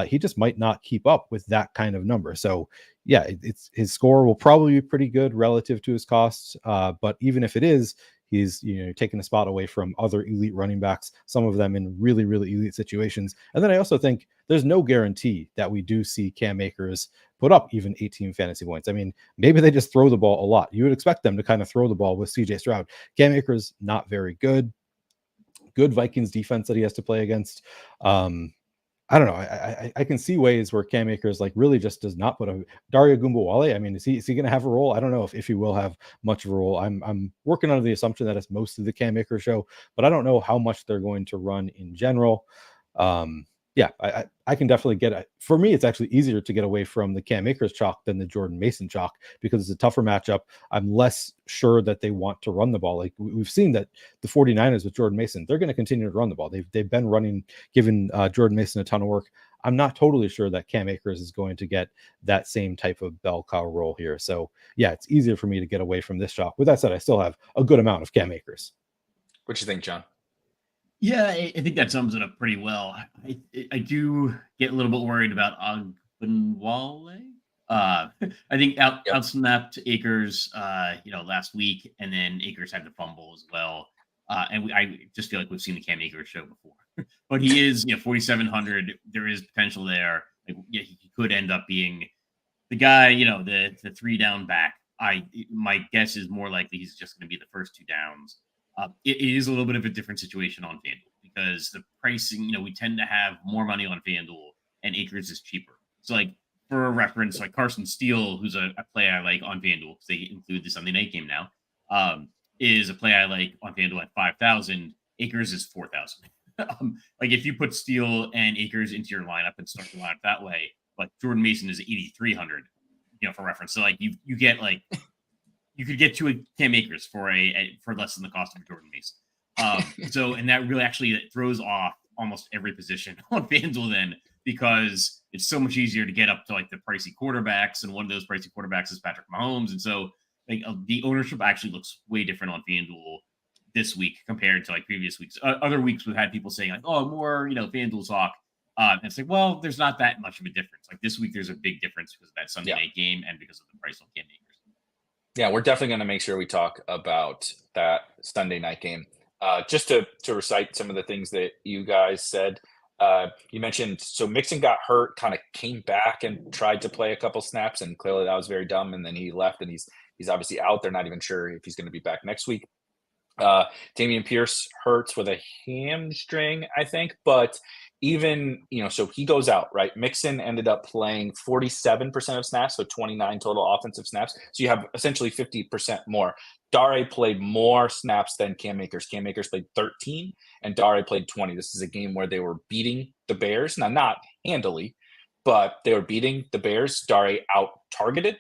he just might not keep up with that kind of number. So yeah, his score will probably be pretty good relative to his costs. But even if it is, he's taking a spot away from other elite running backs, some of them in really, really elite situations. And then I also think there's no guarantee that we do see Cam Akers put up even 18 fantasy points. I mean, maybe they just throw the ball a lot. You would expect them to kind of throw the ball with CJ Stroud. Cam Akers, not very good. Good Vikings defense that he has to play against. I don't know. I can see ways where Cam Akers really just does not put a Dario Gumbawale. I mean, is he going to have a role? I don't know if he will have much of a role. I'm working under the assumption that it's mostly the Cam Akers show, but I don't know how much they're going to run in general. Yeah, I can definitely get it. For me, it's actually easier to get away from the Cam Akers chalk than the Jordan Mason chalk because it's a tougher matchup. I'm less sure that they want to run the ball. Like we've seen that the 49ers with Jordan Mason, they're going to continue to run the ball. They've been running, giving Jordan Mason a ton of work. I'm not totally sure that Cam Akers is going to get that same type of bell cow role here. So yeah, it's easier for me to get away from this chalk. With that said, I still have a good amount of Cam Akers. What you think, John? Yeah, I think that sums it up pretty well. I do get a little bit worried about Ogunbowale. I think outsnapped Akers, last week, and then Akers had the fumble as well. And I just feel like we've seen the Cam Akers show before. But he is, 4,700. There is potential there. He could end up being the guy, the 3 down back. My guess is more likely he's just going to be the first 2 downs. It is a little bit of a different situation on FanDuel because the pricing, we tend to have more money on FanDuel and Akers is cheaper. So like for reference, like Carson Steele, who's a play I like on FanDuel because they include the Sunday night game now, is a play I like on FanDuel at 5,000. Akers is 4,000. Like if you put Steele and Akers into your lineup and start the lineup that way, like Jordan Mason is 8,300, for reference. So like you get like you could get to a Cam Akers for less than the cost of a Jordan Mason. So and that really actually throws off almost every position on FanDuel then, because it's so much easier to get up to like the pricey quarterbacks, and one of those pricey quarterbacks is Patrick Mahomes, and so like the ownership actually looks way different on FanDuel this week compared to like previous weeks. Other weeks we've had people saying like, oh, more FanDuel talk. And it's like, well, there's not that much of a difference. Like this week, there's a big difference because of that Sunday night game and because of the price on Cam Akers. Yeah, we're definitely going to make sure we talk about that Sunday night game. Just to recite some of the things that you guys said. You mentioned, so Mixon got hurt, kind of came back and tried to play a couple snaps, and clearly that was very dumb. And then he left, and he's obviously out. They're not even sure if he's going to be back next week. Dameon Pierce hurts with a hamstring, I think, but even, so he goes out, right? Mixon ended up playing 47% of snaps, so 29 total offensive snaps. So you have essentially 50% more. Dare played more snaps than Cam Akers. Cam Akers played 13 and Dare played 20. This is a game where they were beating the Bears. Now, not handily, but they were beating the Bears. Dare out-targeted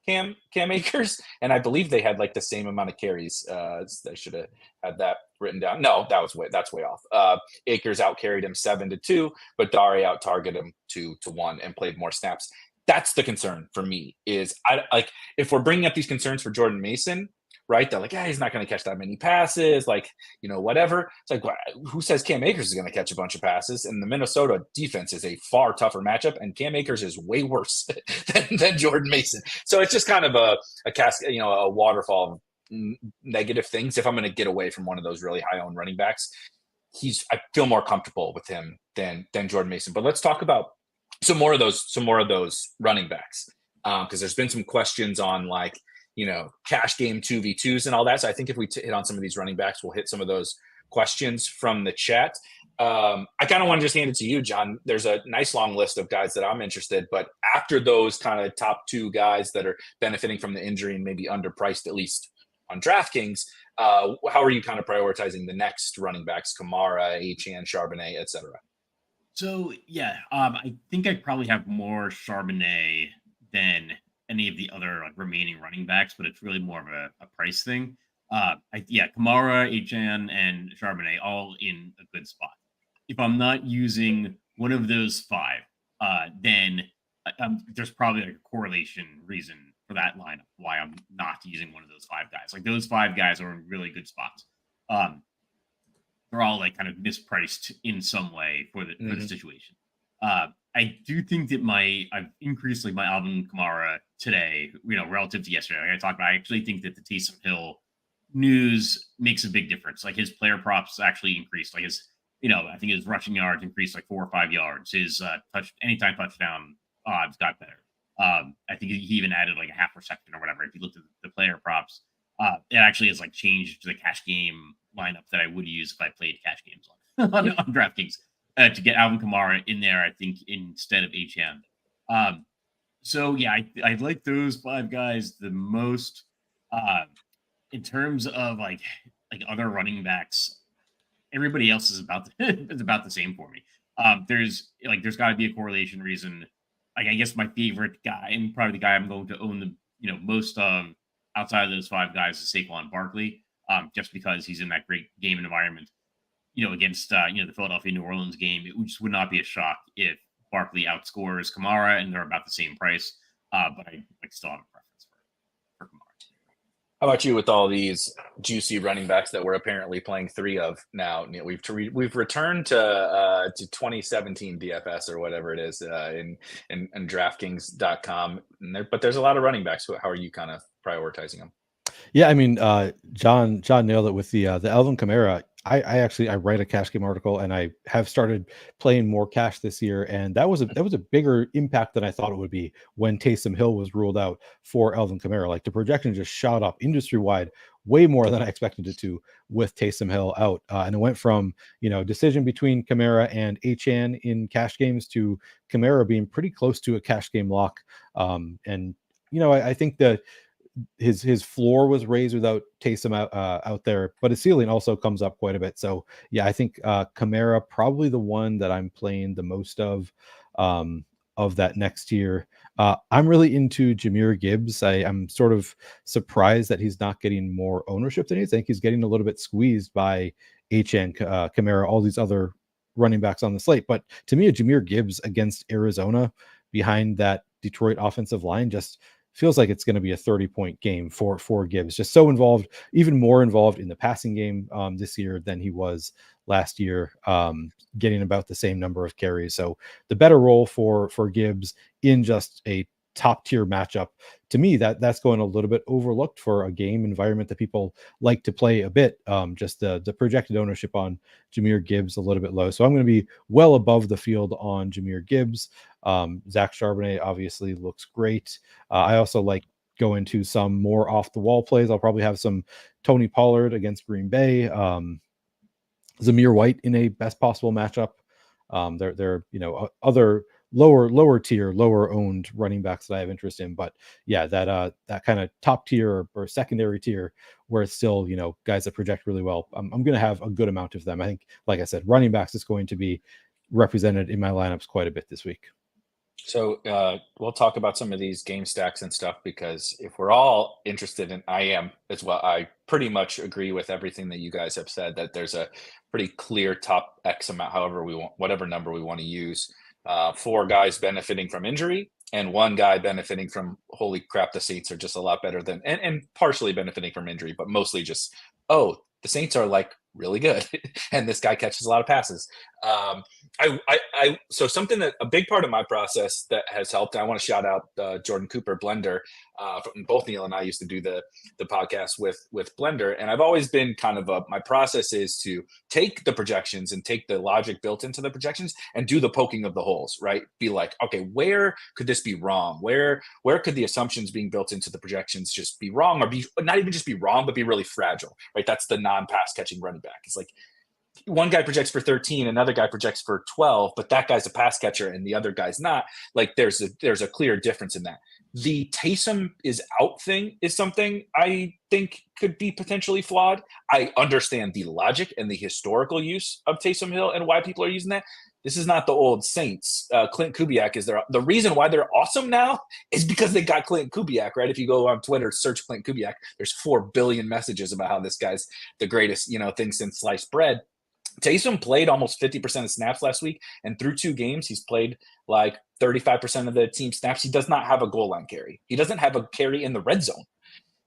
Cam Akers, and I believe they had like the same amount of carries. I should have had that written down. No, that's way off. Akers out-carried him 7-2, but Dare out-targeted him 2-1 and played more snaps. That's the concern for me, is if we're bringing up these concerns for Jordan Mason, right? They're like, yeah, he's not going to catch that many passes, whatever. It's like, who says Cam Akers is going to catch a bunch of passes? And the Minnesota defense is a far tougher matchup, and Cam Akers is way worse than Jordan Mason. So it's just kind of a waterfall of negative things. If I'm going to get away from one of those really high-owned running backs, I feel more comfortable with him than Jordan Mason. But let's talk about some more of those running backs, because there's been some questions on cash game 2v2s and all that. So I think if we hit on some of these running backs, we'll hit some of those questions from the chat. I kind of want to just hand it to you, John. There's a nice long list of guys that I'm interested, but after those kind of top two guys that are benefiting from the injury and maybe underpriced, at least on DraftKings, how are you kind of prioritizing the next running backs, Kamara, Achane, Charbonnet, et cetera? So, yeah, I think I probably have more Charbonnet than any of the other remaining running backs, but it's really more of a price thing. Kamara, Achane, and Charbonnet all in a good spot. If I'm not using one of those five, then there's probably a correlation reason for that lineup why I'm not using one of those five guys. Like those five guys are in really good spots. They're all kind of mispriced in some way for the situation. I do think that I've increased my Alvin Kamara today, relative to yesterday. Like I talked about, I actually think that the Taysom Hill news makes a big difference. Like his player props actually increased. Like his, I think his rushing yards increased 4 or 5 yards. His anytime touchdown odds got better. I think he even added a half reception or whatever. If you looked at the player props, it actually has changed the cash game lineup that I would use if I played cash games on DraftKings. To get Alvin Kamara in there, I think, instead of Achane. So, yeah, I like those five guys the most. In terms of, other running backs, everybody else is about the same for me. There's got to be a correlation reason. I guess my favorite guy, and probably the guy I'm going to own most of outside of those five guys, is Saquon Barkley, just because he's in that great game environment. Against the Philadelphia-New Orleans game, it just would not be a shock if Barkley outscores Kamara and they're about the same price. But I still have a preference for Kamara. How about you with all these juicy running backs that we're apparently playing three of now? We've returned to 2017 DFS or whatever it is in DraftKings.com. But there's a lot of running backs. How are you kind of prioritizing them? Yeah, I mean, John nailed it with the Alvin Kamara. I write a cash game article, and I have started playing more cash this year, and that was a bigger impact than I thought it would be when Taysom Hill was ruled out for Alvin Kamara. Like the projection just shot up industry wide, way more than I expected it to with Taysom Hill out, and it went from decision between Kamara and Achane in cash games to Kamara being pretty close to a cash game lock, and I think that his floor was raised without Taysom out there, but his ceiling also comes up quite a bit. So yeah, I think Kamara probably the one that I'm playing the most of that next year. I'm really into Jahmyr Gibbs. I'm sort of surprised that he's not getting more ownership than you think. He's getting a little bit squeezed by Achane, Kamara, all these other running backs on the slate. But to me, a Jahmyr Gibbs against Arizona behind that Detroit offensive line just feels like it's going to be a 30-point game for Gibbs. Just so involved, even more involved in the passing game this year than he was last year, getting about the same number of carries. So the better role for Gibbs in just a top tier matchup. To me, that's going a little bit overlooked for a game environment that people like to play a bit. Just the projected ownership on Jahmyr Gibbs a little bit low. So I'm going to be well above the field on Jahmyr Gibbs. Zach Charbonnet obviously looks great. I also like going to some more off the wall plays. I'll probably have some Tony Pollard against Green Bay. Zamir White in a best possible matchup. There other lower tier, lower owned running backs that I have interest in, but yeah, that kind of top tier or secondary tier where it's still guys that project really well. I'm going to have a good amount of them. I think, like I said, running backs is going to be represented in my lineups quite a bit this week. So we'll talk about some of these game stacks and stuff, because if we're all interested in, I am as well, I pretty much agree with everything that you guys have said, that there's a pretty clear top X amount, however we want, whatever number we want to use. 4 guys benefiting from injury and 1 guy benefiting from, holy crap, the Saints are just a lot better than, and partially benefiting from injury, but mostly just, the Saints are like really good and this guy catches a lot of passes. So something that a big part of my process that has helped, I want to shout out Jordan Cooper Blender. Both Neil and I used to do the podcast with Blender, and I've always been kind of my process is to take the projections and take the logic built into the projections and do the poking of the holes, right? Be like, okay, where could this be wrong? Where could the assumptions being built into the projections just be wrong, or be not even just be wrong, but be really fragile, right? That's the non-pass catching running back. It's like one guy projects for 13, another guy projects for 12, but that guy's a pass catcher and the other guy's not. Like there's a clear difference in that. The Taysom is out thing is something I think could be potentially flawed. I understand the logic and the historical use of Taysom Hill and why people are using that. This is not the old Saints. Clint Kubiak is there. The reason why they're awesome now is because they got Clint Kubiak, right? If you go on Twitter, search Clint Kubiak, there's 4 billion messages about how this guy's the greatest, thing since sliced bread. Taysom played almost 50% of snaps last week, and through 2 games, he's played like 35% of the team snaps. He does not have a goal line carry. He doesn't have a carry in the red zone.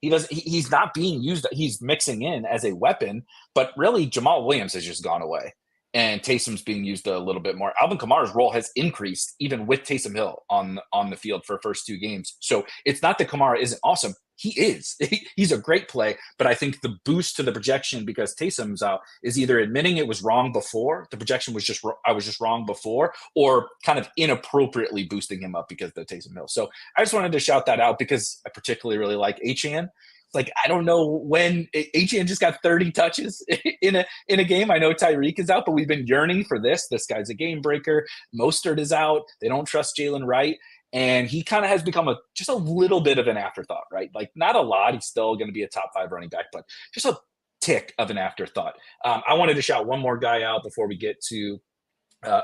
He's not being used. He's mixing in as a weapon, but really Jamal Williams has just gone away, and Taysom's being used a little bit more. Alvin Kamara's role has increased even with Taysom Hill on the field for first 2 games. So it's not that Kamara isn't awesome. He is. He's a great play, but I think the boost to the projection because Taysom's out is either admitting it was wrong before, the projection was just, I was just wrong before, or kind of inappropriately boosting him up because of the Taysom Hill. So I just wanted to shout that out because I particularly really like Achane. Like, I don't know when Achane just got 30 touches in a game. I know Tyreek is out, but we've been yearning for this. This guy's a game breaker. Mostert is out. They don't trust Jalen Wright. And he kind of has become just a little bit of an afterthought, right? Like not a lot. He's still going to be a top 5 running back, but just a tick of an afterthought. I wanted to shout one more guy out before we get to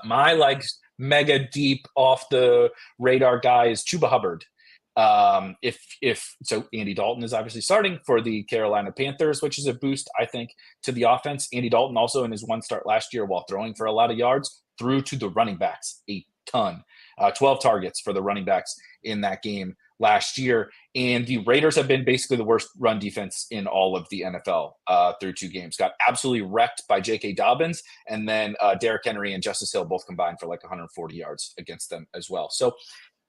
my mega deep off the radar guy is Chuba Hubbard. So Andy Dalton is obviously starting for the Carolina Panthers, which is a boost, I think, to the offense. Andy Dalton also in his 1 start last year while throwing for a lot of yards threw to the running backs a ton. 12 targets for the running backs in that game last year. And the Raiders have been basically the worst run defense in all of the NFL through 2 games. Got absolutely wrecked by J.K. Dobbins. And then Derrick Henry and Justice Hill both combined for like 140 yards against them as well. So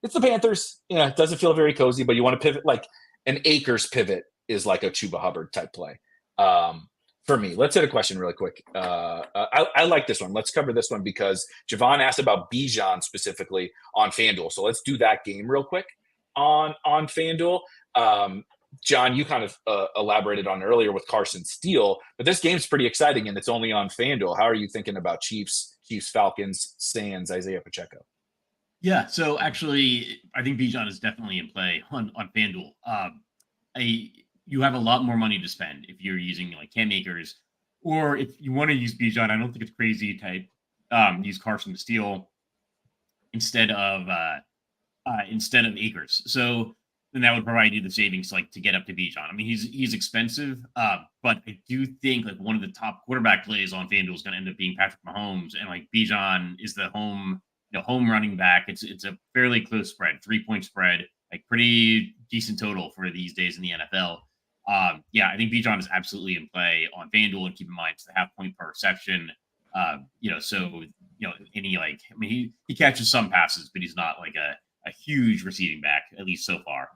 it's the Panthers. It doesn't feel very cozy, but you want to pivot like an Akers pivot is like a Chuba Hubbard type play. for me. Let's hit a question really quick. I like this one. Let's cover this one because Javon asked about Bijan specifically on FanDuel. So let's do that game real quick on FanDuel. John, you kind of elaborated on earlier with Carson Steele, but this game's pretty exciting and it's only on FanDuel. How are you thinking about Chiefs, Falcons, Sands, Isaiah Pacheco? Yeah, so actually, I think Bijan is definitely in play on FanDuel. You have a lot more money to spend if you're using like Cam Akers, or if you want to use Bijan. I don't think it's crazy to use Carson Steele instead of Akers. So then that would provide you the savings to get up to Bijan. I mean, he's expensive, but I do think like one of the top quarterback plays on FanDuel is going to end up being Patrick Mahomes, and like Bijan is the home running back. It's a fairly close spread, 3-point spread, like pretty decent total for these days in the NFL. I think Bijan is absolutely in play on FanDuel, and keep in mind it's the half point per reception. He catches some passes, but he's not like a huge receiving back, at least so far.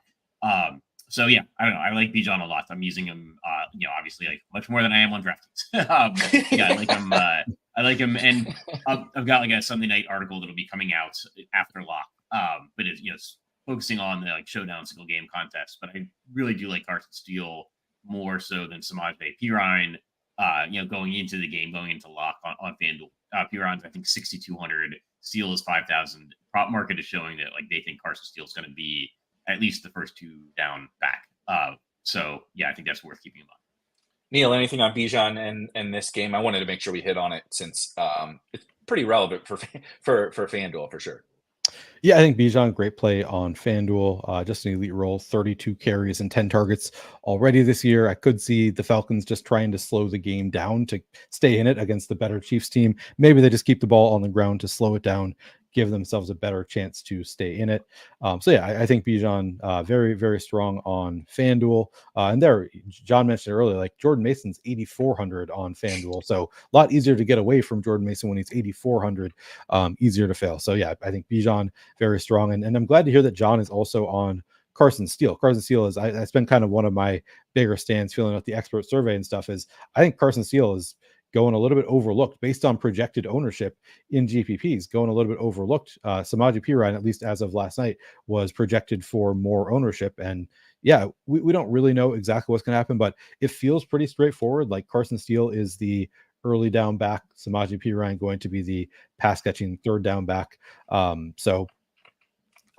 I don't know. I like Bijan a lot. I'm using him, obviously like much more than I am on DraftKings. I like him. I like him, and I've got like a Sunday night article that'll be coming out after lock. But it's focusing on the like showdown single game contest. But I really do like Carson Steele more so than Samaje Perine. Going into the game, going into lock on FanDuel. Perine's I think 6,200. Steele is 5,000. Prop market is showing that like they think Carson Steele is going to be at least the first two down back. I think that's worth keeping in mind. Neil, anything on Bijan and this game? I wanted to make sure we hit on it since it's pretty relevant for FanDuel for sure. Yeah, I think Bijan, great play on FanDuel. Just an elite role, 32 carries and 10 targets already this year. I could see the Falcons just trying to slow the game down to stay in it against the better Chiefs team. Maybe they just keep the ball on the ground to slow it down, give themselves a better chance to stay in it. I think Bijan very, very strong on FanDuel. And there, John mentioned earlier, like Jordan Mason's 8,400 on FanDuel. So a lot easier to get away from Jordan Mason when he's 8,400, easier to fail. So yeah, I think Bijan very strong. And I'm glad to hear that John is also on Carson Steele. Carson Steele is, that's been kind of one of my bigger stands filling out the expert survey and stuff is I think Carson Steele is going a little bit overlooked based on projected ownership in GPPs, going a little bit overlooked. Samaje Perine, at least as of last night, was projected for more ownership. And yeah, we don't really know exactly what's going to happen, but it feels pretty straightforward. Like Carson Steele is the early down back, Samaje Perine going to be the pass catching third down back. So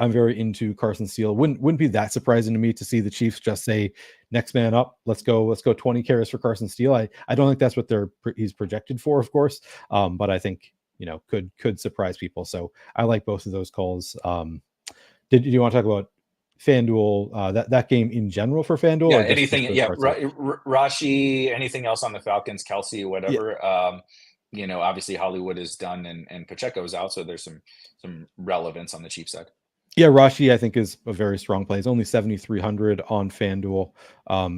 I'm very into Carson Steele. Wouldn't be that surprising to me to see the Chiefs just say, next man up, let's go 20 carries for Carson Steele. I don't think that's what he's projected for, of course. But I think, could surprise people. So I like both of those calls. Did you want to talk about FanDuel, that game in general for FanDuel? Yeah, anything. Yeah. Rashi, anything else on the Falcons, Kelsey, whatever. Yeah. Obviously Hollywood is done and Pacheco is out. So there's some relevance on the Chiefs side. Yeah, Rashi, I think, is a very strong play. He's only 7,300 on FanDuel.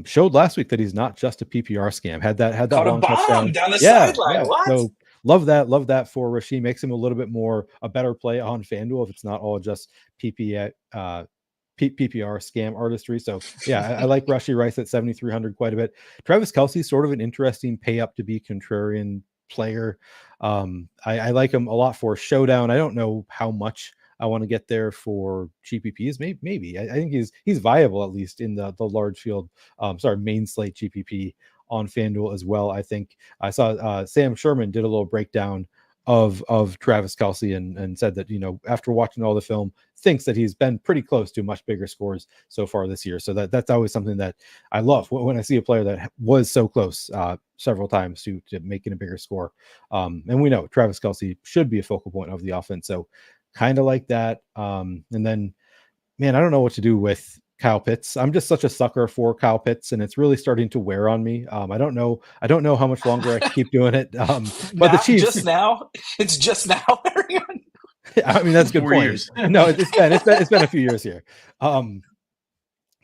Showed last week that he's not just a PPR scam. Had that long touchdown down the sideline. Yeah. What? So love that for Rashi. Makes him a better play on FanDuel if it's not all just PPR scam artistry. So yeah, I like Rashi Rice at 7,300 quite a bit. Travis Kelce, sort of an interesting pay up to be contrarian player. I like him a lot for showdown. I don't know how much I want to get there for GPPs. Maybe. I think he's viable at least in the large field. Main slate GPP on FanDuel as well. I think I saw Sam Sherman did a little breakdown of Travis Kelce and said that after watching all the film, thinks that he's been pretty close to much bigger scores so far this year. So that's always something that I love when I see a player that was so close several times to making a bigger score. And we know Travis Kelce should be a focal point of the offense. So kind of like that. And then, man, I don't know what to do with Kyle Pitts. I'm just such a sucker for Kyle Pitts, and it's really starting to wear on me. I don't know how much longer I can keep doing it. But the Chiefs it's just now. I mean, that's a good point. Years. No, it's been a few years here.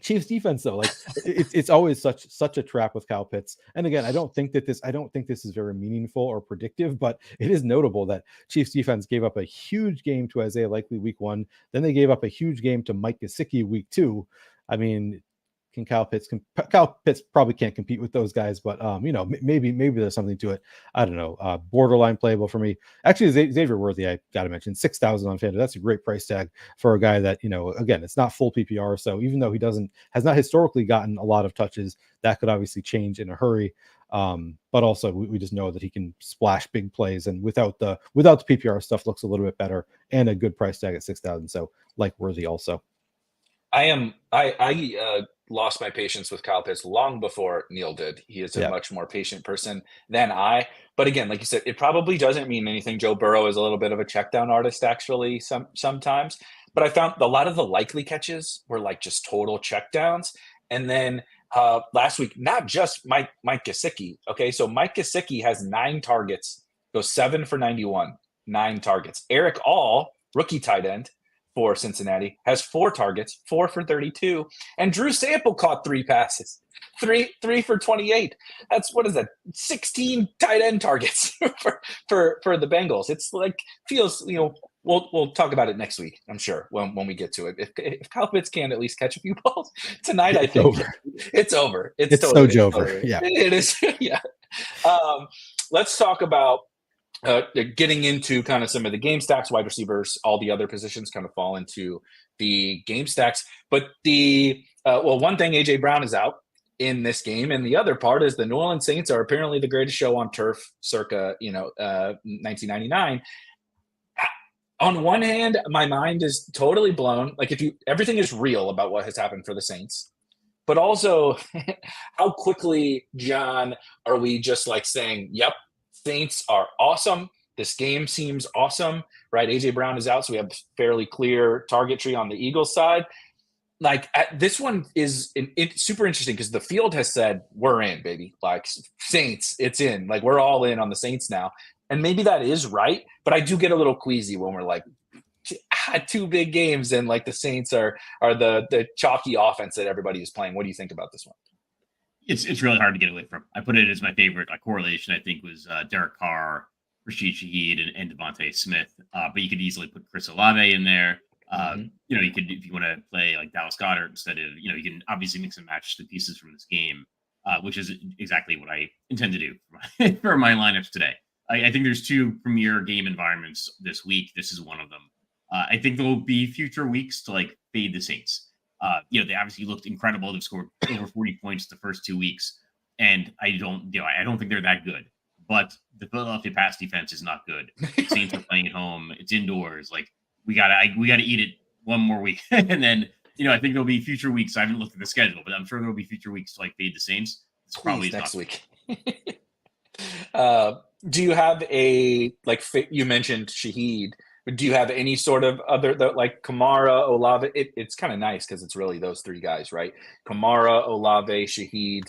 Chiefs defense though, like it's always such a trap with Kyle Pitts. And again, I don't think this is very meaningful or predictive, but it is notable that Chiefs defense gave up a huge game to Isaiah Likely week 1. Then they gave up a huge game to Mike Gesicki week 2. I mean, Can Kyle Pitts probably can't compete with those guys, but maybe there's something to it. I don't know. Borderline playable for me. Actually, Xavier Worthy, I gotta mention, 6,000 on FanDuel. That's a great price tag for a guy that, again, it's not full PPR. So even though he has not historically gotten a lot of touches, that could obviously change in a hurry. But also we just know that he can splash big plays, and without the PPR stuff looks a little bit better, and a good price tag at 6,000. So like Worthy also. I lost my patience with Kyle Pitts long before Neil did. He is a much more patient person than I. But again, like you said, it probably doesn't mean anything. Joe Burrow is a little bit of a check down artist, actually, sometimes. But I found a lot of the likely catches were like just total check downs. And then last week, not just Mike Gesicki. Okay, so Mike Gesicki has 9 targets, goes 7 for 91, 9 targets. Eric All, rookie tight end for Cincinnati, has 4 targets, 4 for 32. And Drew Sample caught 3 passes, 3 for 28. That's, what is that, 16 tight end targets for the Bengals. It's like, feels, we'll talk about it next week, I'm sure, when we get to it. If Kyle Pitts can at least catch a few balls tonight, I think it's over. It's totally, so over. Yeah, it is. Yeah. Let's talk about getting into kind of some of the game stacks, wide receivers, all the other positions kind of fall into the game stacks. But one thing, AJ Brown is out in this game, and the other part is the New Orleans Saints are apparently the greatest show on turf circa 1999. On one hand, my mind is totally blown. Like, everything is real about what has happened for the Saints, but also how quickly, John, are we just like saying, yep, Saints are awesome. This game seems awesome, right? AJ Brown is out, so we have fairly clear target tree on the Eagles side. Like, this one is super interesting because the field has said, we're in, baby. Like, Saints, it's in. Like, we're all in on the Saints now. And maybe that is right, but I do get a little queasy when we're like, 2 big games and like the Saints are the chalky offense that everybody is playing. What do you think about this one? It's really hard to get away from. I put it as my favorite correlation. I think was Derek Carr, Rashid Shaheed, and Devontae Smith. But you could easily put Chris Olave in there. You could, if you want to play like Dallas Goedert instead of, you can obviously mix and match the pieces from this game, which is exactly what I intend to do for my lineups today. I think there's 2 premier game environments this week. This is one of them. I think there will be future weeks to like fade the Saints. They obviously looked incredible. They've scored over 40 points the first 2 weeks, and I don't think they're that good. But the Philadelphia pass defense is not good. The Saints are playing at home. It's indoors. Like, we gotta eat it one more week, and then I think there'll be future weeks. I haven't looked at the schedule, but I'm sure there'll be future weeks to like fade the Saints. It's probably next week. Do you have you mentioned Shaheed? Do you have any sort of other, like Kamara, Olave? It's kind of nice because it's really those 3 guys, right? Kamara, Olave, Shaheed.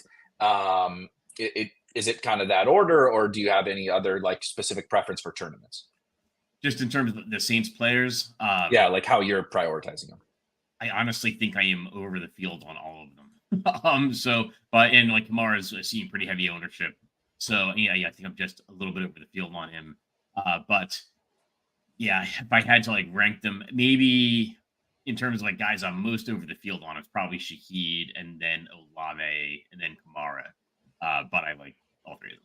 Is it kind of that order, or do you have any other like specific preference for tournaments? Just in terms of the Saints players? Like how you're prioritizing them. I honestly think I am over the field on all of them. And like Kamara's seeing pretty heavy ownership. So yeah, I think I'm just a little bit over the field on him. But yeah, if I had to like rank them, maybe in terms of like guys I'm most over the field on, it's probably Shaheed and then Olave and then Kamara. But I like all 3 of them.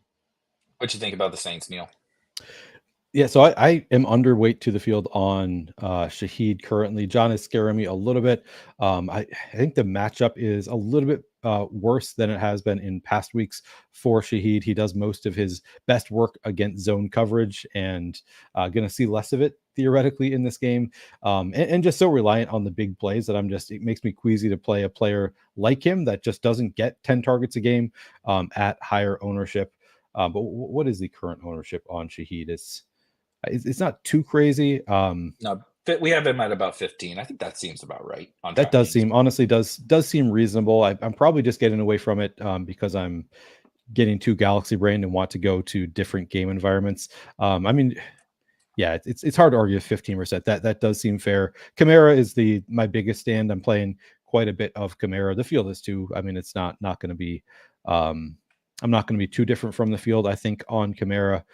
What you think about the Saints, Neil? Yeah, so I am underweight to the field on Shaheed currently. John is scaring me a little bit. I think the matchup is a little bit worse than it has been in past weeks for Shaheed. He does most of his best work against zone coverage, and going to see less of it theoretically in this game. And just so reliant on the big plays that it makes me queasy to play a player like him that just doesn't get 10 targets a game at higher ownership. But what is the current ownership on Shaheed? It's not too crazy. No, we have him at about 15. I think that seems about right. That does seem reasonable. I'm probably just getting away from it because I'm getting too galaxy brained and want to go to different game environments. Yeah, it's hard to argue 15%. That does seem fair. Kamara is my biggest stand. I'm playing quite a bit of Kamara. The field is too. I mean, it's not going to be. I'm not going to be too different from the field, I think, on Kamara.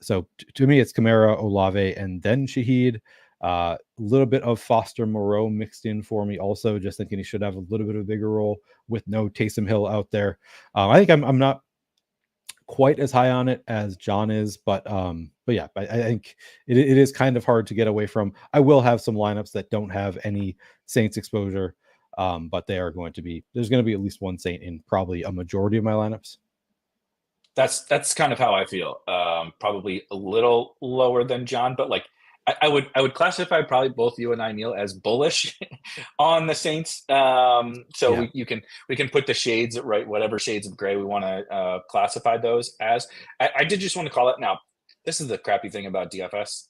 So to me, it's Kamara, Olave, and then Shaheed. A little bit of Foster Moreau mixed in for me also, just thinking he should have a little bit of a bigger role with no Taysom Hill out there. I think I'm not quite as high on it as John is, but yeah, I think it is kind of hard to get away from. I will have some lineups that don't have any Saints exposure, but they are going to be, there's going to be at least one Saint in probably a majority of my lineups. That's kind of how I feel. Probably a little lower than John, but like I would classify probably both you and I, Neil, as bullish on the Saints. So we can put the shades right, whatever shades of gray we want to classify those as. I did just want to call it. Now, this is the crappy thing about DFS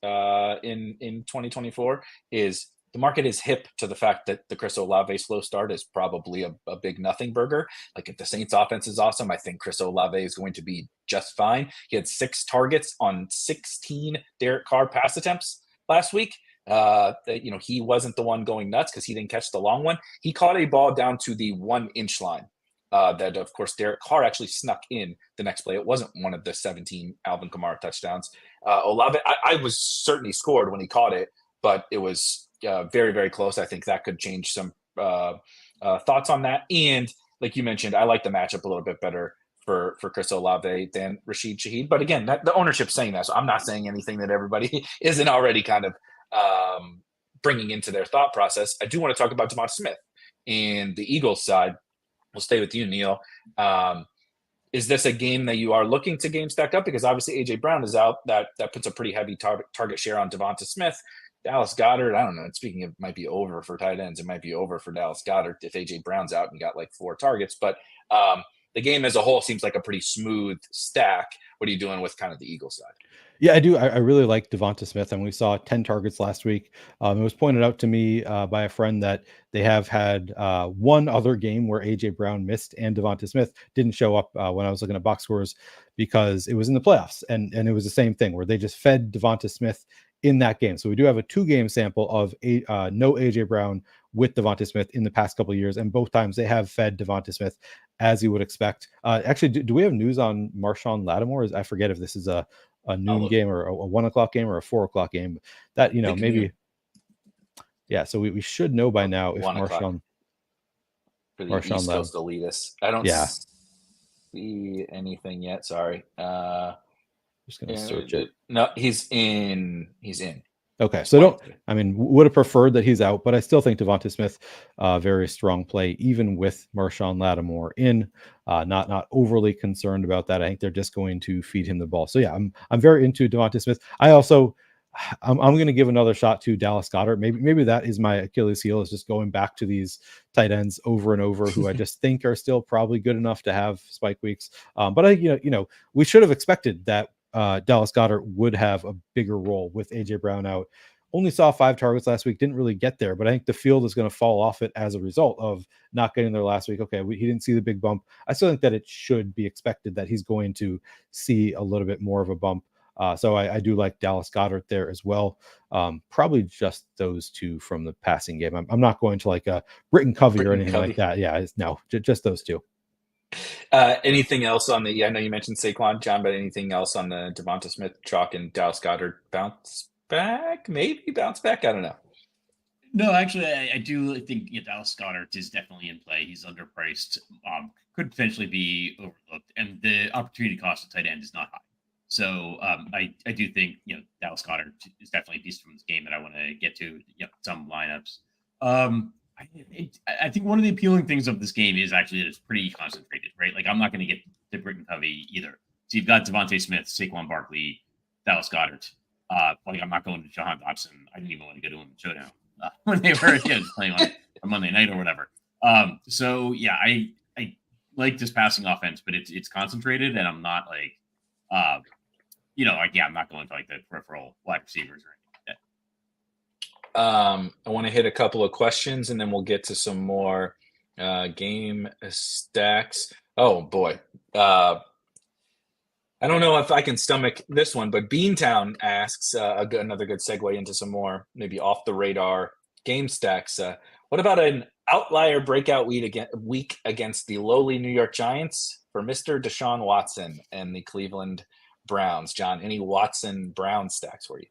in 2024 is the market is hip to the fact that the Chris Olave slow start is probably a big nothing burger. Like if the Saints offense is awesome, I think Chris Olave is going to be just fine. He had 6 targets on 16 Derek Carr pass attempts last week. He wasn't the one going nuts because he didn't catch the long one. He caught a ball down to the 1-inch line that, of course, Derek Carr actually snuck in the next play. It wasn't one of the 17 Alvin Kamara touchdowns. Olave, I was certain he scored when he caught it, but it was very, very close. I think that could change some thoughts on that. And like you mentioned, I like the matchup a little bit better for Chris Olave than Rashid Shaheed. But again, the ownership's saying that, so I'm not saying anything that everybody isn't already kind of bringing into their thought process. I do want to talk about DeVonta Smith and the Eagles side. We'll stay with you, Neil. Is this a game that you are looking to game stack up? Because obviously A.J. Brown is out. That puts a pretty heavy target share on DeVonta Smith. Dallas Goedert, I don't know. Speaking of, might be over for tight ends. It might be over for Dallas Goedert if A.J. Brown's out and got like 4 targets. But the game as a whole seems like a pretty smooth stack. What are you doing with kind of the Eagles side? Yeah, I do. I really like DeVonta Smith, and we saw 10 targets last week. It was pointed out to me by a friend that they have had one other game where A.J. Brown missed and DeVonta Smith didn't show up when I was looking at box scores because it was in the playoffs, and it was the same thing where they just fed DeVonta Smith in that game. So we do have a 2-game sample of no A.J. Brown with DeVonta Smith in the past couple of years, and both times they have fed DeVonta Smith as you would expect. Actually, do we have news on Marshawn Lattimore? I forget if this is a noon game or a 1 o'clock game or a 4 o'clock game. That maybe noon. Yeah, so we should know by now if Marshawn for the East Coast elitists. I don't see anything yet. Sorry. Just gonna search it. No, he's in. Okay, so would have preferred that he's out, but I still think DeVonta Smith, very strong play, even with Marshawn Lattimore in. Not overly concerned about that. I think they're just going to feed him the ball. So yeah, I'm very into DeVonta Smith. I'm going to give another shot to Dallas Goedert. Maybe that is my Achilles heel, is just going back to these tight ends over and over who I just think are still probably good enough to have spike weeks. But we should have expected that Dallas Goedert would have a bigger role with A.J. Brown out. Only saw 5 targets last week, didn't really get there, but I think the field is going to fall off it as a result of not getting there last week. Okay, he didn't see the big bump. I still think that it should be expected that he's going to see a little bit more of a bump. So I do like Dallas Goedert there as well. Probably just those 2 from the passing game. I'm not going to like a Britton Covey or anything like that. Yeah, just those 2. Anything else on the? I know you mentioned Saquon, John, but anything else on the DeVonta Smith, chalk, and Dallas Goedert bounce back? Maybe bounce back. I don't know. No, actually, I do think Dallas Goedert is definitely in play. He's underpriced. Could potentially be overlooked, and the opportunity cost of tight end is not high. So I do think Dallas Goedert is definitely a piece from this game that I want to get to some lineups. I think one of the appealing things of this game is actually that it's pretty concentrated, right? Like I'm not going to get to Britton Covey either. So you've got Devontae Smith, Saquon Barkley, Dallas Goedert. I'm not going to Jahan Dotson. I didn't even want to go to him in Showdown when they were playing on Monday night or whatever. So yeah, I like this passing offense, but it's concentrated, and I'm not like, I'm not going to like the peripheral wide receivers or anything like that. I want to hit a couple of questions, and then we'll get to some more game stacks. Oh boy. I don't know if I can stomach this one, but Beantown asks another good segue into some more maybe off the radar game stacks. What about an outlier breakout week against the lowly New York Giants for Mr. Deshaun Watson and the Cleveland Browns? John, any Watson Brown stacks for you?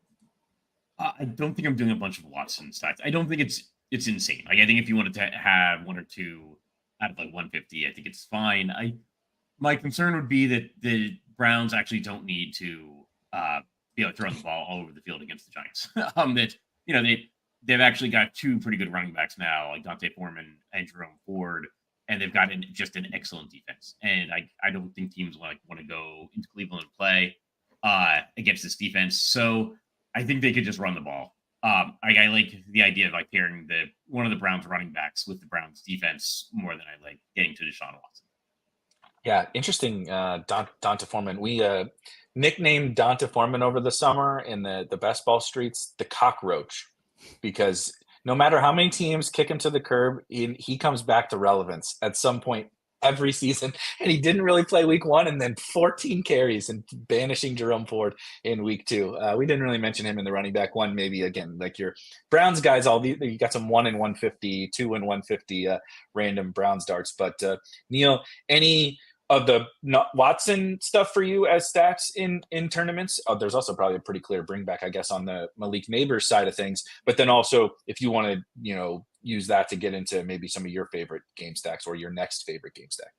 I don't think I'm doing a bunch of Watson stats. I don't think it's insane. Like I think if you wanted to have one or two out of like 150, I think it's fine. My concern would be that the Browns actually don't need to be able to throw the ball all over the field against the Giants. They've actually got two pretty good running backs now, like Dante Foreman and Jerome Ford, and they've got just an excellent defense. And I don't think teams want to go into Cleveland and play against this defense. So I think they could just run the ball. I like the idea of like pairing one of the Browns running backs with the Browns defense more than I like getting to Deshaun Watson. Yeah, interesting. Dante Foreman. We nicknamed Dante Foreman over the summer in the best ball streets the cockroach, because no matter how many teams kick him to the curb, he comes back to relevance at some point every season. And he didn't really play week 1, and then 14 carries and banishing Jerome Ford in week 2. We didn't really mention him in the running back one. Maybe again, like your Browns guys, you got some 1 in 150, 2 in 150 random Browns darts. But Neil, any of the Watson stuff for you as stacks in tournaments? There's also probably a pretty clear bring back, I guess, on the Malik Neighbors side of things. But then also, if you want to, use that to get into maybe some of your favorite game stacks or your next favorite game stack.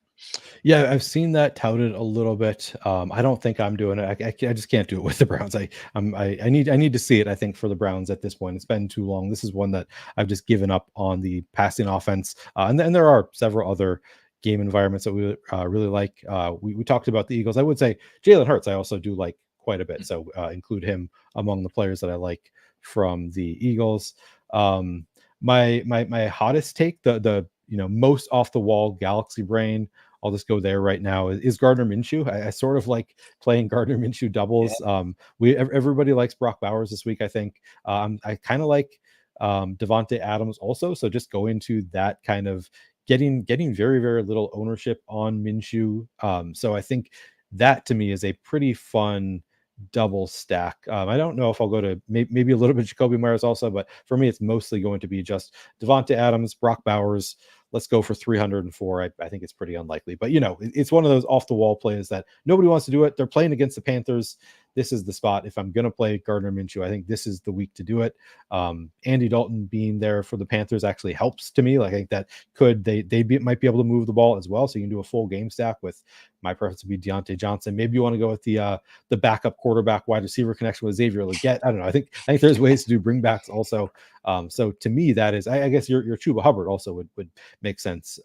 Yeah, I've seen that touted a little bit. I don't think I'm doing it. I just can't do it with the Browns. I need to see it. I think for the Browns at this point, it's been too long. This is one that I've just given up on the passing offense, and there are several other game environments that we really like. We talked about the Eagles. I would say Jalen Hurts I also do like quite a bit, so include him among the players that I like from the Eagles. My hottest take, the most off the wall galaxy brain, I'll just go there right now, is Gardner Minshew. I sort of like playing Gardner Minshew doubles. Yeah. Everybody likes Brock Bowers this week, I think. I kind of like Devontae Adams also, so just go into that kind of getting very, very little ownership on Minshew. So I think that to me is a pretty fun double stack. I don't know if I'll go to maybe a little bit Jacoby Myers also, but for me, it's mostly going to be just Devontae Adams, Brock Bowers. Let's go for 304. I think it's pretty unlikely, but it's one of those off the wall plays that nobody wants to do it. They're playing against the Panthers. This is the spot. If I'm going to play Gardner Minshew, I think this is the week to do it. Andy Dalton being there for the Panthers actually helps to me. Like, I think that might be able to move the ball as well. So you can do a full game stack with, my preference would be Deontay Johnson. Maybe you want to go with the backup quarterback wide receiver connection with Xavier Legette. I don't know. I think there's ways to do bringbacks also. So to me, that is, I guess your Chuba Hubbard also would make sense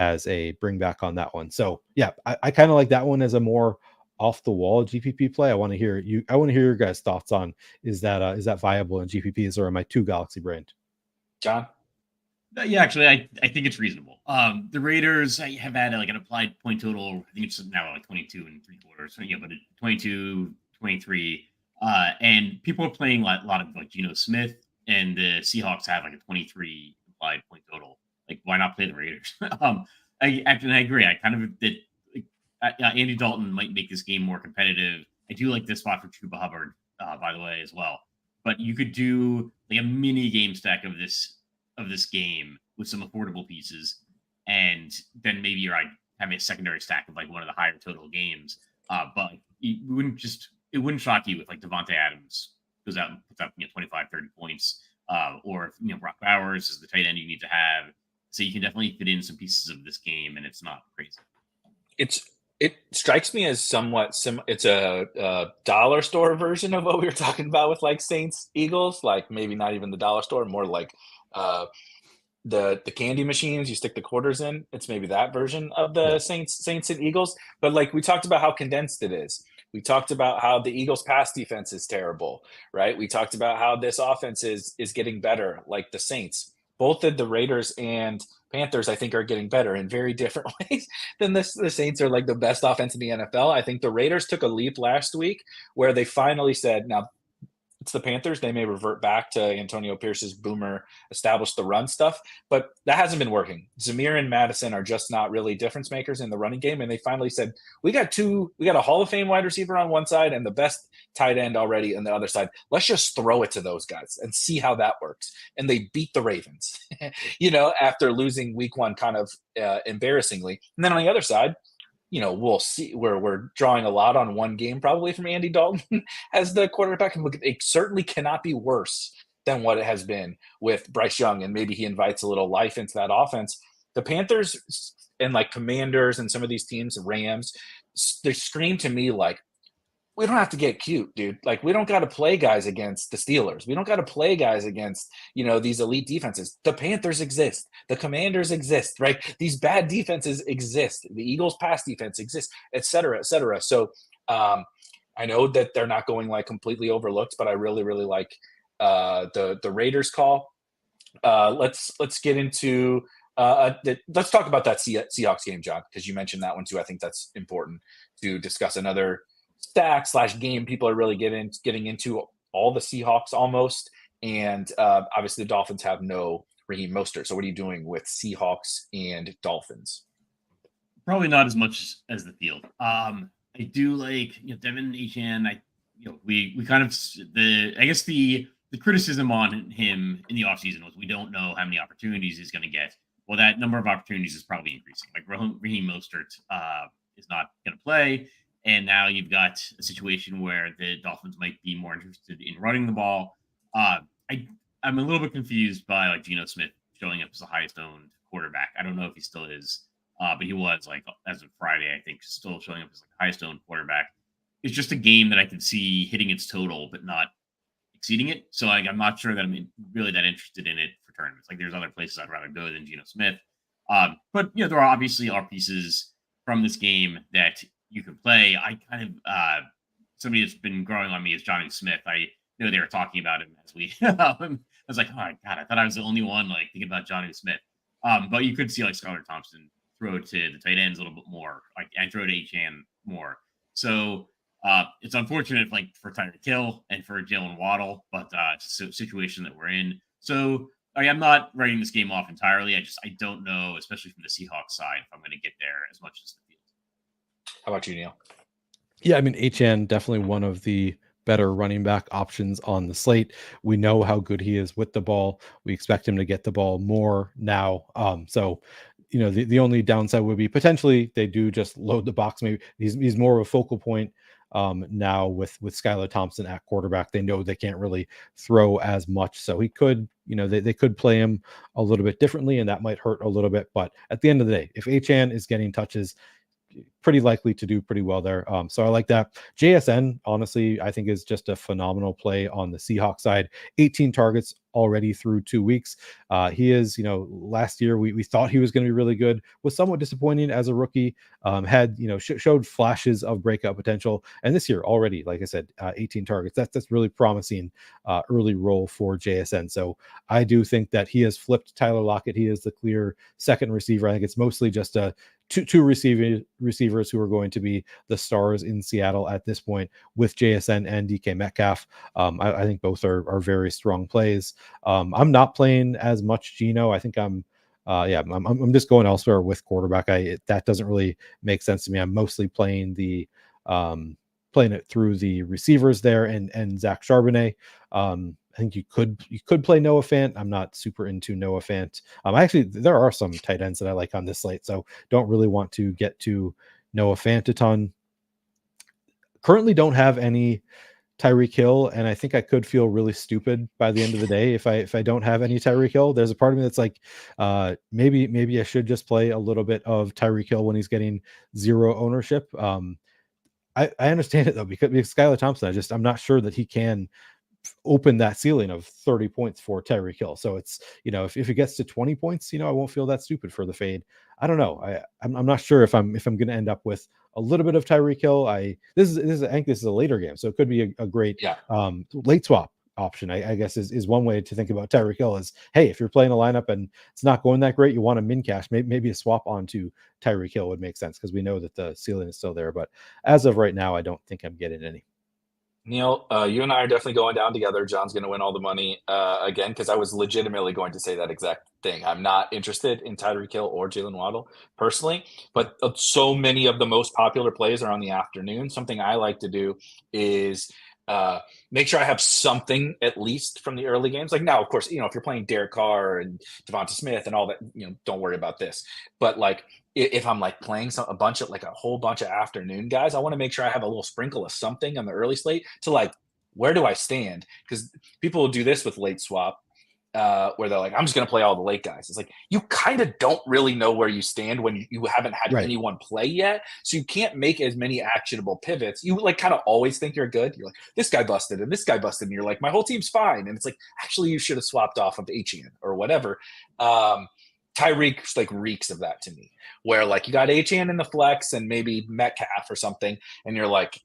as a bring back on that one. So yeah, I kind of like that one as a more off the wall GPP play. I want to hear your guys' thoughts on, is that viable in GPPs, or am I too galaxy brained? John? Yeah, actually, I think it's reasonable. The Raiders have had like an applied point total. I think it's now like 22 and 3/4. So yeah, but 22, 23. And people are playing a lot of like Geno Smith, and the Seahawks have like a 23 applied point total. Like, why not play the Raiders? I agree. I kind of that. Andy Dalton might make this game more competitive. I do like this spot for Chuba Hubbard, by the way, as well. But you could do like a mini game stack of this game with some affordable pieces, and then maybe you're having a secondary stack of like one of the higher total games. But it wouldn't shock you if like Devontae Adams goes out and puts up 25, 30 points, or if Brock Bowers is the tight end you need to have. So you can definitely fit in some pieces of this game, and it's not crazy. It strikes me as somewhat it's a dollar store version of what we were talking about with like Saints Eagles, like maybe not even the dollar store, more like the candy machines you stick the quarters in. It's maybe that version of the Saints and Eagles. But like, we talked about how condensed it is. We talked about how the Eagles pass defense is terrible, right? We talked about how this offense is getting better, like the Saints. Both of the Raiders and Panthers, I think, are getting better in very different ways than the Saints are like the best offense in the NFL. I think the Raiders took a leap last week where they finally said, now it's the Panthers. They may revert back to Antonio Pierce's boomer, establish the run stuff, but that hasn't been working. Zamir and Madison are just not really difference makers in the running game. And they finally said, we got a Hall of Fame wide receiver on one side and the best tight end already on the other side. Let's just throw it to those guys and see how that works. And they beat the Ravens, after losing week 1 kind of embarrassingly. And then on the other side, we'll see where we're drawing a lot on one game probably from Andy Dalton as the quarterback. And look, it certainly cannot be worse than what it has been with Bryce Young, and maybe he invites a little life into that offense. The Panthers and like Commanders and some of these teams, Rams, they scream to me like, we don't have to get cute, dude. Like, we don't got to play guys against the Steelers. We don't got to play guys against, these elite defenses. The Panthers exist. The Commanders exist, right? These bad defenses exist. The Eagles' pass defense exists, et cetera, et cetera. So I know that they're not going like completely overlooked, but I really, really like the Raiders call. Let's get into let's talk about that Seahawks game, John, because you mentioned that one too. I think that's important to discuss. Another stack/game people are really getting into, all the Seahawks almost, and obviously the Dolphins have no Raheem Mostert. So what are you doing with Seahawks and Dolphins? Probably not as much as the field. I do like Devin Achane. We kind of the criticism on him in the offseason was we don't know how many opportunities he's going to get. Well, that number of opportunities is probably increasing. Like Raheem Mostert is not going to play. And now you've got a situation where the Dolphins might be more interested in running the ball. I'm a little bit confused by like Geno Smith showing up as the highest owned quarterback. I don't know if he still is, but he was like as of Friday, I think, still showing up as like highest owned quarterback. It's just a game that I can see hitting its total, but not exceeding it. So I'm not sure that I'm really that interested in it for tournaments. Like there's other places I'd rather go than Geno Smith. But there obviously are pieces from this game that you can play. I kind of somebody that's been growing on me is Johnny Smith. I know they were talking about him as we I was like, oh my god, I thought I was the only one like thinking about Johnny Smith. But you could see like Skylar Thompson throw to the tight ends a little bit more, like and throw to Achane more. So it's unfortunate like for Tyreek Hill and for Jalen Waddle, but it's a situation that we're in. So I'm not writing this game off entirely. I don't know, especially from the Seahawks side, if I'm going to get there as much as the field. How about you, Neil? Yeah, I mean, Achane, definitely one of the better running back options on the slate. We know how good he is with the ball. We expect him to get the ball more now. So, the only downside would be potentially they do just load the box. Maybe he's more of a focal point now with Skylar Thompson at quarterback. They know they can't really throw as much. So he could, they could play him a little bit differently, and that might hurt a little bit. But at the end of the day, if Achane is getting touches, pretty likely to do pretty well there. So I like that. JSN, honestly, I think is just a phenomenal play on the Seahawks side. 18 targets already through 2 weeks. He is, last year we thought he was going to be really good, was somewhat disappointing as a rookie, had, showed flashes of breakout potential. And this year already, like I said, 18 targets. That's really promising early role for JSN. So I do think that he has flipped Tyler Lockett. He is the clear second receiver. I think it's mostly just two receivers who are going to be the stars in Seattle at this point with JSN and DK Metcalf. I think both are very strong plays. I'm not playing as much Geno. I think I'm just going elsewhere with quarterback. That doesn't really make sense to me. I'm mostly playing playing it through the receivers there and Zach Charbonnet. I think you could play Noah Fant. I'm not super into Noah Fant. Actually, there are some tight ends that I like on this slate, so don't really want to get to Noah Fant a ton. Currently don't have any Tyreek Hill, and I think I could feel really stupid by the end of the day if I don't have any Tyreek Hill. There's a part of me that's like, maybe I should just play a little bit of Tyreek Hill when he's getting zero ownership. I understand it though, because Skylar Thompson, I'm not sure that he can open that ceiling of 30 points for Tyreek Hill. So it's, if it gets to 20 points, I won't feel that stupid for the fade. I don't know. I'm not sure if I'm going to end up with a little bit of Tyreek Hill. I think this is a later game, so it could be a great late swap option. I guess is one way to think about Tyreek Hill is, hey, if you're playing a lineup and it's not going that great, you want to min cash, maybe a swap onto Tyreek Hill would make sense because we know that the ceiling is still there. But as of right now, I don't think I'm getting any. Neil, you and I are definitely going down together. John's going to win all the money again, because I was legitimately going to say that exact thing. I'm not interested in Tyreek Hill or Jalen Waddle personally, but so many of the most popular plays are on the afternoon. Something I like to do is Make sure I have something at least from the early games. Like now, of course, if you're playing Derek Carr and Devonta Smith and all that, don't worry about this. But like if I'm like playing a whole bunch of afternoon guys, I want to make sure I have a little sprinkle of something on the early slate to like, where do I stand? Because people will do this with late swap. Where they're like, I'm just going to play all the late guys. It's like, you kind of don't really know where you stand when you haven't had anyone play yet. So you can't make as many actionable pivots. You like kind of always think you're good. You're like, this guy busted and this guy busted. And you're like, my whole team's fine. And it's like, actually, you should have swapped off of Achane or whatever. Tyreek like reeks of that to me, where like you got Achane in the flex and maybe Metcalf or something, and you're like,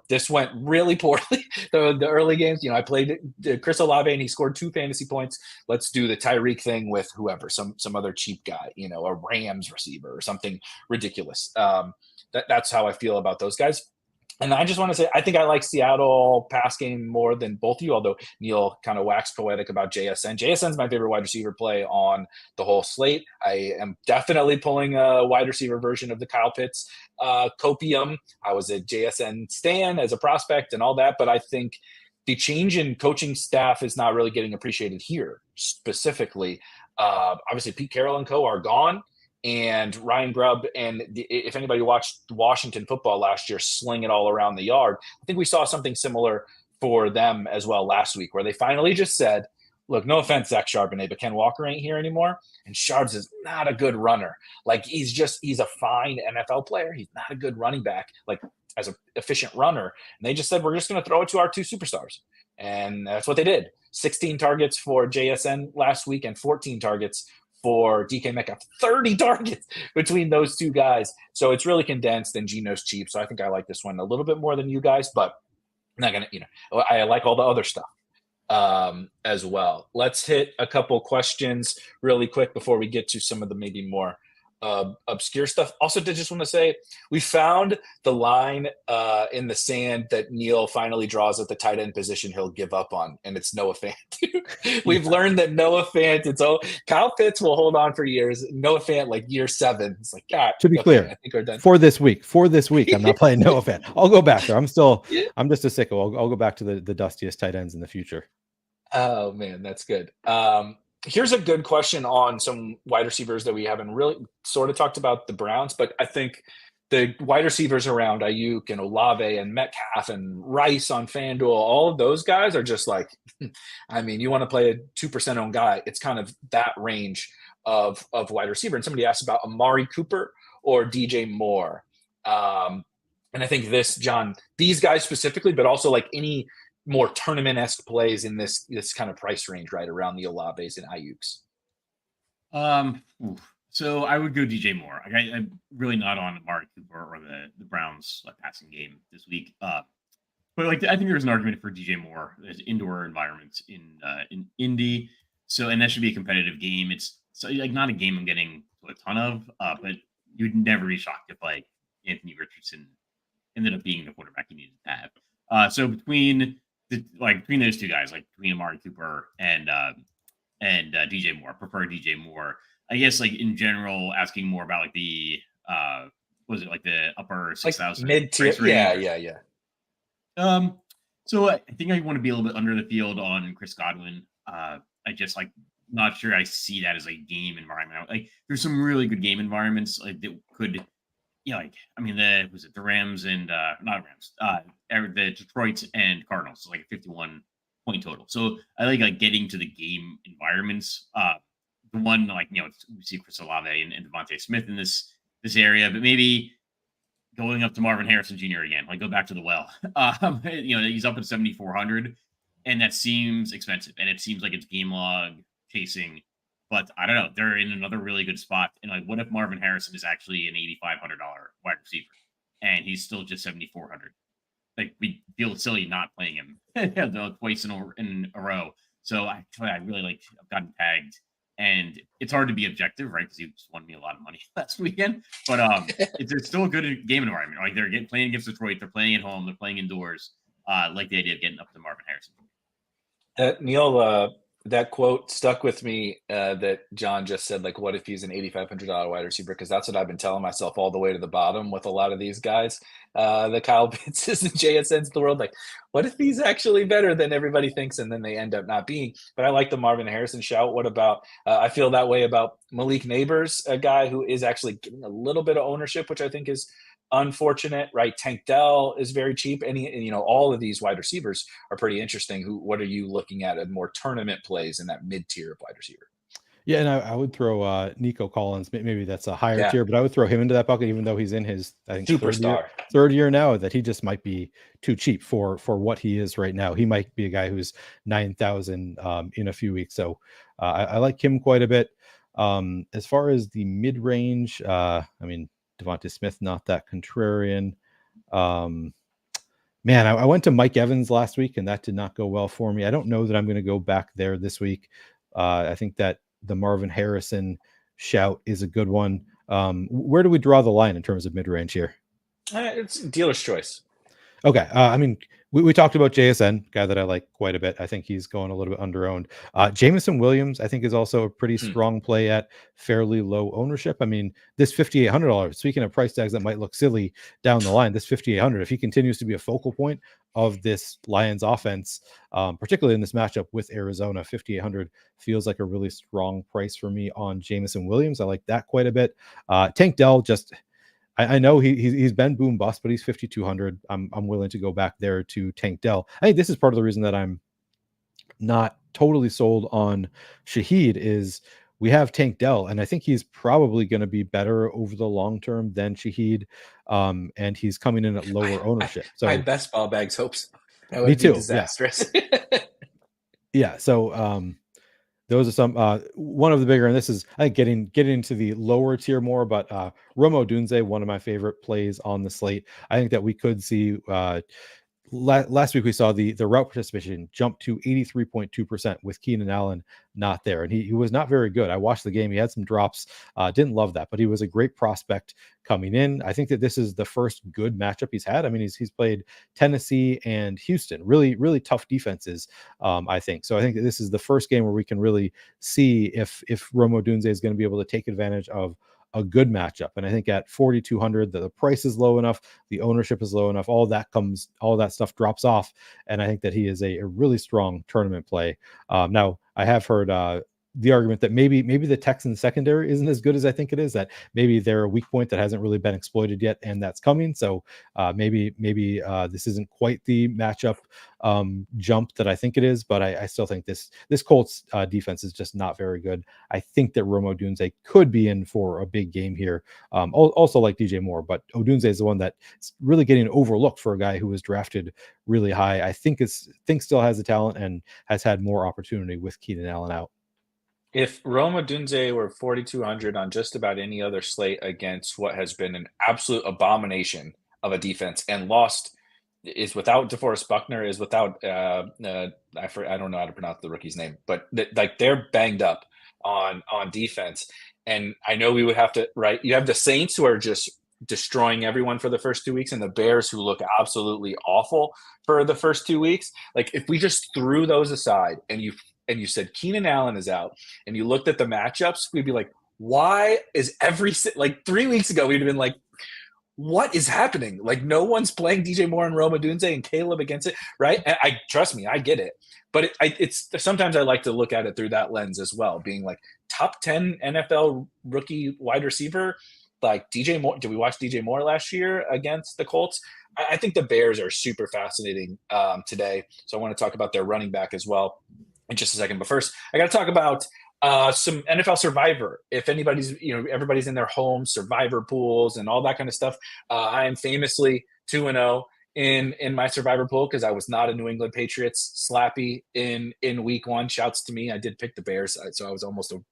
this went really poorly. the early games, I played Chris Olave and he scored 2 fantasy points. Let's do the Tyreek thing with whoever, some other cheap guy, a Rams receiver or something ridiculous. That's how I feel about those guys. And I just want to say, I think I like Seattle pass game more than both of you, although Neil kind of waxed poetic about JSN. JSN's my favorite wide receiver play on the whole slate. I am definitely pulling a wide receiver version of the Kyle Pitts copium. I was a JSN stan as a prospect and all that, but I think the change in coaching staff is not really getting appreciated here specifically. Obviously, Pete Carroll and co are gone. And Ryan Grubb, and if anybody watched Washington football last year, sling it all around the yard, I think we saw something similar for them as well last week, where they finally just said, look, no offense, Zach Charbonnet, but Ken Walker ain't here anymore. And Charbs is not a good runner. Like he's a fine NFL player. He's not a good running back, like as an efficient runner. And they just said, we're just going to throw it to our 2 superstars. And that's what they did. 16 targets for JSN last week and 14 targets for DK Metcalf, 30 targets between those 2 guys. So it's really condensed and Geno's cheap. So I think I like this one a little bit more than you guys, but I'm not going to, I like all the other stuff as well. Let's hit a couple questions really quick before we get to some of the maybe more obscure stuff. Also, did just want to say we found the line in the sand that Neil finally draws at the tight end position he'll give up on, and it's Noah Fant. We've learned that Noah Fant, Kyle Pitts will hold on for years. Noah Fant, like year 7. It's like, God. To be clear, I think we're done. For this week, I'm not playing Noah Fant. I'll go back there. I'm just a sicko. I'll go back to the dustiest tight ends in the future. Oh man, that's good. Here's a good question on some wide receivers that we haven't really sort of talked about the Browns, but I think the wide receivers around Ayuk and Olave and Metcalf and Rice on FanDuel, all of those guys are just like, I mean, you want to play a 2% owned guy. It's kind of that range of wide receiver. And somebody asked about Amari Cooper or DJ Moore. And I think John, these guys specifically, but also like any more tournament-esque plays in this kind of price range, right around the Olaves and Ayuks. So I would go DJ Moore. I'm really not on Amari Cooper or the Browns passing game this week. But like I think there's an argument for DJ Moore. There's indoor environments in Indy, and that should be a competitive game. It's like not a game I'm getting a ton of, but you'd never be shocked if like Anthony Richardson ended up being the quarterback you needed to have. So between those 2 guys, like between Amari Cooper and DJ Moore, prefer DJ Moore. I guess like in general, asking more about like the was it like the upper 6,000 like mid-tier? Yeah. So I think I want to be a little bit under the field on Chris Godwin. I just like not sure I see that as a game environment. Like there's some really good game environments like that could. Yeah, like I mean, the Rams and not Rams, the Detroit and Cardinals, so like a 51 point total. So I like getting to the game environments. The one we see Chris Olave and Devontae Smith in this area, but maybe going up to Marvin Harrison Jr. again, like go back to the well. He's up at 7,400, and that seems expensive, and it seems like it's game log chasing. But I don't know. They're in another really good spot. And like, what if Marvin Harrison is actually an $8,500 wide receiver, and he's still just 7,400? Like we feel silly not playing him twice in a row. So I really like. I've gotten tagged, and it's hard to be objective, right? Because he just won me a lot of money last weekend. But it's still a good game environment. Like they're playing against Detroit. They're playing at home. They're playing indoors. Like the idea of getting up to Marvin Harrison. Neil. that quote stuck with me that John just said, like, what if he's an $8,500 wide receiver? Because that's what I've been telling myself all the way to the bottom with a lot of these guys, the Kyle Pittses and JSNs of the world. Like, what if he's actually better than everybody thinks, and then they end up not being? But I like the Marvin Harrison shout. What about, I feel that way about Malik Neighbors, a guy who is actually getting a little bit of ownership, which I think is unfortunate, right? Tank Dell is very cheap, and all of these wide receivers are pretty interesting. What are you looking at more tournament plays in that mid tier of wide receiver? Yeah, and I would throw Nico Collins. Maybe that's a higher tier, but I would throw him into that bucket, even though he's in his, I think, superstar third year now. That he just might be too cheap for what he is right now. He might be a guy who's 9,000 in a few weeks. So I like him quite a bit. As far as the mid range, I mean, Devonta Smith, not that contrarian. Man, I went to Mike Evans last week, and that did not go well for me. I don't know that I'm going to go back there this week. I think that the Marvin Harrison shout is a good one. Where do we draw the line in terms of mid-range here? It's dealer's choice. Okay. I mean, we talked about JSN, guy that I like quite a bit. I think he's going a little bit under-owned. Jameson Williams, I think, is also a pretty strong play at fairly low ownership. I mean, this $5,800, speaking of price tags that might look silly down the line, this $5,800, if he continues to be a focal point of this Lions offense, particularly in this matchup with Arizona, $5,800 feels like a really strong price for me on Jameson Williams. I like that quite a bit. Tank Dell, just... I know he's been boom bust, but he's 5,200. I'm willing to go back there to Tank Dell. I think this is part of the reason that I'm not totally sold on Shaheed is we have Tank Dell, and I think he's probably going to be better over the long term than Shaheed, and he's coming in at lower ownership. So my best ball bags hopes. That would me be too. Disastrous. Yeah. So those are some one of the bigger, and this is I think getting into the lower tier more, but Romo Dunze, one of my favorite plays on the slate. I think that we could see last week we saw the route participation jump to 83.2% with Keenan Allen not there, and he was not very good. I watched the game. He had some drops, didn't love that, but he was a great prospect coming in. I think that this is the first good matchup he's had. I mean, he's played Tennessee and Houston, really, really tough defenses, I think. So I think that this is the first game where we can really see if Romo Dunze is going to be able to take advantage of a good matchup. And I think at 4,200, the price is low enough, the ownership is low enough, all that stuff drops off. And I think that he is a really strong tournament play. Now I have heard the argument that maybe the Texans secondary isn't as good as I think it is, that maybe they're a weak point that hasn't really been exploited yet, and that's coming. So maybe this isn't quite the matchup jump that I think it is, but I still think this Colts defense is just not very good. I think that Romo Dunze could be in for a big game here. Also like DJ Moore, but Odunze is the one that's really getting overlooked for a guy who was drafted really high. I think still has the talent and has had more opportunity with Keenan Allen out. If Roma Dunze were 4,200 on just about any other slate against what has been an absolute abomination of a defense and lost, is without DeForest Buckner, is without I don't know how to pronounce the rookie's name, but they're banged up on defense. And I know we would have to, right? You have the Saints who are just destroying everyone for the first 2 weeks, and the Bears who look absolutely awful for the first 2 weeks. Like, if we just threw those aside and you said Keenan Allen is out, and you looked at the matchups, we'd be like, why is like 3 weeks ago, we'd have been like, what is happening? Like, no one's playing DJ Moore and Roma Dunze and Caleb against it, right? And trust me, I get it. But it's sometimes I like to look at it through that lens as well, being like top 10 NFL rookie wide receiver, like DJ Moore. Did we watch DJ Moore last year against the Colts? I think the Bears are super fascinating today. So I want to talk about their running back as well in just a second. But first, I got to talk about some NFL Survivor. If anybody's, everybody's in their home Survivor pools and all that kind of stuff. I am famously 2-0 in my Survivor pool because I was not a New England Patriots slappy in week one. Shouts to me. I did pick the Bears, so I was almost a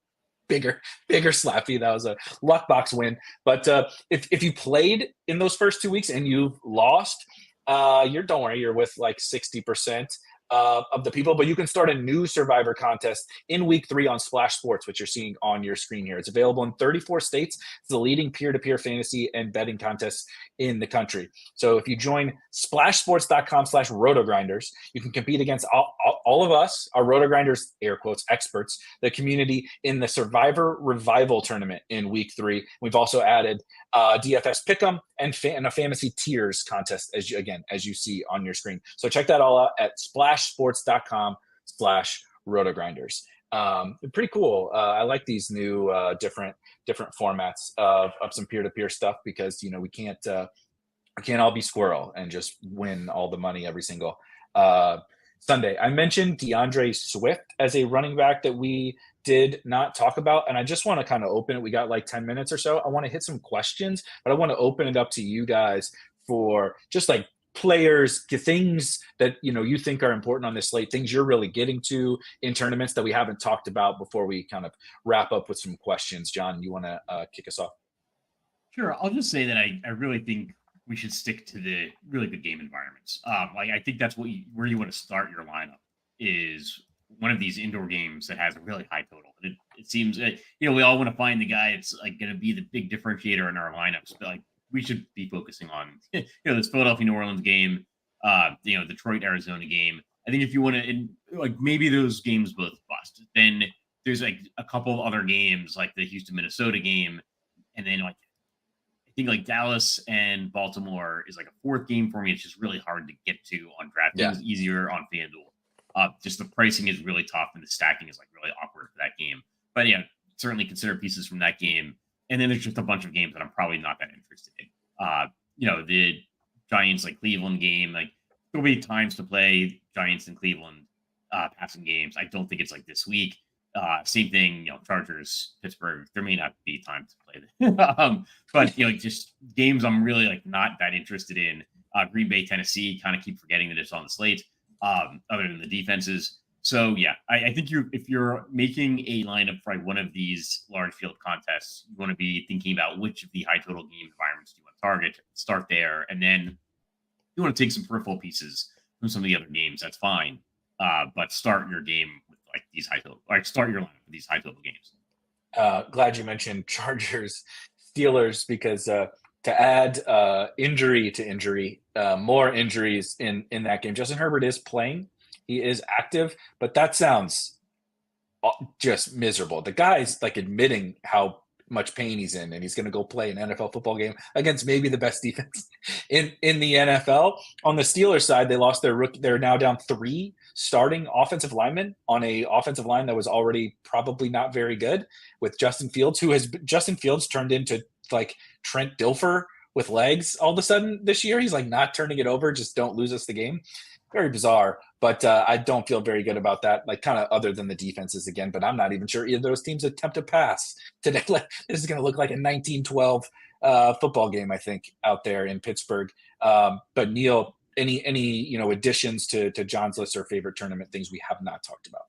bigger slappy. That was a luck box win. But if you played in those first 2 weeks and you've lost, don't worry, you're with like 60%. of the people, but you can start a new Survivor contest in week 3 on Splash Sports, which you're seeing on your screen here. It's available in 34 states. It's the leading peer-to-peer fantasy and betting contest in the country. So if you join splashsports.com/rotogrinders, you can compete against all of us, our RotoGrinders, air quotes, experts, the community in the Survivor Revival tournament in week 3. We've also added DFS Pick'em and a fantasy tiers contest, as you see on your screen. So check that all out at splashsports.com/rotogrinders. Pretty cool. I like these new different formats of some peer-to-peer stuff, because we can't all be Squirrel and just win all the money every single Sunday. I mentioned DeAndre Swift as a running back that we did not talk about, and I just want to kind of open it. We got like 10 minutes or so. I want to hit some questions, but I want to open it up to you guys for just like players, things that you think are important on this slate, things you're really getting to in tournaments that we haven't talked about before we kind of wrap up with some questions. John, you want to kick us off? Sure. I'll just say that I really think we should stick to the really good game environments. I think that's where you want to start your lineup, is one of these indoor games that has a really high total. It seems that, we all want to find the guy that's like going to be the big differentiator in our lineups, but like we should be focusing on, this Philadelphia New Orleans game, Detroit Arizona game. I think if you want to, like maybe those games both bust, then there's like a couple of other games like the Houston Minnesota game, and then like I think like Dallas and Baltimore is like a fourth game for me. It's just really hard to get to on DraftKings, easier on FanDuel. Just the pricing is really tough and the stacking is like really awkward for that game. But yeah, certainly consider pieces from that game. And then there's just a bunch of games that I'm probably not that interested in. The Giants like Cleveland game, like there'll be times to play Giants and Cleveland passing games. I don't think it's like this week. Same thing, Chargers, Pittsburgh. There may not be time to play them. But just games I'm really like not that interested in. Green Bay, Tennessee, kind of keep forgetting that it's on the slate. Other than the defenses. So yeah, I think if you're making a lineup for like one of these large field contests, you want to be thinking about which of the high total game environments do you want to target, start there, and then you want to take some peripheral pieces from some of the other games. That's fine, but start your game with like these high total, like start your lineup with these high total games. Glad you mentioned Chargers, Steelers, because to add injury to injury, more injuries in that game. Justin Herbert is playing. He is active, but that sounds just miserable. The guy's like admitting how much pain he's in, and he's going to go play an NFL football game against maybe the best defense in the NFL. On the Steelers side, they lost their rookie. They're now down 3 starting offensive linemen on a offensive line that was already probably not very good, with Justin Fields turned into like Trent Dilfer with legs all of a sudden this year. He's like not turning it over. Just don't lose us the game. Very bizarre, but I don't feel very good about that, like kind of other than the defenses again, but I'm not even sure either of those teams attempt to pass today. This is going to look like a 1912 football game, I think, out there in Pittsburgh. But Neil, any additions to John's list or favorite tournament things we have not talked about?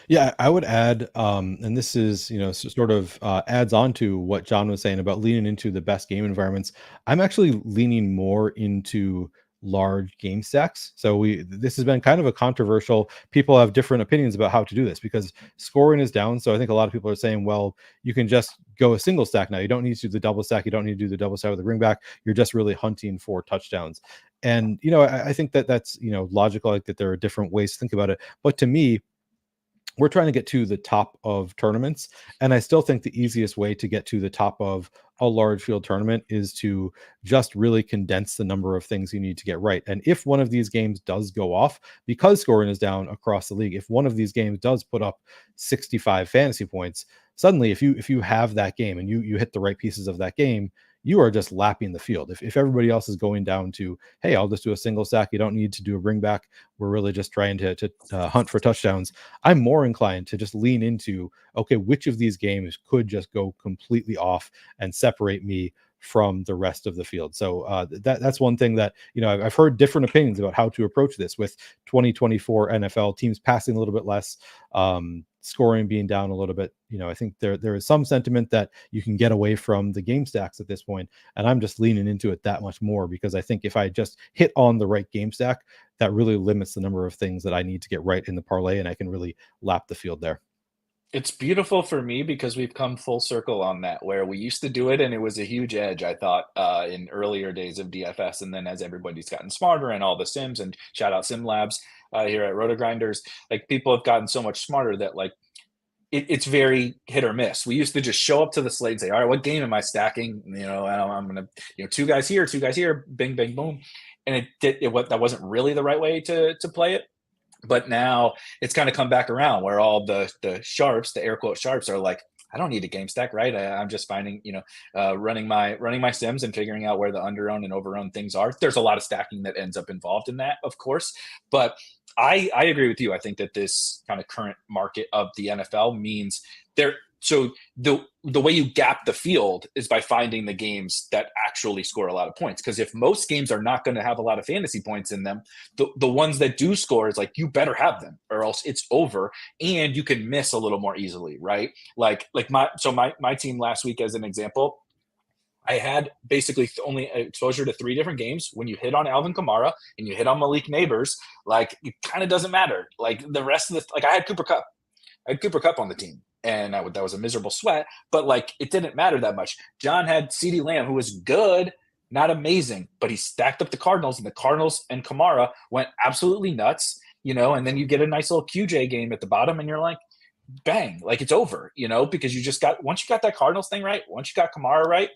Yeah, I would add, and this is, sort of adds on to what John was saying about leaning into the best game environments. I'm actually leaning more into large game stacks. So this has been kind of a controversial, people have different opinions about how to do this because scoring is down. So I think a lot of people are saying, well, you can just go a single stack now. You don't need to do the double stack. You don't need to do the double stack with the ring back. You're just really hunting for touchdowns. And, I think that's, logical, like that there are different ways to think about it. But to me, we're trying to get to the top of tournaments. And I still think the easiest way to get to the top of a large field tournament is to just really condense the number of things you need to get right. And if one of these games does go off, because scoring is down across the league, if one of these games does put up 65 fantasy points, suddenly if you have that game and you hit the right pieces of that game, you are just lapping the field. If everybody else is going down to, hey, I'll just do a single stack, you don't need to do a bring back, we're really just trying to hunt for touchdowns, I'm more inclined to just lean into, okay, which of these games could just go completely off and separate me from the rest of the field. So that's one thing that, I've heard different opinions about how to approach this with 2024 NFL teams passing a little bit less, scoring being down a little bit, I think there is some sentiment that you can get away from the game stacks at this point, and I'm just leaning into it that much more, because I think if I just hit on the right game stack, that really limits the number of things that I need to get right in the parlay, and I can really lap the field there. It's beautiful for me because we've come full circle on that, where we used to do it and it was a huge edge, I thought, in earlier days of DFS. And then as everybody's gotten smarter and all the sims, and shout out Sim Labs here at RotoGrinders, like people have gotten so much smarter that like it's very hit or miss. We used to just show up to the slate and say, all right, what game am I stacking? I'm going to, 2 guys here, bing, bing, boom. And that wasn't really the right way to play it. But now it's kind of come back around where all the sharps, the air quote sharps, are like, I don't need a game stack, right? I'm just finding, running my sims and figuring out where the under-owned and over-owned things are. There's a lot of stacking that ends up involved in that, of course. But I agree with you. I think that this kind of current market of the NFL means so the way you gap the field is by finding the games that actually score a lot of points. Because if most games are not going to have a lot of fantasy points in them, the ones that do score, is like, you better have them or else it's over, and you can miss a little more easily, right? Like my team last week, as an example, I had basically only exposure to 3 different games. When you hit on Alvin Kamara and you hit on Malik Neighbors, like, it kind of doesn't matter. Like the rest of I had Cooper Kupp. I had Cooper Kupp on the team, and that was a miserable sweat, but like it didn't matter that much. John had CeeDee Lamb, who was good, not amazing, but he stacked up the Cardinals, and the Cardinals and Kamara went absolutely nuts, and then you get a nice little QJ game at the bottom, and you're like, bang, like it's over, because you just once you got that Cardinals thing right, once you got Kamara right,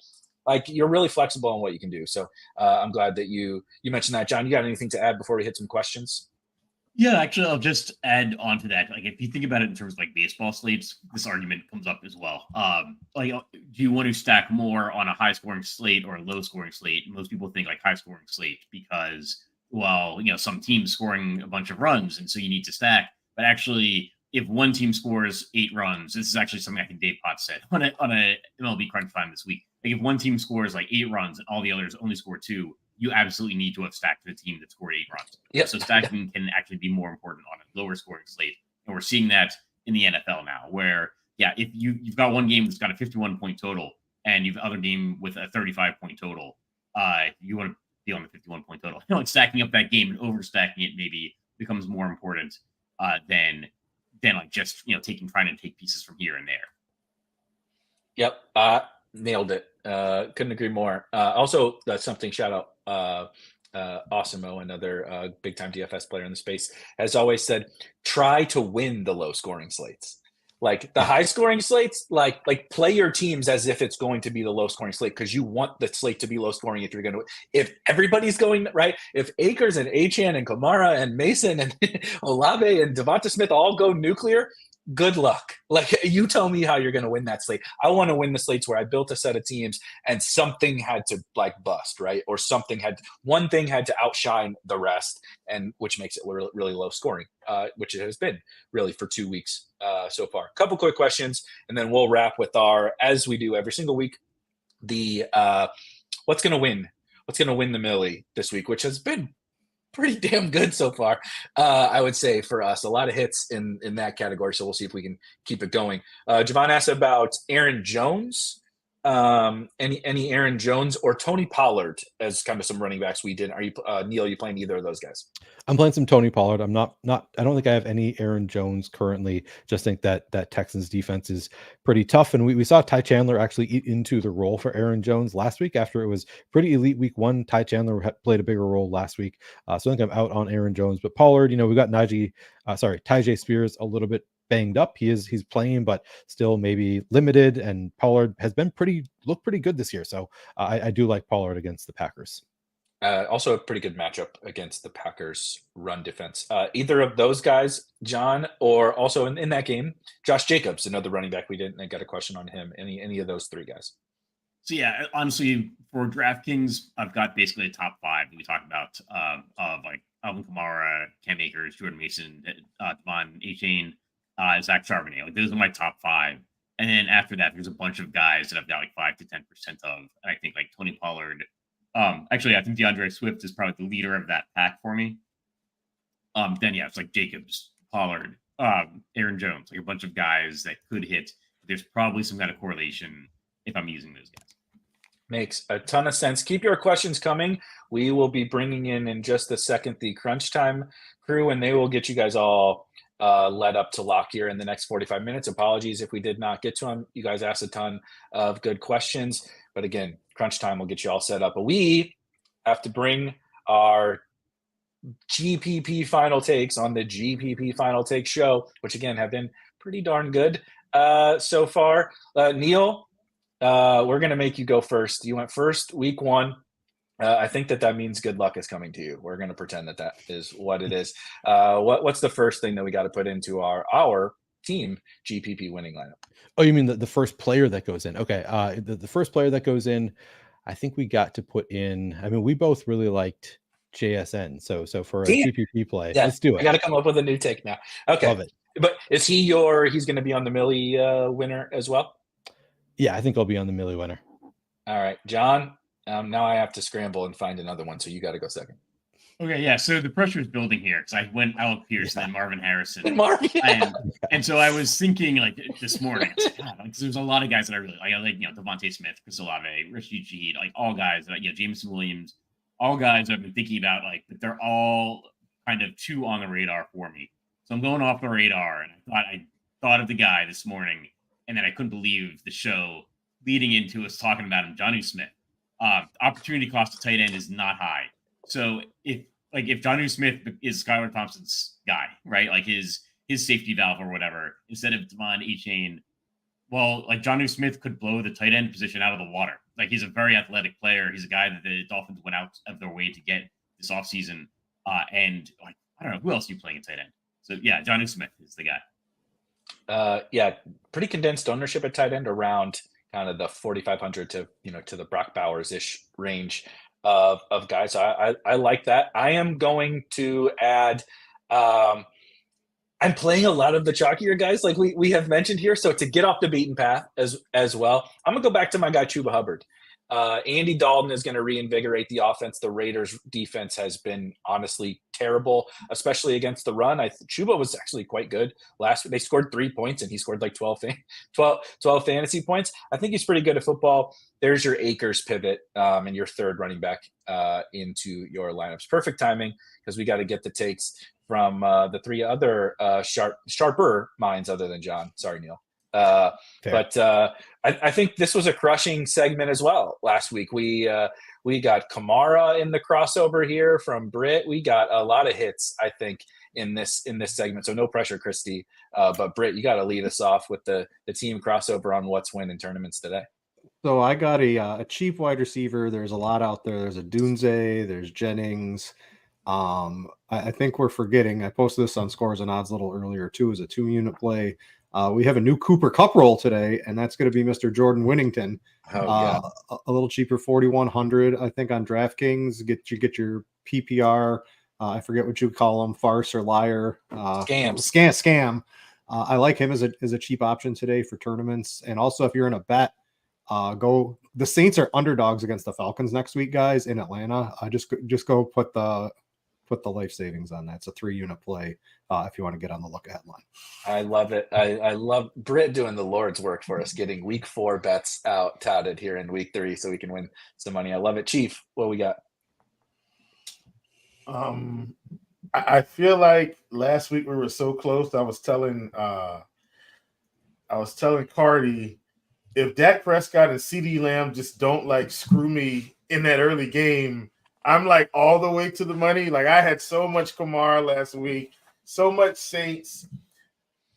like you're really flexible on what you can do. So I'm glad that you mentioned that. John, you got anything to add before we hit some questions? Yeah, actually, I'll just add on to that. Like, if you think about it in terms of like baseball slates, this argument comes up as well. Do you want to stack more on a high-scoring slate or a low-scoring slate? Most people think like high-scoring slate because, some team's scoring a bunch of runs, and so you need to stack. But actually, if one team scores 8 runs, this is actually something I think Dave Potts said on a MLB Crunch Time this week. Like, if one team scores like 8 runs and all the others only score 2, you absolutely need to have stacked the team that scored 8 runs. Yep. So stacking can actually be more important on a lower scoring slate. And we're seeing that in the NFL now, where, if you've got one game that's got a 51-point total and you've other game with a 35-point total, you want to be on the 51-point total. Like stacking up that game and overstacking it maybe becomes more important than like just, trying to take pieces from here and there. Yep. Nailed it. Couldn't agree more. Also, that's something, shout out Osimo, another big time DFS player in the space, has always said, try to win the low scoring slates. Like the high scoring slates, like play your teams as if it's going to be the low scoring slate, because you want the slate to be low scoring. If everybody's going right, if Akers and Achane and Kamara and Mason and Olave and Devonta Smith all go nuclear, good luck. Like, you tell me how you're going to win that slate. I want to win the slates where I built a set of teams and something had to like bust, right? Or one thing had to outshine the rest, and which makes it really, really low scoring, which it has been really for 2 weeks so far. A couple quick questions, and then we'll wrap with as we do every single week, the what's going to win the Millie this week, which has been pretty damn good so far, I would say, for us. A lot of hits in that category, so we'll see if we can keep it going. Javon asked about Aaron Jones. Any Aaron Jones or Tony Pollard as kind of some running backs we did. Are you Neil? Are you playing either of those guys? I'm playing some Tony Pollard. I'm not. I don't think I have any Aaron Jones currently. Just think that Texans defense is pretty tough, and we saw Ty Chandler actually eat into the role for Aaron Jones last week after it was pretty elite week 1. Ty Chandler played a bigger role last week, so I think I'm out on Aaron Jones. But Pollard, we got Tyjae Spears a little bit banged up. He's playing, but still maybe limited. And Pollard has been looked pretty good this year, so I do like Pollard against the Packers. Also a pretty good matchup against the Packers run defense. Either of those guys, John, or also in that game, Josh Jacobs, another running back. I got a question on him. Any of those 3 guys? So honestly, for DraftKings, I've got basically a top 5 that we talked about of like Alvin Kamara, Cam Akers, Jordan Mason, Devon Achane, Zach Charbonnet. Like, those are my top 5. And then after that, there's a bunch of guys that I've got like 5 to 10% of. And I think like Tony Pollard. Actually, I think DeAndre Swift is probably the leader of that pack for me. Then it's like Jacobs, Pollard, Aaron Jones, like a bunch of guys that could hit. There's probably some kind of correlation if I'm using those guys. Makes a ton of sense. Keep your questions coming. We will be bringing in just a second the Crunch Time crew, and they will get you guys all led up to lock here in the next 45 minutes. Apologies if we did not get to them. You guys asked a ton of good questions. But again, Crunch Time will get you all set up. But we have to bring our GPP Final Takes on the GPP Final Takes show, which again have been pretty darn good so far. Neil, we're going to make you go first. You went first week 1. I think that means good luck is coming to you. We're going to pretend that is what it is. What's the first thing that we got to put into our team GPP winning lineup? Oh, you mean the first player that goes in? Okay. The first player that goes in, I think we got to put in. I mean, we both really liked JSN. So for a GPP play, let's do it. I got to come up with a new take now. Okay. Love it. But is he's going to be on the Millie winner as well? Yeah, I think I'll be on the Millie winner. All right, John. Now I have to scramble and find another one, so you got to go second. Okay, yeah. So the pressure is building here because I went Alec Pierce and then Marvin Harrison. And so I was thinking like this morning, because there's a lot of guys that I really like. I like Devontae Smith, Chris Olave, Rashid Shaheed, like all guys that Jameson Williams, all guys I've been thinking about, but they're all kind of too on the radar for me. So I'm going off the radar, and I thought of the guy this morning, and then I couldn't believe the show leading into us talking about him, Jonnu Smith. Opportunity cost of tight end is not high. So if Jonnu Smith is Skylar Thompson's guy, right? Like his safety valve or whatever, instead of Devon Achane, well, like Jonnu Smith could blow the tight end position out of the water. Like he's a very athletic player. He's a guy that the Dolphins went out of their way to get this offseason. And like, I don't know, who else are you playing in tight end? So yeah, Jonnu Smith is the guy. Yeah, pretty condensed ownership at tight end around kind of the 4,500 to the Brock Bowers-ish range of guys. So I like that. I am going to add. I'm playing a lot of the chalkier guys, like we have mentioned here. So to get off the beaten path as well, I'm gonna go back to my guy Chuba Hubbard. Andy Dalton is going to reinvigorate the offense. The Raiders' defense has been honestly terrible, especially against the run. Chuba was actually quite good last week. They scored 3 points, and he scored like 12 fantasy points. I think he's pretty good at football. There's your Akers pivot and your third running back into your lineups. Perfect timing because we got to get the takes from the 3 other sharper minds other than John. Sorry, Neil. But I think this was a crushing segment as well last week. We got Kamara in the crossover here from Brit. We got a lot of hits, I think, in this segment. So no pressure, Kristi. But Brit, you got to lead us off with the team crossover on what's win in tournaments today. So I got a cheap wide receiver. There's a lot out there. There's a Dunze. There's Jennings. I think we're forgetting. I posted this on Scores and Odds a little earlier too. As a 2-unit play. We have a new Cooper Kupp roll today, and that's going to be Mr. Jordan Winnington. A little cheaper, 4,100, I think, on DraftKings. Get your PPR. I forget what you call them, farce or liar. Scam. I like him as a cheap option today for tournaments. And also, if you're in a bet, go. The Saints are underdogs against the Falcons next week, guys, in Atlanta. Just go put the life savings on that. It's a 3-unit play if you want to get on the look ahead line. I love it. I love Britt doing the Lord's work for us, getting week 4 bets out touted here in week 3 so we can win some money. I love it. Chief, what we got? I feel like last week we were so close. I was telling Cardi, if Dak Prescott and CeeDee Lamb just don't screw me in that early game, I'm all the way to the money. I had so much Kamara last week, so much Saints.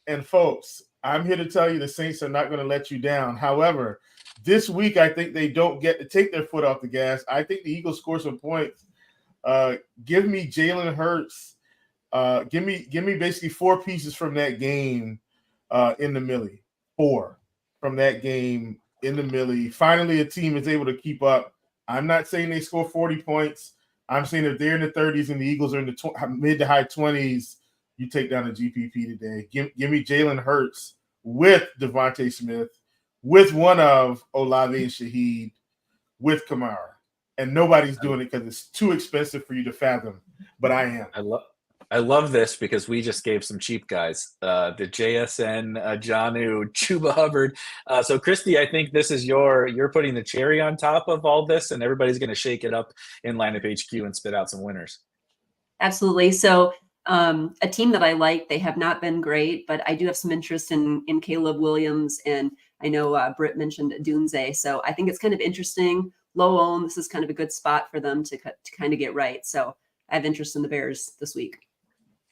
And folks, I'm here to tell you the Saints are not going to let you down. However, this week I think they don't get to take their foot off the gas. I think the Eagles score some points. Give me Jalen Hurts. Give me basically 4 pieces from that game in the Millie. 4 from that game in the Millie. Finally, a team is able to keep up. I'm not saying they score 40 points. I'm saying if they're in the 30s and the Eagles are in the mid to high 20s, you take down the GPP today. Give me Jalen Hurts with Devontae Smith, with one of Olave and Shaheed, with Kamara. And nobody's doing it because it's too expensive for you to fathom. But I am. I love this because we just gave some cheap guys, the JSN, Jonnu, Chuba Hubbard. So Kristi, I think this is you're putting the cherry on top of all this, and everybody's going to shake it up in lineup HQ and spit out some winners. Absolutely. So a team that I like, they have not been great, but I do have some interest in Caleb Williams, and I know Britt mentioned Dunze. So I think it's kind of interesting. Low own, this is kind of a good spot for them to kind of get right. So I have interest in the Bears this week.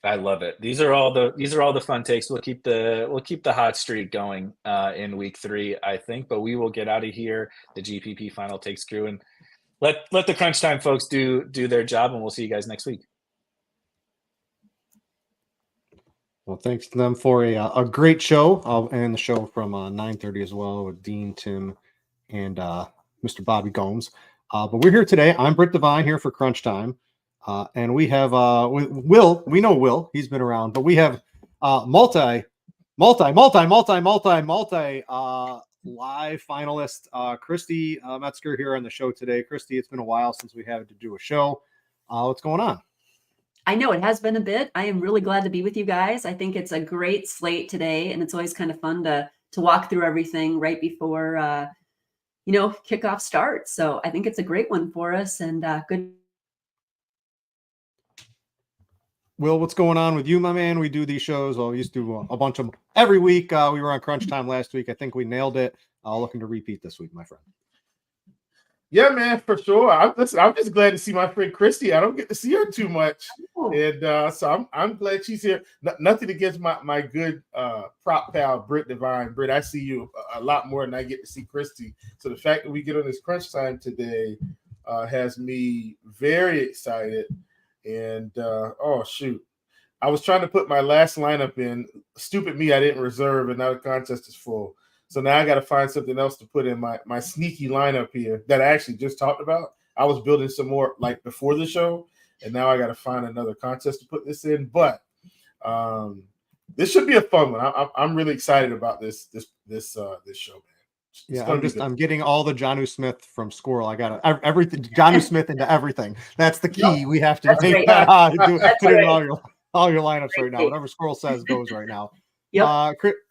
I love it. These are all the fun takes. We'll keep the hot streak going in week 3, I think. But we will get out of here, the GPP Final Takes crew, and let the crunch time folks do their job, and we'll see you guys next week. Well, thanks to them for a great show. I'll end the show from 9:30 as well with Dean, Tim, and Mr. Bobby Gomes. But we're here today. I'm Brit Devine here for Crunch Time. And we have Will. We know Will. He's been around, but we have multi live finalist Kristi Metzger here on the show today. Kristi, it's been a while since we had to do a show. What's going on? I know it has been a bit. I am really glad to be with you guys. I think it's a great slate today, and it's always kind of fun to walk through everything right before kickoff starts. So I think it's a great one for us, and good. Will, what's going on with you, my man? We do these shows. Well, we used to do a bunch of them every week. We were on Crunch Time last week. I think we nailed it. Looking to repeat this week, my friend. Yeah, man, for sure. I'm just glad to see my friend Kristi. I don't get to see her too much, and so I'm glad she's here. Nothing against my good prop pal Brit Devine. Brit, I see you a lot more than I get to see Kristi. So the fact that we get on this Crunch Time today has me very excited. And oh shoot, I was trying to put my last lineup in. Stupid me, I didn't reserve, and now the contest is full. So now I got to find something else to put in my sneaky lineup here that I actually just talked about. I was building some more like before the show, and now I got to find another contest to put this in. But this should be a fun one. I'm really excited about this show, man. Yeah, I'm getting all the Jonnu Smith from Squirrel. I got everything Jonnu Smith into everything. That's the key. Yep. We have to make that put it in all your lineups right now. Whatever Squirrel says goes right now. Yep.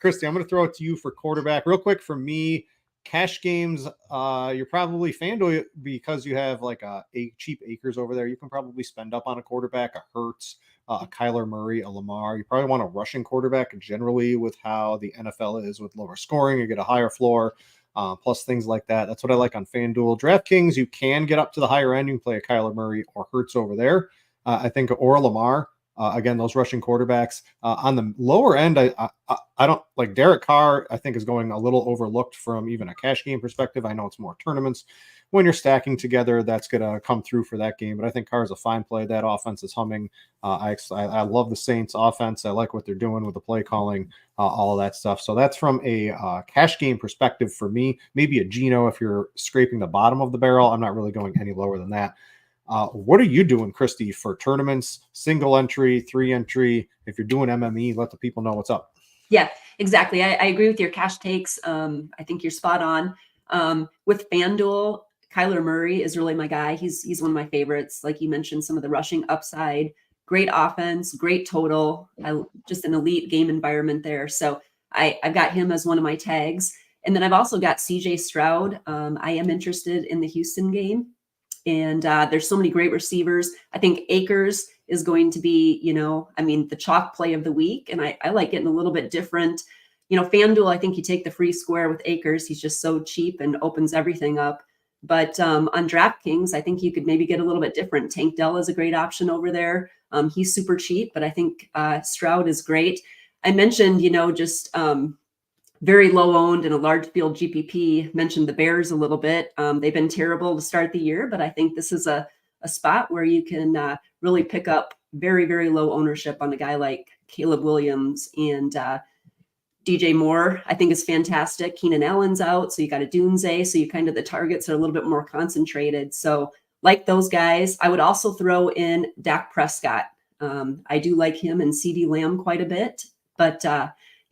Kristi, I'm going to throw it to you for quarterback real quick. For me, cash games, you're probably FanDuel because you have like a cheap Akers over there. You can probably spend up on a quarterback, a Hurts, a Kyler Murray, a Lamar. You probably want a rushing quarterback generally with how the NFL is with lower scoring. You get a higher floor, plus things like that. That's what I like on FanDuel. DraftKings, you can get up to the higher end. You can play a Kyler Murray or Hurts over there. I think, or Lamar. Again, those rushing quarterbacks on the lower end, I don't like Derek Carr. I think is going a little overlooked from even a cash game perspective. I know it's more tournaments. When you're stacking together, that's going to come through for that game. But I think Carr is a fine play. That offense is humming. I love the Saints offense. I like what they're doing with the play calling, all of that stuff. So that's from a cash game perspective for me. Maybe a Geno if you're scraping the bottom of the barrel. I'm not really going any lower than that. What are you doing, Kristi, for tournaments, single entry, 3 entry? If you're doing MME, let the people know what's up. Yeah, exactly. I agree with your cash takes. I think you're spot on. With FanDuel, Kyler Murray is really my guy. He's one of my favorites. Like you mentioned, some of the rushing upside, great offense, great total, just an elite game environment there. So I've got him as one of my tags. And then I've also got CJ Stroud. I am interested in the Houston game. And there's so many great receivers. I think Akers is going to be, the chalk play of the week. And I like getting a little bit different. FanDuel, I think you take the free square with Akers. He's just so cheap and opens everything up. But on DraftKings, I think you could maybe get a little bit different. Tank Dell is a great option over there. He's super cheap, but I think Stroud is great. I mentioned, just very low owned in a large field GPP. Mentioned the Bears a little bit. They've been terrible to start the year, but I think this is a spot where you can really pick up very, very low ownership on a guy like Caleb Williams and DJ Moore. I think is fantastic. Keenan Allen's out, so you got a Dunze, so you kind of the targets are a little bit more concentrated. So like those guys, I would also throw in Dak Prescott. I do like him and CeeDee Lamb quite a bit, but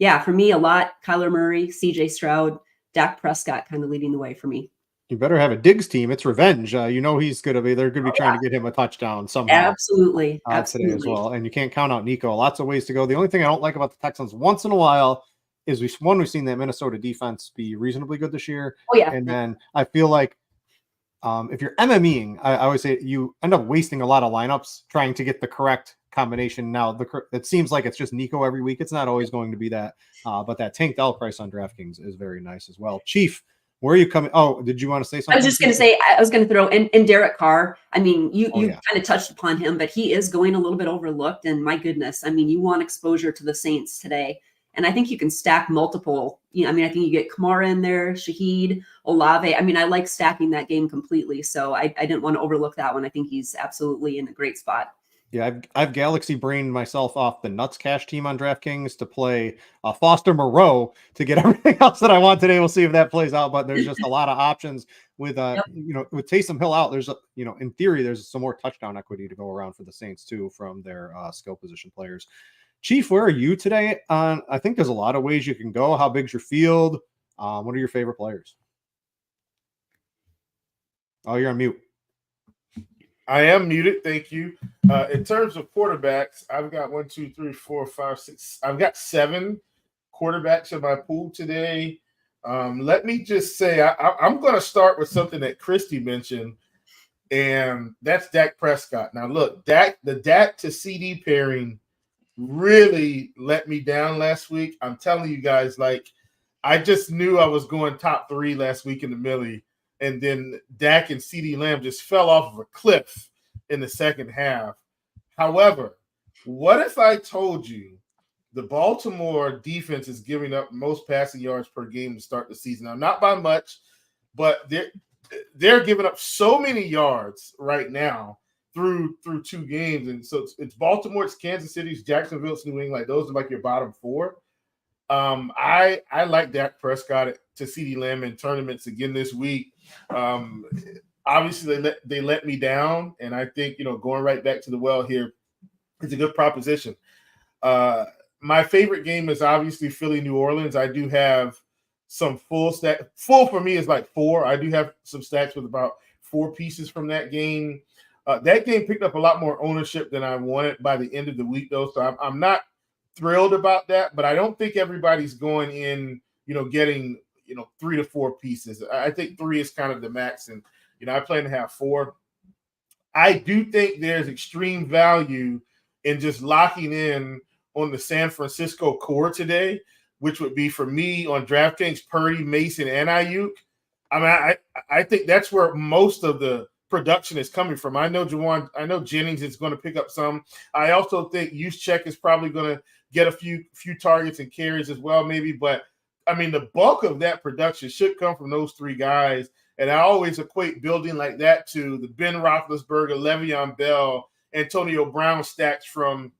yeah, for me, a lot, Kyler Murray, CJ Stroud, Dak Prescott kind of leading the way for me. You better have a Diggs team. It's revenge. He's going to be. They're going to be trying to get him a touchdown somehow. Absolutely. Today as well. And you can't count out Nico. Lots of ways to go. The only thing I don't like about the Texans once in a while is we've seen that Minnesota defense be reasonably good this year. Oh yeah. And then I feel like if you're MMEing, I always say you end up wasting a lot of lineups trying to get the correct combination. Now it seems like it's just Nico every week. It's not always going to be that. But that tanked L price on DraftKings is very nice as well. Chief, where are you coming? Oh, did you want to say something? I was just going to say, I was going to throw in Derek Carr. I mean, you yeah. kind of touched upon him, but he is going a little bit overlooked. And my goodness, I mean, you want exposure to the Saints today. And I think you can stack multiple. I think you get Kamara in there, Shaheed, Olave. I mean, I like stacking that game completely. So I didn't want to overlook that one. I think he's absolutely in a great spot. Yeah, I've galaxy brained myself off the Nuts Cash team on DraftKings to play Foster Moreau to get everything else that I want today. We'll see if that plays out, but there's just a lot of options with with Taysom Hill out. There's in theory there's some more touchdown equity to go around for the Saints too from their skill position players. Chief, where are you today? I think there's a lot of ways you can go. How big's your field? What are your favorite players? Oh, you're on mute. I am muted. Thank you. In terms of quarterbacks, I've got 1, 2, 3, 4, 5, 6. I've got 7 quarterbacks in my pool today. Let me just say I'm going to start with something that Kristi mentioned, and that's Dak Prescott. Now, look, the Dak to CD pairing really let me down last week. I'm telling you guys, I just knew I was going top 3 last week in the Millie. And then Dak and CeeDee Lamb just fell off of a cliff in the second half. However, what if I told you the Baltimore defense is giving up most passing yards per game to start the season? Now, not by much, but they're giving up so many yards right now through 2 games. And so it's Baltimore, it's Kansas City, it's Jacksonville, it's New England. Those are your bottom 4. I like Dak Prescott to CeeDee Lamb in tournaments again this week. Obviously they let me down, and I think going right back to the well here is a good proposition. My favorite game is obviously Philly New Orleans. I do have some full for me is 4. I do have some stacks with about 4 pieces from that game. That game picked up a lot more ownership than I wanted by the end of the week, though. So I'm not thrilled about that, but I don't think everybody's going in, getting 3 to 4 pieces. I think 3 is kind of the max, and I plan to have 4. I do think there's extreme value in just locking in on the San Francisco core today, which would be for me on DraftKings, Purdy, Mason, and Ayuk. I think that's where most of the production is coming from. I know Jennings is going to pick up some. I also think Juszczyk is probably going to get a few targets and carries as well, maybe. But the bulk of that production should come from those 3 guys. And I always equate building like that to the Ben Roethlisberger, Le'Veon Bell, Antonio Brown stacks from,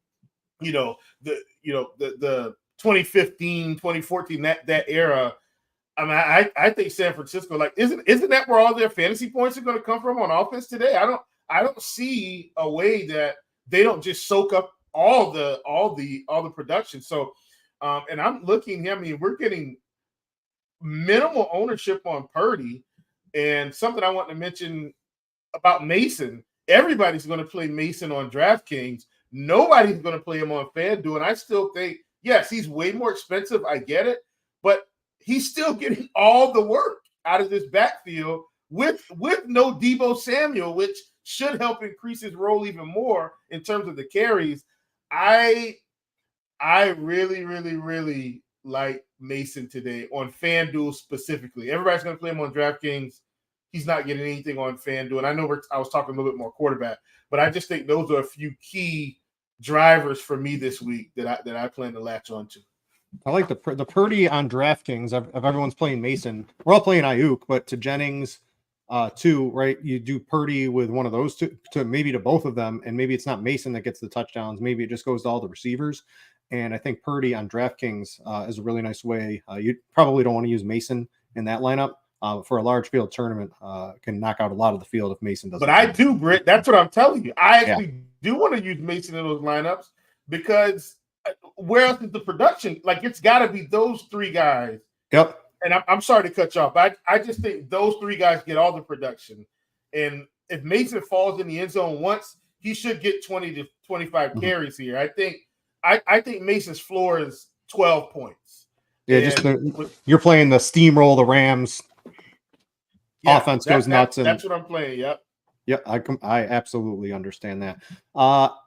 the 2015, 2014, that era. I think San Francisco, isn't that where all their fantasy points are going to come from on offense today? I don't see a way that they don't just soak up all the production. So, and I'm looking. We're getting minimal ownership on Purdy, and something I want to mention about Mason. Everybody's going to play Mason on DraftKings. Nobody's going to play him on FanDuel, and I still think, yes, he's way more expensive. I get it, but he's still getting all the work out of this backfield with no Deebo Samuel, which should help increase his role even more in terms of the carries. I really, really, really like Mason today on FanDuel specifically. Everybody's going to play him on DraftKings. He's not getting anything on FanDuel. And I know I was talking a little bit more quarterback, but I just think those are a few key drivers for me this week that I plan to latch on to. I like the Purdy on DraftKings. If everyone's playing Mason, we're all playing Ayuk, but to Jennings, too, right? You do Purdy with one of those two, to both of them, and maybe it's not Mason that gets the touchdowns. Maybe it just goes to all the receivers. And I think Purdy on DraftKings is a really nice way. You probably don't want to use Mason in that lineup. For a large field tournament, can knock out a lot of the field if Mason doesn't. But I do, Britt. That's what I'm telling you. I actually do want to use Mason in those lineups because where else is the production? It's got to be those 3 guys. Yep. and I'm sorry to cut you off. I just think those three guys get all the production. And if Mason falls in the end zone once, he should get 20 to 25 carries here. I think Mason's floor is 12 points. Yeah, you're playing the steamroll the Rams. Yeah, offense goes nuts. That's what I'm playing. Yep. Yeah, I absolutely understand that.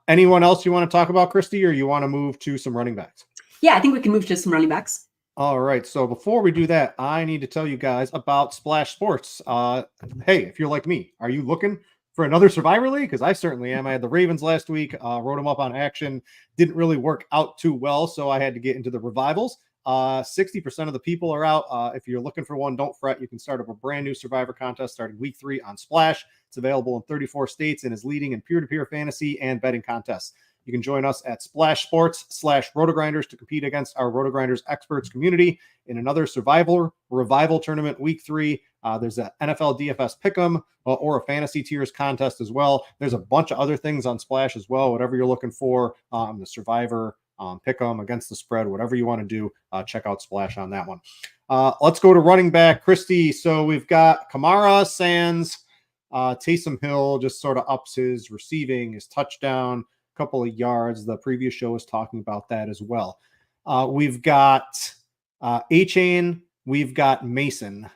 Anyone else you want to talk about, Kristi, or you want to move to some running backs? Yeah, I think we can move to some running backs. All right. So before we do that, I need to tell you guys about Splash Sports. Hey, if you're like me, are you looking for another Survivor League? Because I certainly am. I had the Ravens last week, wrote them up on action. Didn't really work out too well, so I had to get into the revivals. 60% of the people are out. If you're looking for one, don't fret. You can start up a brand new Survivor contest starting week 3 on Splash. It's available in 34 states and is leading in peer-to-peer fantasy and betting contests. You can join us at Splash Sports/RotoGrinders to compete against our RotoGrinders experts community in another Survivor Revival tournament week 3. There's an NFL DFS pick'em or a fantasy tiers contest as well. There's a bunch of other things on Splash as well. Whatever you're looking for, the Survivor pick'em, against the spread, whatever you want to do, check out Splash on that one. Let's go to running back, Kristi. So we've got Kamara, Sands, Taysom Hill just sort of ups his receiving, his touchdown, couple of yards. The previous show was talking about that as well. We've got A-Chain, we've got Mason.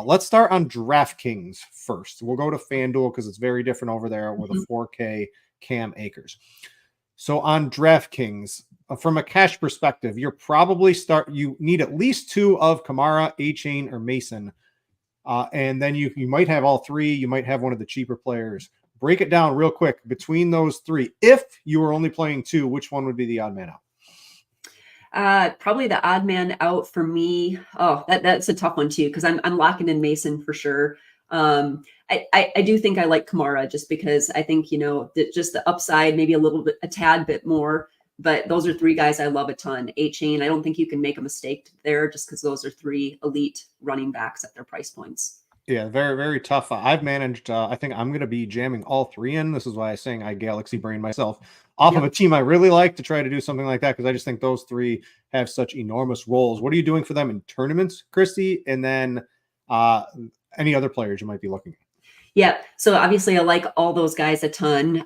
Let's start on DraftKings first. We'll go to FanDuel because it's very different over there with a 4K Cam Akers. So on DraftKings, from a cash perspective, you need at least 2 of Kamara, A-Chain, or Mason. And then you might have all 3. You might have one of the cheaper players. Break it down real quick between those 3. If you were only playing 2, which one would be the odd man out? Probably the odd man out for me. Oh, that's a tough one too, because I'm locking in Mason for sure. I do think I like Kamara just because I think, just the upside, maybe a tad bit more, but those are 3 guys I love a ton. A-Chain, I don't think you can make a mistake there just because those are 3 elite running backs at their price points. Yeah, very, very tough. I've managed, I think I'm going to be jamming all 3 in. This is why I'm saying I galaxy brain myself off of a team I really like to try to do something like that, because I just think those 3 have such enormous roles. What are you doing for them in tournaments, Kristi? And then any other players you might be looking at? Yeah, so obviously I like all those guys a ton.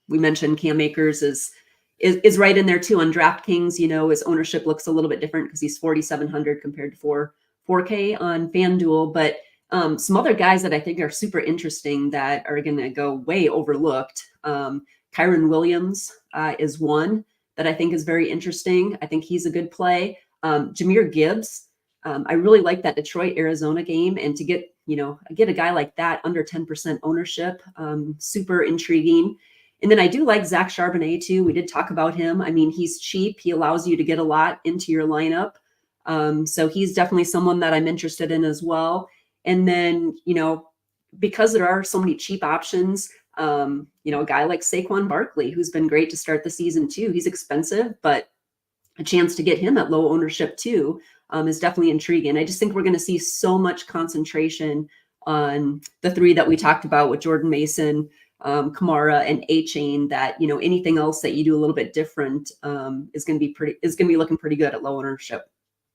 We mentioned Cam Akers is right in there too on DraftKings. His ownership looks a little bit different because he's 4,700 compared to 4K on FanDuel, but some other guys that I think are super interesting that are going to go way overlooked. Kyron Williams is one that I think is very interesting. I think he's a good play. Jahmyr Gibbs. I really like that Detroit-Arizona game, and to get a guy like that under 10% ownership, super intriguing. And then I do like Zach Charbonnet too. We did talk about him. I mean, he's cheap. He allows you to get a lot into your lineup. So he's definitely someone that I'm interested in as well. And then, because there are so many cheap options, a guy like Saquon Barkley, who's been great to start the season too. He's expensive, but a chance to get him at low ownership too is definitely intriguing. I just think we're going to see so much concentration on the 3 that we talked about with Jordan Mason, Kamara, and A-Chain, that anything else that you do a little bit different is going to be looking pretty good at low ownership.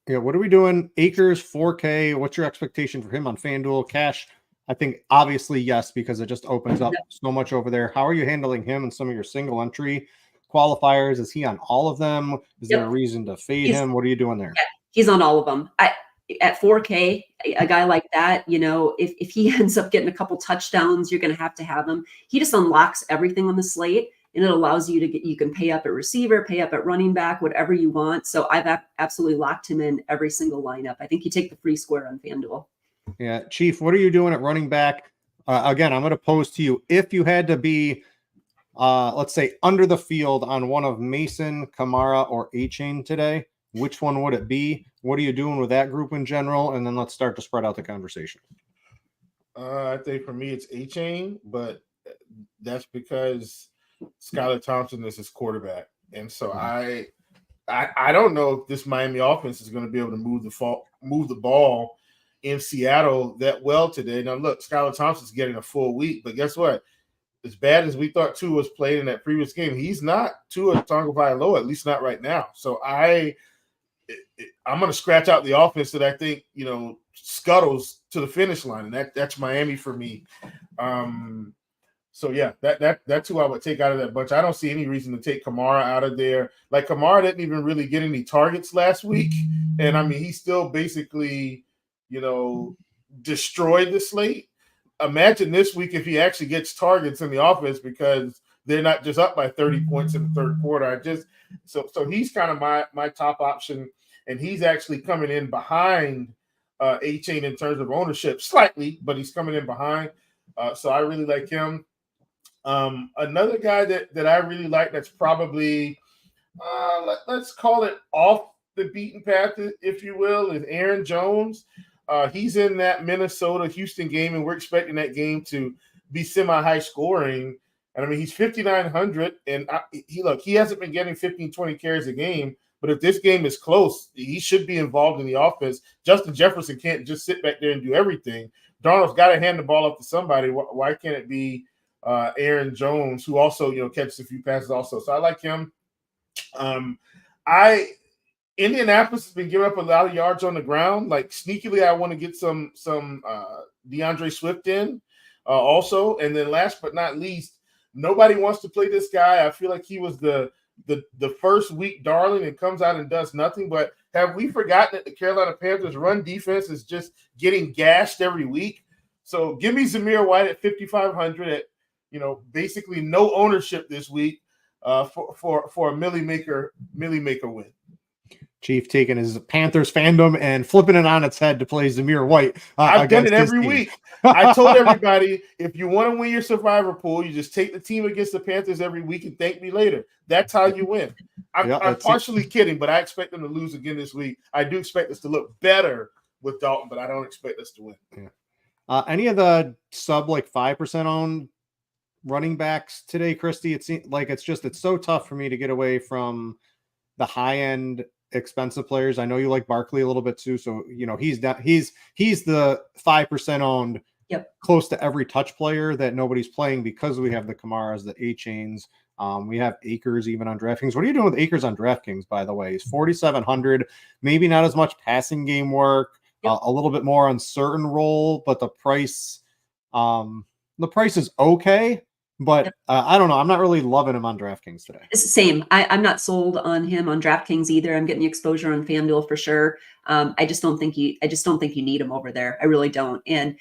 Yeah, what are we doing? Akers, 4K. What's your expectation for him on FanDuel? Cash, I think obviously yes, because it just opens up so much over there. How are you handling him and some of your single entry qualifiers? Is he on all of them? Is there a reason to fade him? What are you doing there? Yeah, he's on all of them. At 4K, a guy like that, if he ends up getting a couple touchdowns, you're going to have him. He just unlocks everything on the slate, and it allows you you can pay up at receiver, pay up at running back, whatever you want. So I've absolutely locked him in every single lineup. I think you take the free square on FanDuel. Yeah. Chief, what are you doing at running back? Again, I'm going to pose to you, if you had to be, let's say, under the field on one of Mason, Kamara, or A-Chain today, which one would it be? What are you doing with that group in general? And then let's start to spread out the conversation. I think for me, it's A-Chain, but that's because Skylar Thompson is his quarterback. And so I don't know if this Miami offense is going to be able to move the ball in Seattle that well today. Now, look, Skylar Thompson's getting a full week, but guess what? As bad as we thought Tua was played in that previous game, he's not Tua Tagovailoa, at least not right now. So I I'm going to scratch out the offense that I think, scuttles to the finish line, and that's Miami for me. So yeah, that's who I would take out of that bunch. I don't see any reason to take Kamara out of there. Like, Kamara didn't even really get any targets last week, and I mean, he still basically, destroyed the slate. Imagine this week if he actually gets targets in the offense, because they're not just up by 30 points in the third quarter. So he's kind of my top option, and he's actually coming in behind A-Chain in terms of ownership slightly, but he's coming in behind. So I really like him. Another guy that I really like that's probably, let's call it off the beaten path, if you will, is Aaron Jones. He's in that Minnesota-Houston game, and we're expecting that game to be semi-high scoring. And I mean, he's 5,900, and he hasn't been getting 15, 20 carries a game, but if this game is close, he should be involved in the offense. Justin Jefferson can't just sit back there and do everything. Darnold's got to hand the ball up to somebody. Why can't it be Aaron Jones, who also, catches a few passes also? So I like him. Indianapolis has been giving up a lot of yards on the ground. Like, sneakily, I want to get some DeAndre Swift in also. And then last but not least, nobody wants to play this guy. I feel like he was the first week darling and comes out and does nothing. But have we forgotten that the Carolina Panthers run defense is just getting gashed every week? So give me Zamir White at 5,500 at, basically no ownership this week for a Millie Maker win. Chief taking his Panthers fandom and flipping it on its head to play Zamir White. I've done it every week. I told everybody, if you want to win your survivor pool, you just take the team against the Panthers every week and thank me later. That's how you win. I'm partially kidding, but I expect them to lose again this week. I do expect us to look better with Dalton, but I don't expect us to win. Yeah. Any of the sub 5% owned running backs today, Kristi? It seems like it's so tough for me to get away from the high end expensive players. I know you like Barkley a little bit too, so he's the 5% owned, close to every touch player that nobody's playing, because we have the Kamaras, the A-Chains. We have Akers even on DraftKings. What are you doing with Akers on DraftKings, by the way? He's 4,700, maybe not as much passing game work, a little bit more uncertain role, but the price is okay. But I don't know. I'm not really loving him on DraftKings today. Same. I'm not sold on him on DraftKings either. I'm getting the exposure on FanDuel for sure. I just don't think you need him over there. I really don't. And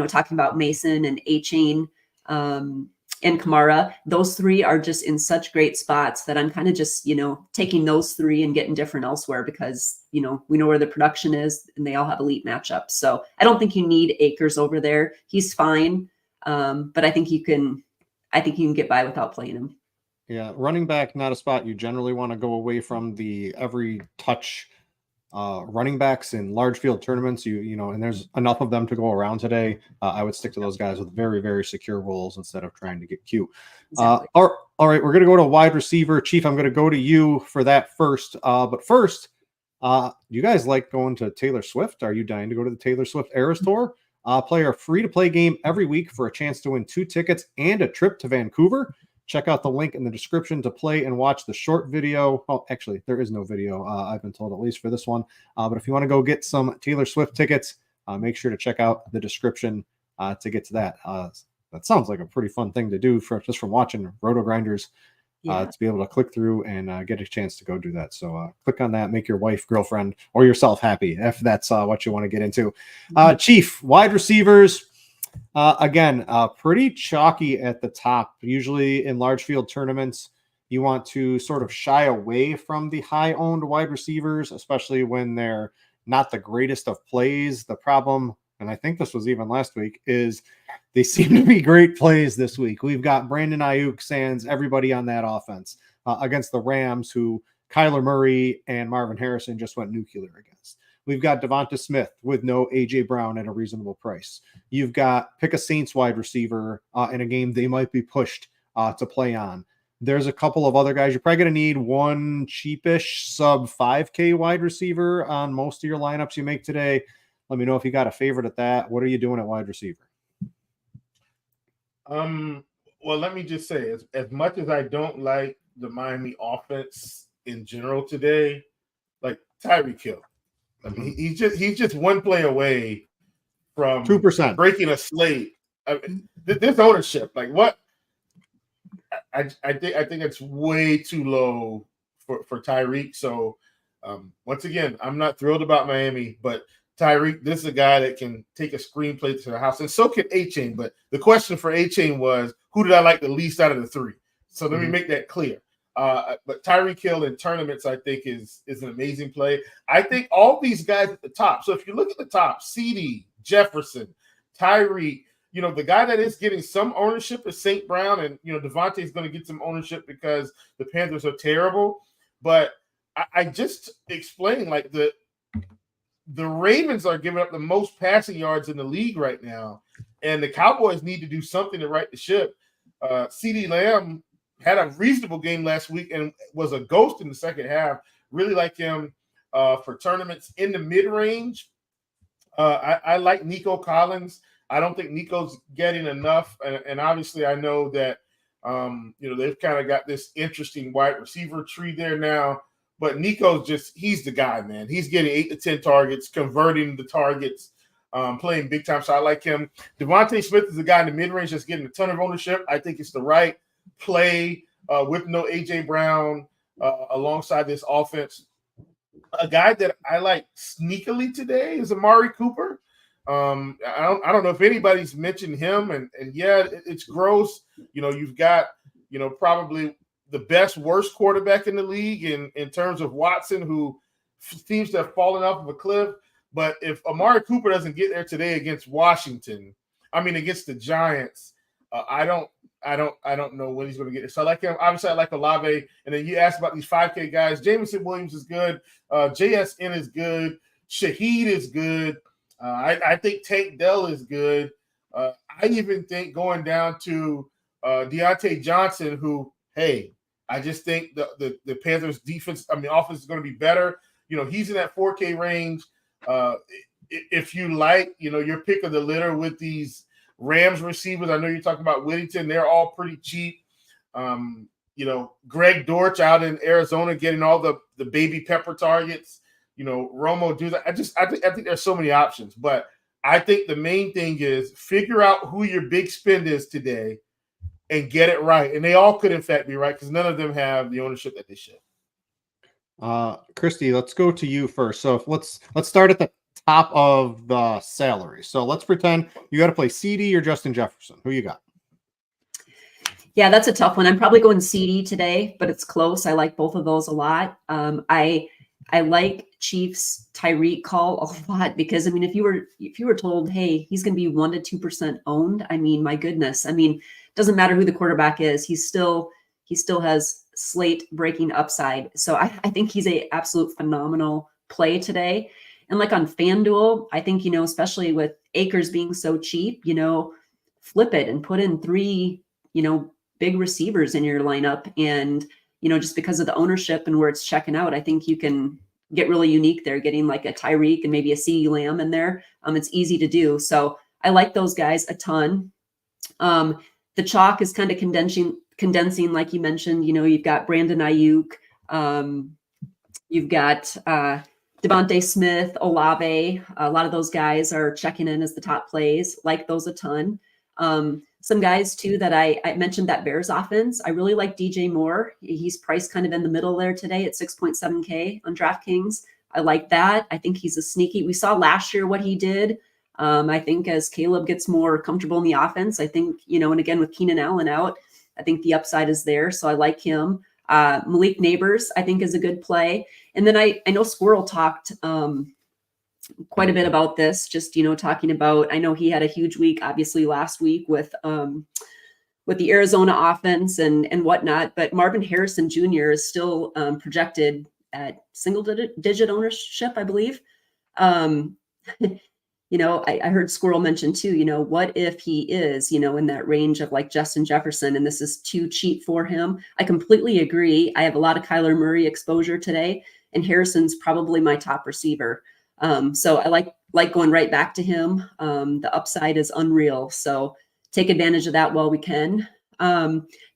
talking about Mason and A-Chain and Kamara, those three are just in such great spots that I'm kind of just taking those three and getting different elsewhere, because we know where the production is and they all have elite matchups. So I don't think you need Akers over there. He's fine, but I think you can get by without playing him. Yeah, running back, not a spot you generally want to go away from the every touch running backs in large field tournaments. And there's enough of them to go around today. I would stick to those guys with very, very secure roles instead of trying to get cute. Exactly. All right, we're going to go to wide receiver. Chief, I'm going to go to you for that first. But first, you guys like going to Taylor Swift? Are you dying to go to the Taylor Swift Eras Tour? Play our free-to-play game every week for a chance to win 2 tickets and a trip to Vancouver. Check out the link in the description to play and watch the short video. Oh, actually, there is no video, I've been told, at least for this one. But if you want to go get some Taylor Swift tickets, make sure to check out the description to get to that. That sounds like a pretty fun thing to do just from watching RotoGrinders. To be able to click through and get a chance to go do that. So click on that, make your wife, girlfriend, or yourself happy if that's what you want to get into. Chief, wide receivers, again, pretty chalky at the top. Usually in large field tournaments, you want to sort of shy away from the high-owned wide receivers, especially when they're not the greatest of plays. The problem, and I think this was even last week, is they seem to be great plays this week. We've got Brandon Ayuk, Sands, everybody on that offense against the Rams, who Kyler Murray and Marvin Harrison just went nuclear against. We've got Devonta Smith with no A.J. Brown at a reasonable price. You've got pick a Saints wide receiver in a game they might be pushed to play on. There's a couple of other guys. You're probably going to need one cheapish sub 5K wide receiver on most of your lineups you make today. Let me know if you got a favorite at that. What are you doing at wide receiver? Well, let me just say, as much as I don't like the Miami offense in general today, like Tyreek Hill. I mean, he's just one play away from 2% breaking a slate. I mean, this ownership, like what? I think it's way too low for Tyreek. So once again, I'm not thrilled about Miami, but Tyreek, this is a guy that can take a screenplay to the house, and so can A-Chain. But the question for A-Chain was, who did I like the least out of the three? So let me make that clear. But Tyreek Hill in tournaments, I think, is an amazing play. I think all these guys at the top. So if you look at the top, CD, Jefferson, Tyreek, the guy that is getting some ownership is St. Brown, and Devontae is going to get some ownership because the Panthers are terrible. But I just explained, like, the Ravens are giving up the most passing yards in the league right now, and the Cowboys need to do something to right the ship. CeeDee Lamb had a reasonable game last week and was a ghost in the second half. Really like him for tournaments in the mid-range. I like Nico Collins. I don't think Nico's getting enough, and obviously I know that they've kind of got this interesting wide receiver tree there now. But Nico's he's the guy, man. He's getting 8 to 10 targets, converting the targets, playing big time. So I like him. Devontae Smith is the guy in the mid-range that's getting a ton of ownership. I think it's the right play with no A.J. Brown alongside this offense. A guy that I like sneakily today is Amari Cooper. I don't know if anybody's mentioned him, and yeah, it's gross. You've got probably the best worst quarterback in the league in terms of Watson, who seems to have fallen off of a cliff. But if Amari Cooper doesn't get there today against against the Giants, I don't know when he's going to get there. So I like him. Obviously, I like Olave. And then you asked about these 5K guys. Jameson Williams is good. JSN is good. Shaheed is good. I think Tank Dell is good. I even think going down to Deontay Johnson, who, hey, I just think the Panthers defense, offense is going to be better. He's in that 4K range. If you like, your pick of the litter with these Rams receivers, I know you're talking about Whittington. They're all pretty cheap. Greg Dortch out in Arizona getting all the baby pepper targets. Romo do that. I think there's so many options, but I think the main thing is figure out who your big spend is today and get it right. And they all could in fact be right because none of them have the ownership that they should. Kristi, let's go to you first. So let's start at the top of the salary. So let's pretend you got to play CD or Justin Jefferson. Who you got? Yeah, that's a tough one. I'm probably going CD today, but it's close. I like both of those a lot. I like Chiefs Tyreek call a lot because if you were told, hey, he's going to be 1 to 2% owned, my goodness. Doesn't matter who the quarterback is, he still has slate breaking upside. So I think he's a absolute phenomenal play today. And like on FanDuel, I think, especially with Akers being so cheap, flip it and put in 3, big receivers in your lineup. And, just because of the ownership and where it's checking out, I think you can get really unique there, getting like a Tyreek and maybe a CeeDee Lamb in there. It's easy to do. So I like those guys a ton. The chalk is kind of condensing, like you mentioned. You've got Brandon Ayuk, you've got Devontae Smith, Olave. A lot of those guys are checking in as the top plays. Like those a ton. Some guys too that I mentioned, that Bears offense. I really like DJ Moore. He's priced kind of in the middle there today at 6.7K on DraftKings. I like that. I think he's a sneaky. We saw last year what he did. I think as Caleb gets more comfortable in the offense, I think, and again, with Keenan Allen out, I think the upside is there. So I like him. Malik Neighbors, I think, is a good play. And then I know Squirrel talked quite a bit about this, just, talking about, I know he had a huge week, obviously last week with the Arizona offense and whatnot, but Marvin Harrison Jr. is still projected at single digit ownership, I believe. I heard Squirrel mention too, what if he is, in that range of like Justin Jefferson and this is too cheap for him? I completely agree. I have a lot of Kyler Murray exposure today, and Harrison's probably my top receiver. So I like going right back to him. The upside is unreal. So take advantage of that while we can.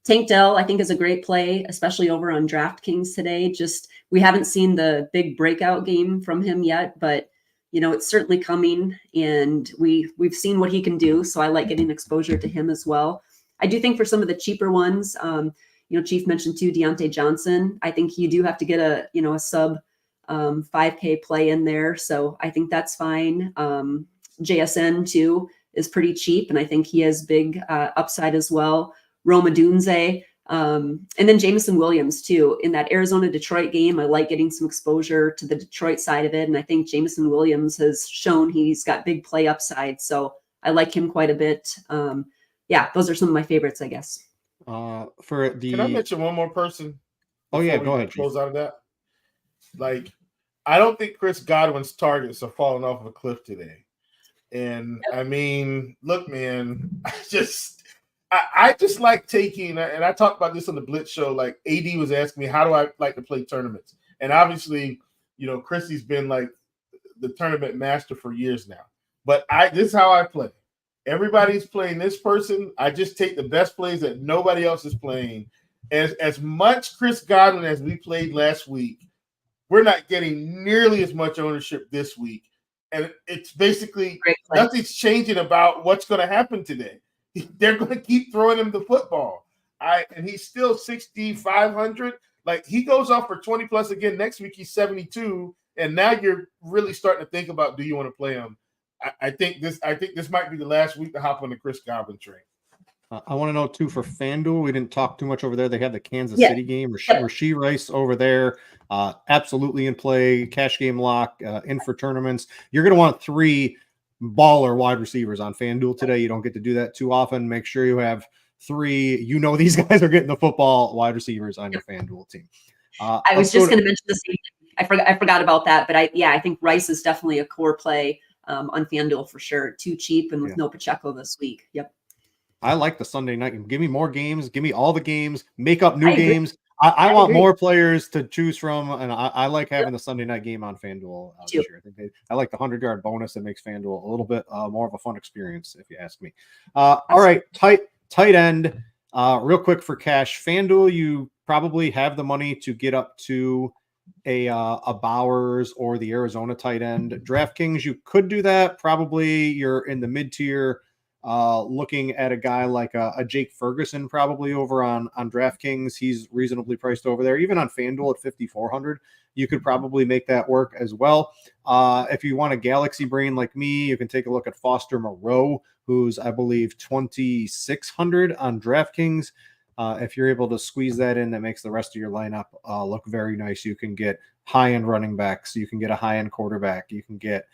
Tank Dell, I think, is a great play, especially over on DraftKings today. Just we haven't seen the big breakout game from him yet, but it's certainly coming, and we've seen what he can do. So I like getting exposure to him as well. I do think for some of the cheaper ones, Chief mentioned too, Deontay Johnson. I think you do have to get a sub 5K play in there. So I think that's fine. JSN too is pretty cheap, and I think he has big upside as well. Roma Dunze, and then Jameson Williams too. In that Arizona-Detroit game, I like getting some exposure to the Detroit side of it, and I think Jameson Williams has shown he's got big play upside, so I like him quite a bit. Those are some of my favorites, I guess. Can I mention one more person? Oh yeah, go ahead. Close out of that. Like, I don't think Chris Godwin's targets are falling off of a cliff today. And I mean, look, man, I just like taking, and I talked about this on the Blitz show. Like, AD was asking me, how do I like to play tournaments? And obviously, Kristi's been like the tournament master for years now. But this is how I play. Everybody's playing this person. I just take the best plays that nobody else is playing. As much Chris Godwin as we played last week, we're not getting nearly as much ownership this week. And it's basically nothing's changing about what's going to happen today. They're going to keep throwing him the football. And he's still 6,500. Like, he goes off for 20 plus again next week. He's 72, and now you're really starting to think about, do you want to play him? I think this might be the last week to hop on the Chris Godwin train. I want to know too for FanDuel. We didn't talk too much over there. They have the Kansas City game. Rasheed Rice over there, absolutely in play. Cash game lock, in for tournaments. You're going to want 3 baller wide receivers on FanDuel today. You don't get to do that too often. Make sure you have 3. These guys are getting the football wide receivers on your FanDuel team. I was just going to mention the same thing. I forgot about that, but I think Rice is definitely a core play on FanDuel for sure. Too cheap and with no Pacheco this week. Yep. I like the Sunday night. Give me more games. Give me all the games. Make up new games. I want more players to choose from, and I like having the Sunday night game on FanDuel this year. I like the 100-yard bonus that makes FanDuel a little bit more of a fun experience, if you ask me. All right, tight end. Real quick for cash, FanDuel, you probably have the money to get up to a Bowers or the Arizona tight end. DraftKings, you could do that. Probably you're in the mid-tier. Looking at a guy like a Jake Ferguson, probably over on DraftKings. He's reasonably priced over there. Even on FanDuel at 5,400, you could probably make that work as well. If you want a galaxy brain like me, you can take a look at Foster Moreau, who's, I believe, 2,600 on DraftKings. If you're able to squeeze that in, that makes the rest of your lineup look very nice. You can get high-end running backs. You can get a high-end quarterback. You can get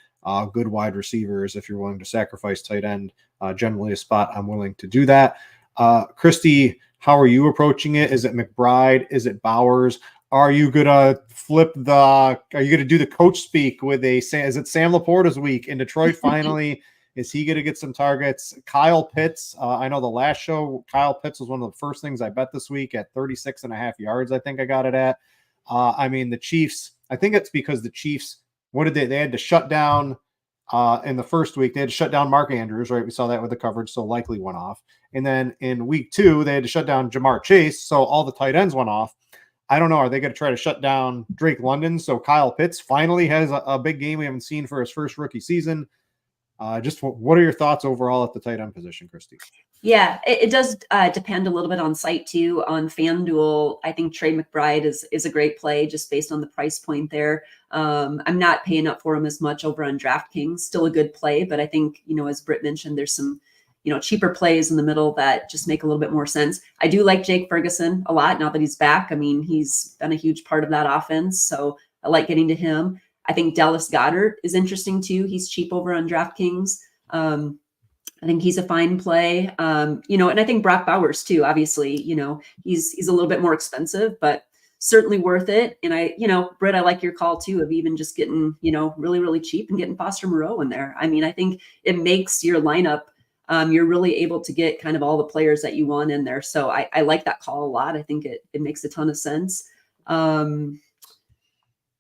good wide receivers if you're willing to sacrifice tight end. Generally a spot I'm willing to do that. Kristi, how are you approaching it? Is it McBride? Is it Bowers? Are you going to are you going to do the coach speak with is it Sam Laporta's week in Detroit finally? Is he going to get some targets? Kyle Pitts. I know the last show, Kyle Pitts was one of the first things I bet this week at 36.5 yards. I think I got it at. The Chiefs, I think it's because the Chiefs, what did they had to shut down in the first week. They had to shut down Mark Andrews, right? We saw that with the coverage, so likely went off. And then in week 2, they had to shut down Jamar Chase, so all the tight ends went off. I don't know. Are they going to try to shut down Drake London? So Kyle Pitts finally has a big game we haven't seen for his first rookie season. Just what are your thoughts overall at the tight end position, Kristi? Yeah, it does depend a little bit on site too. On FanDuel, I think Trey McBride is a great play just based on the price point there. I'm not paying up for him as much over on DraftKings. Still a good play, but I think, as Brit mentioned, there's some, cheaper plays in the middle that just make a little bit more sense. I do like Jake Ferguson a lot now that he's back. I mean, he's been a huge part of that offense, so I like getting to him. I think Dallas Goedert is interesting too. He's cheap over on DraftKings. I think he's a fine play. And I think Brock Bowers too, obviously, he's a little bit more expensive, but certainly worth it. And Britt, I like your call too, of even just getting, really, really cheap and getting Foster Moreau in there. I mean, I think it makes your lineup, you're really able to get kind of all the players that you want in there. So I like that call a lot. I think it makes a ton of sense.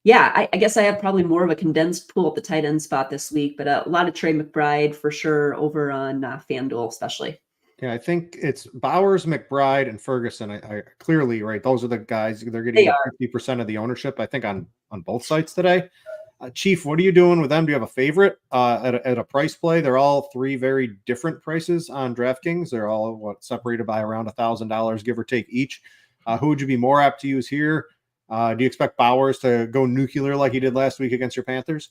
I guess I have probably more of a condensed pool at the tight end spot this week, but a lot of Trey McBride for sure over on FanDuel, especially. Yeah, I think it's Bowers, McBride, and Ferguson. I clearly, right, those are the guys. They're getting 50% of the ownership, I think, on both sites today. Chief, what are you doing with them? Do you have a favorite at a price play? They're all three very different prices on DraftKings. They're all separated by around $1,000, give or take each. Who would you be more apt to use here? Do you expect Bowers to go nuclear like he did last week against your Panthers?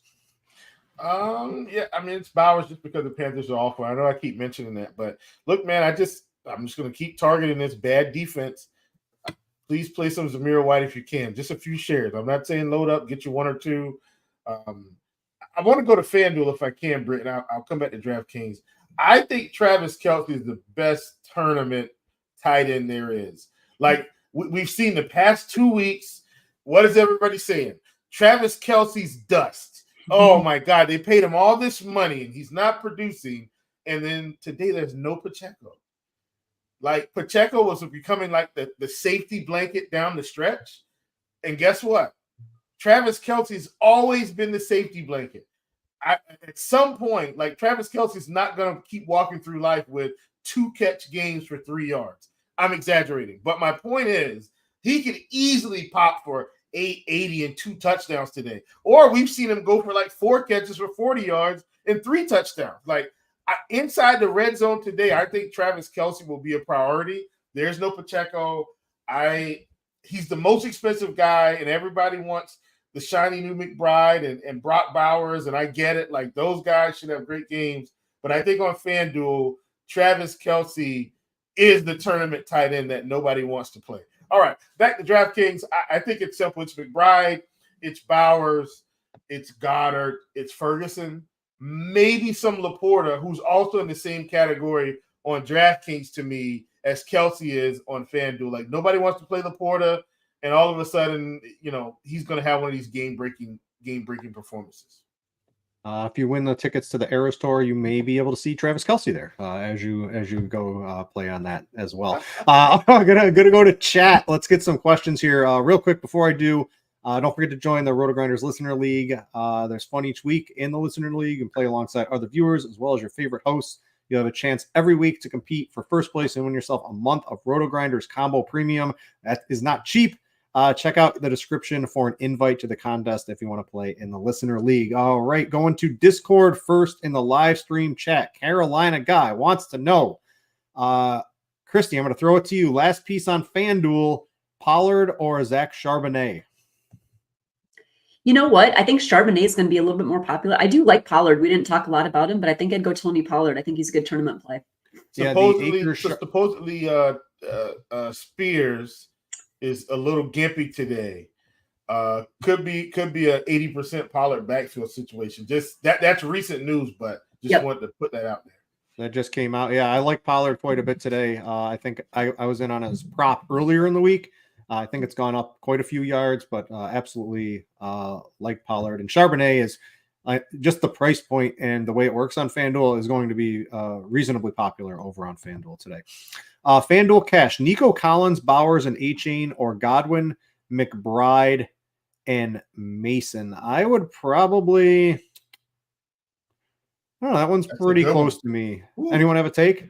Yeah, I mean, it's Bowers just because the Panthers are awful. I know I keep mentioning that, but look, man, I'm just going to keep targeting this bad defense. Please play some Zamir White if you can. Just a few shares. I'm not saying load up, get you one or two. I want to go to FanDuel if I can, Brit, and I'll come back to DraftKings. I think Travis Kelce is the best tournament tight end there is. Like, we've seen the past 2 weeks. What is everybody saying? Travis Kelce's dust. Oh, my God. They paid him all this money, and he's not producing. And then today there's no Pacheco. Like, Pacheco was becoming like the safety blanket down the stretch. And guess what? Travis Kelce's always been the safety blanket. At some point, like, Travis Kelce's not going to keep walking through life with 2 catch games for 3 yards. I'm exaggerating. But my point is, he could easily pop for 880 and 2 touchdowns today. Or we've seen him go for like 4 catches for 40 yards and 3 touchdowns. Like, inside the red zone today, I think Travis Kelce will be a priority. There's no Pacheco. He's the most expensive guy, and everybody wants the shiny new McBride and Brock Bowers, and I get it. Like, those guys should have great games. But I think on FanDuel, Travis Kelce is the tournament tight end that nobody wants to play. All right, back to DraftKings. I think it's simple. It's McBride, it's Bowers, it's Goddard, it's Ferguson, maybe some Laporta, who's also in the same category on DraftKings to me as Kelce is on FanDuel. Like, nobody wants to play Laporta, and all of a sudden, he's going to have one of these game-breaking performances. If you win the tickets to the Eras Tour, you may be able to see Travis Kelce there as you go play on that as well. I'm gonna go to chat. Let's get some questions here real quick before I do. Don't forget to join the RotoGrinders Listener League. There's fun each week in the Listener League and play alongside other viewers as well as your favorite hosts. You have a chance every week to compete for first place and win yourself a month of RotoGrinders Combo Premium. That is not cheap. Check out the description for an invite to the contest if you want to play in the Listener League. All right, going to Discord first in the live stream chat. Carolina Guy wants to know, Kristi, I'm going to throw it to you. Last piece on FanDuel, Pollard or Zach Charbonnet? You know what? I think Charbonnet is going to be a little bit more popular. I do like Pollard. We didn't talk a lot about him, but I think I'd go Tony Pollard. I think he's a good tournament play. Supposedly Spears is a little gimpy today. Could be a 80% Pollard backfield situation. Just that's recent news, but just wanted to put that out there. That just came out. Yeah, I like Pollard quite a bit today. I think I was in on his prop earlier in the week. I think it's gone up quite a few yards, but absolutely like Pollard. And Charbonnet is just the price point and the way it works on FanDuel is going to be reasonably popular over on FanDuel today. FanDuel Cash, Nico Collins, Bowers, and A-Chain, or Godwin, McBride, and Mason. I would probably... Oh, that one's pretty close to me. Ooh. Anyone have a take?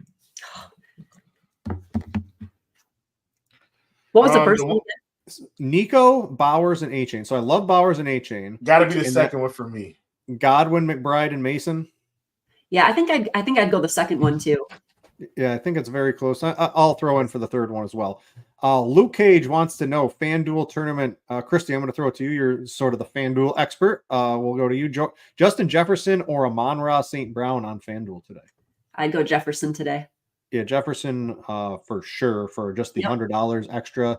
What was the first one? Nico, Bowers, and A-Chain. So I love Bowers and A-Chain. Got to be the second one for me. Godwin, McBride, and Mason. Yeah, I think I'd go the second one too. Yeah, I think it's very close. I'll throw in for the third one as well. Luke Cage wants to know FanDuel tournament. Kristi, I'm going to throw it to you. You're sort of the FanDuel expert. We'll go to you. Justin Jefferson or Amon-Ra St. Brown on FanDuel today? I'd go Jefferson today. Yeah, Jefferson for sure for just the $100 extra.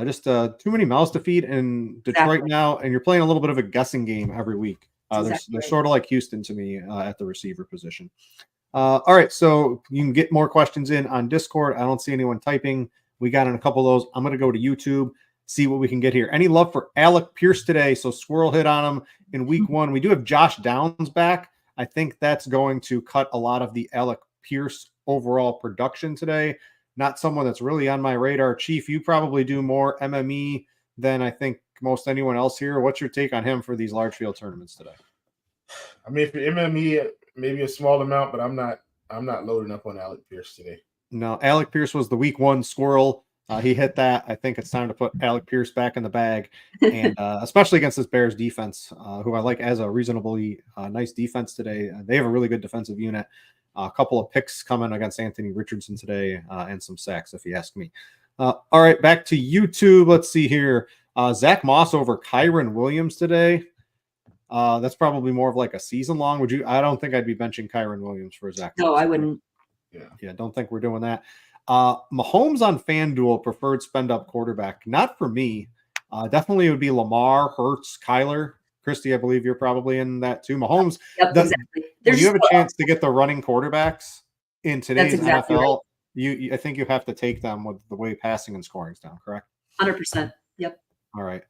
Just too many mouths to feed in Detroit now, and you're playing a little bit of a guessing game every week. They're sort of like Houston to me at the receiver position. All right, so you can get more questions in on Discord. I don't see anyone typing. We got in a couple of those. I'm going to go to YouTube, see what we can get here. Any love for Alec Pierce today? So Squirrel hit on him in week 1. We do have Josh Downs back. I think that's going to cut a lot of the Alec Pierce overall production today. Not someone that's really on my radar. Chief, you probably do more MME than I think most anyone else here. What's your take on him for these large field tournaments today? I mean, if you're MME, maybe a small amount, but I'm not loading up on Alec Pierce today. No, Alec Pierce was the week 1 squirrel. He hit that. I think it's time to put Alec Pierce back in the bag, and especially against this Bears defense, who I like as a reasonably nice defense today. They have a really good defensive unit. A couple of picks coming against Anthony Richardson today, and some sacks, if you ask me. All right, back to YouTube. Let's see here. Zach Moss over Kyron Williams today. That's probably more of like a season long. Would you? I don't think I'd be benching Kyron Williams for Zach. No, Moss. I wouldn't. Yeah, don't think we're doing that. Mahomes on FanDuel, preferred spend up quarterback. Not for me. Definitely it would be Lamar, Hurts, Kyler. Kristi, I believe you're probably in that too. Mahomes, Yep, exactly. when you have a chance to get the running quarterbacks in today's exactly NFL, I think you have to take them with the way passing and scoring's down, correct? 100%. Yep. All right.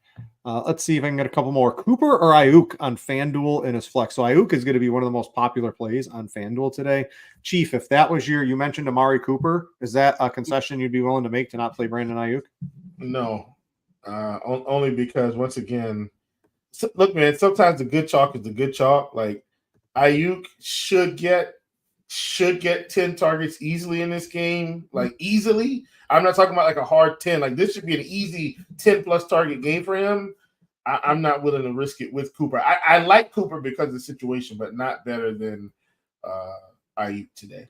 Let's see if I can get a couple more. Cooper or Ayuk on FanDuel in his flex. So Ayuk is going to be one of the most popular plays on FanDuel today. Chief, if that was you mentioned Amari Cooper, is that a concession you'd be willing to make to not play Brandon Ayuk? No, only because once again, look, man, sometimes the good chalk is the good chalk. Like Ayuk should get 10 targets easily in this game, like easily. I'm not talking about like a hard 10. Like this should be an easy 10 plus target game for him. I'm not willing to risk it with Cooper. I like Cooper because of the situation, but not better than Ayuk today.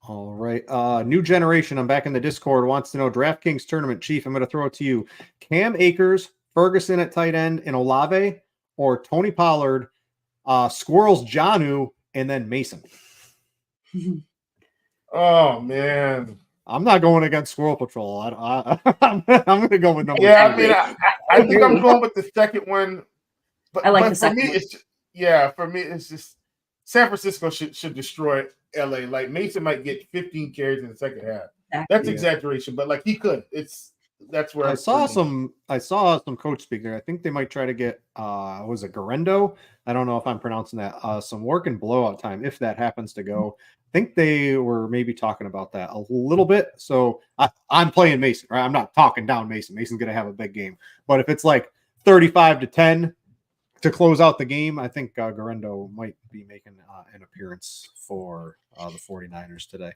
All right. New generation. I'm back in the Discord. Wants to know DraftKings tournament. Chief, I'm going to throw it to you. Cam Akers, Ferguson at tight end, and Olave, or Tony Pollard, Squirrels Jonnu, and then Mason. Oh man, I'm not going against Squirrel Patrol. I'm going to go with number 2. I mean, I think I'm going with the second one. But, I like the for second me, one. For me, it's just San Francisco should destroy LA. Like Mason might get 15 carries in the second half. That's exaggeration, but like he could. That's where I saw some coach speak there. I think they might try to get was it Garendo? I don't know if I'm pronouncing that. Some work in blowout time if that happens to go. I think they were maybe talking about that a little bit. So I'm playing Mason, right? I'm not talking down Mason. Mason's going to have a big game. But if it's like 35-10 to close out the game, I think Garendo might be making an appearance for the 49ers today.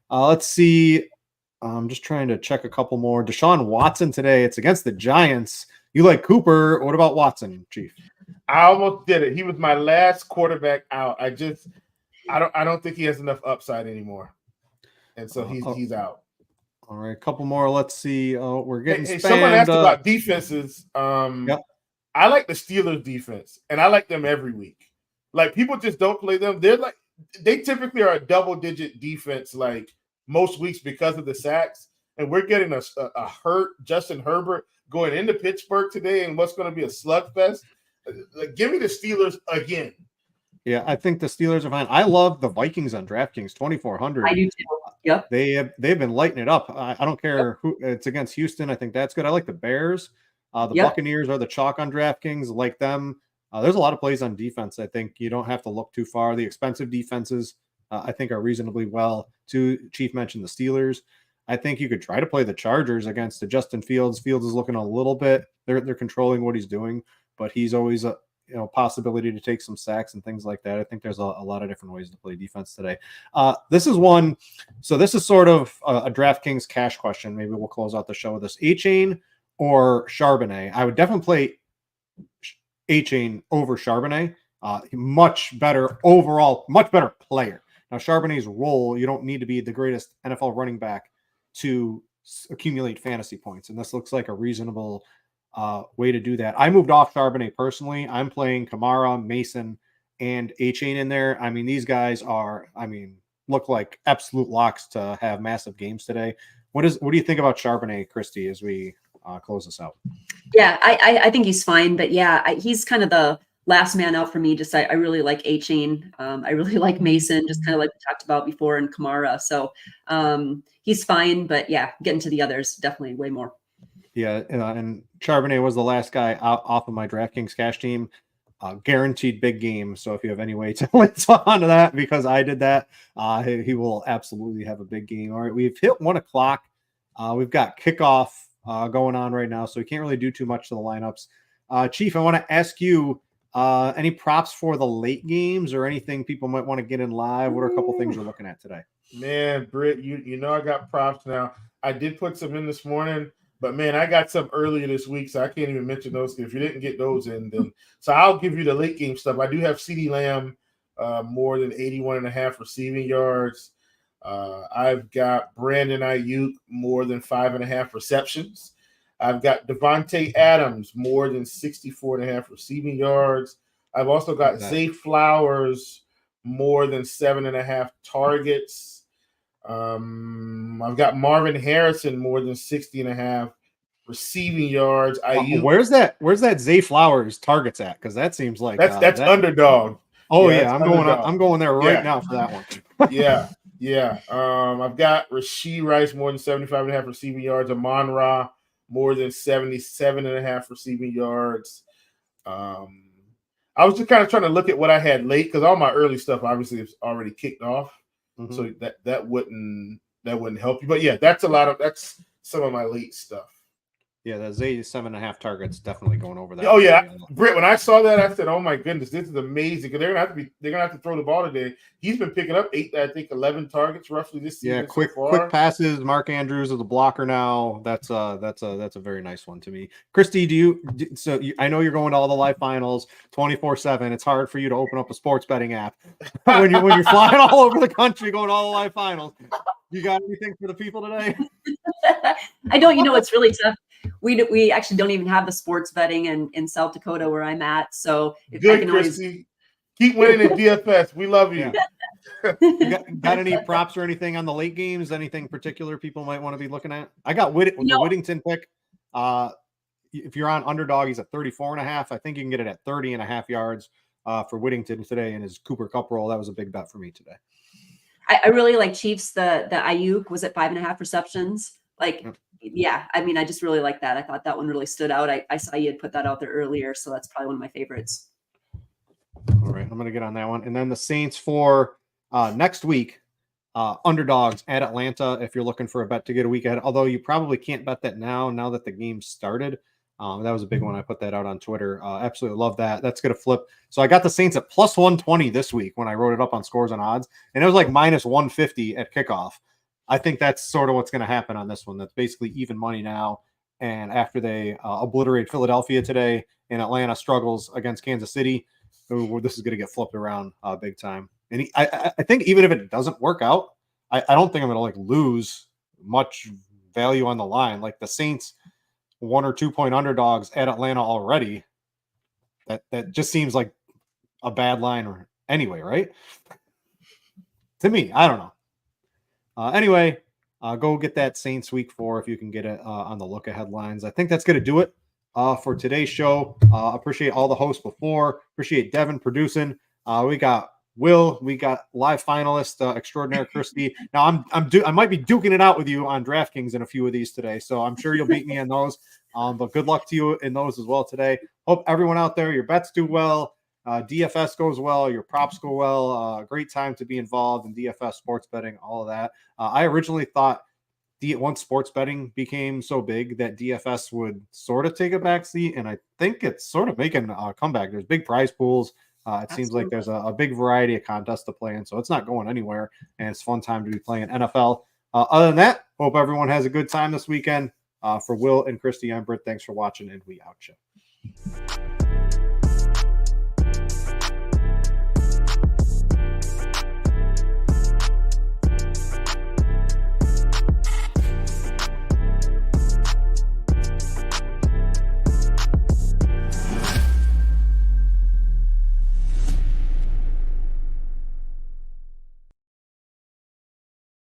Let's see. I'm just trying to check a couple more. Deshaun Watson today. It's against the Giants. You like Cooper. What about Watson, Chief? I almost did it. He was my last quarterback out. I don't think he has enough upside anymore. And so he's out. All right, a couple more. Let's see. We're getting spammed. Someone asked about defenses. Yep. I like the Steelers defense, and I like them every week. Like people just don't play them. They typically are a double-digit defense like most weeks because of the sacks. And we're getting a hurt Justin Herbert going into Pittsburgh today, and what's going to be a slugfest. Like, give me the Steelers again. Yeah, I think the Steelers are fine. I love the Vikings on DraftKings, 2,400. I do too. Yep. They've been lighting it up. I don't care who it's against. Houston, I think that's good. I like the Bears. The Buccaneers are the chalk on DraftKings. Like them. There's a lot of plays on defense. I think you don't have to look too far. The expensive defenses, I think, are reasonably well. Chief mentioned the Steelers. I think you could try to play the Chargers against the Justin Fields. Fields is looking a little bit. They're controlling what he's doing, but he's always a possibility to take some sacks and things like that. I think there's a lot of different ways to play defense today. This is one. So this is sort of a DraftKings cash question. Maybe we'll close out the show with this. A-Chain or Charbonnet? I would definitely play A-Chain over Charbonnet. Much better overall, much better player. Now, Charbonnet's role, you don't need to be the greatest NFL running back to accumulate fantasy points. And this looks like a reasonable way to do that. I moved off Charbonnet personally. I'm playing Kamara, Mason, and A-Chain in there. I mean, these guys look like absolute locks to have massive games today. What do you think about Charbonnet, Kristi, as we close this out? Yeah, I think he's fine. But yeah, he's kind of the last man out for me. Just I really like A-Chain. I really like Mason, just kind of like we talked about before, and Kamara. So he's fine. But yeah, getting to the others, definitely way more. Yeah, and Charbonnet was the last guy off of my DraftKings cash team. Guaranteed big game. So if you have any way to link onto that, because I did that, he will absolutely have a big game. All right, we've hit 1 o'clock. We've got kickoff going on right now, so we can't really do too much to the lineups. Chief, I want to ask you any props for the late games or anything people might want to get in live. What are a couple things you're looking at today? Man, Brit, you know I got props now. I did put some in this morning, but man, I got some earlier this week, so I can't even mention those. If you didn't get those in, then so I'll give you the late game stuff. I do have CeeDee Lamb more than 81.5 receiving yards. I've got Brandon Ayuk more than 5.5 receptions. I've got Devontae Adams more than 64.5 receiving yards. I've also got Zay Flowers more than 7.5 targets. I've got Marvin Harrison more than 60.5 receiving yards. Where's that Zay Flowers targets at? Because that seems like that's underdog. Oh yeah, I'm going there right now for that one. Yeah. I've got Rashee Rice more than 75.5 receiving yards. Amon-Ra more than 77.5 receiving yards. I was just kind of trying to look at what I had late because all my early stuff obviously is already kicked off, so that wouldn't help you. But yeah, that's some of my late stuff. Yeah, that Zay 7.5 targets definitely going over that. Oh yeah, Britt. When I saw that, I said, "Oh my goodness, this is amazing!" Because they're gonna have to throw the ball today. He's been picking up 11 targets roughly this season. Yeah, quick passes. Mark Andrews is the blocker now. That's a very nice one to me. Kristi, I know you're going to all the live finals 24/7. It's hard for you to open up a sports betting app when you're flying all over the country going to all the live finals. You got anything for the people today? I don't. It's really tough. We actually don't even have the sports betting in South Dakota where I'm at. So if good, I can Kristi. Keep winning in DFS. We love you. You got any props or anything on the late games? Anything particular people might want to be looking at? I got the Whittington pick. If you're on underdog, he's at 34.5. I think you can get it at 30.5 yards for Whittington today in his Cooper Cup roll. That was a big bet for me today. I really like Chiefs. The Ayuk was at 5.5 receptions. Yeah, I mean, I just really like that. I thought that one really stood out. I saw you had put that out there earlier, so that's probably one of my favorites. All right, I'm going to get on that one. And then the Saints for next week, underdogs at Atlanta, if you're looking for a bet to get a week ahead, although you probably can't bet that now that the game started. That was a big one. I put that out on Twitter. Absolutely love that. That's going to flip. So I got the Saints at plus 120 this week when I wrote it up on Scores and Odds, and it was like minus 150 at kickoff. I think that's sort of what's going to happen on this one. That's basically even money now. And after they obliterate Philadelphia today and Atlanta struggles against Kansas City, this is going to get flipped around big time. And I think even if it doesn't work out, I don't think I'm going to lose much value on the line. Like the Saints 1 or 2 point underdogs at Atlanta already. That just seems like a bad line anyway, right? To me, I don't know. Anyway, go get that Saints week 4 if you can get it on the look ahead lines. I think that's going to do it for today's show. Appreciate all the hosts before. Appreciate Devin producing. We got Will. We got live finalist extraordinaire Kristi. Now I might be duking it out with you on DraftKings in a few of these today, so I'm sure you'll beat me in those. But good luck to you in those as well today. Hope everyone out there, your bets do well. DFS goes well, your props go well. Great time to be involved in DFS sports betting, all of that. I originally thought once sports betting became so big that DFS would sort of take a backseat, and I think it's sort of making a comeback. There's big prize pools. It seems like there's a big variety of contests to play in, so it's not going anywhere, and it's a fun time to be playing NFL. Other than that, hope everyone has a good time this weekend. For Will and Kristi, I'm Britt. Thanks for watching, and we out you.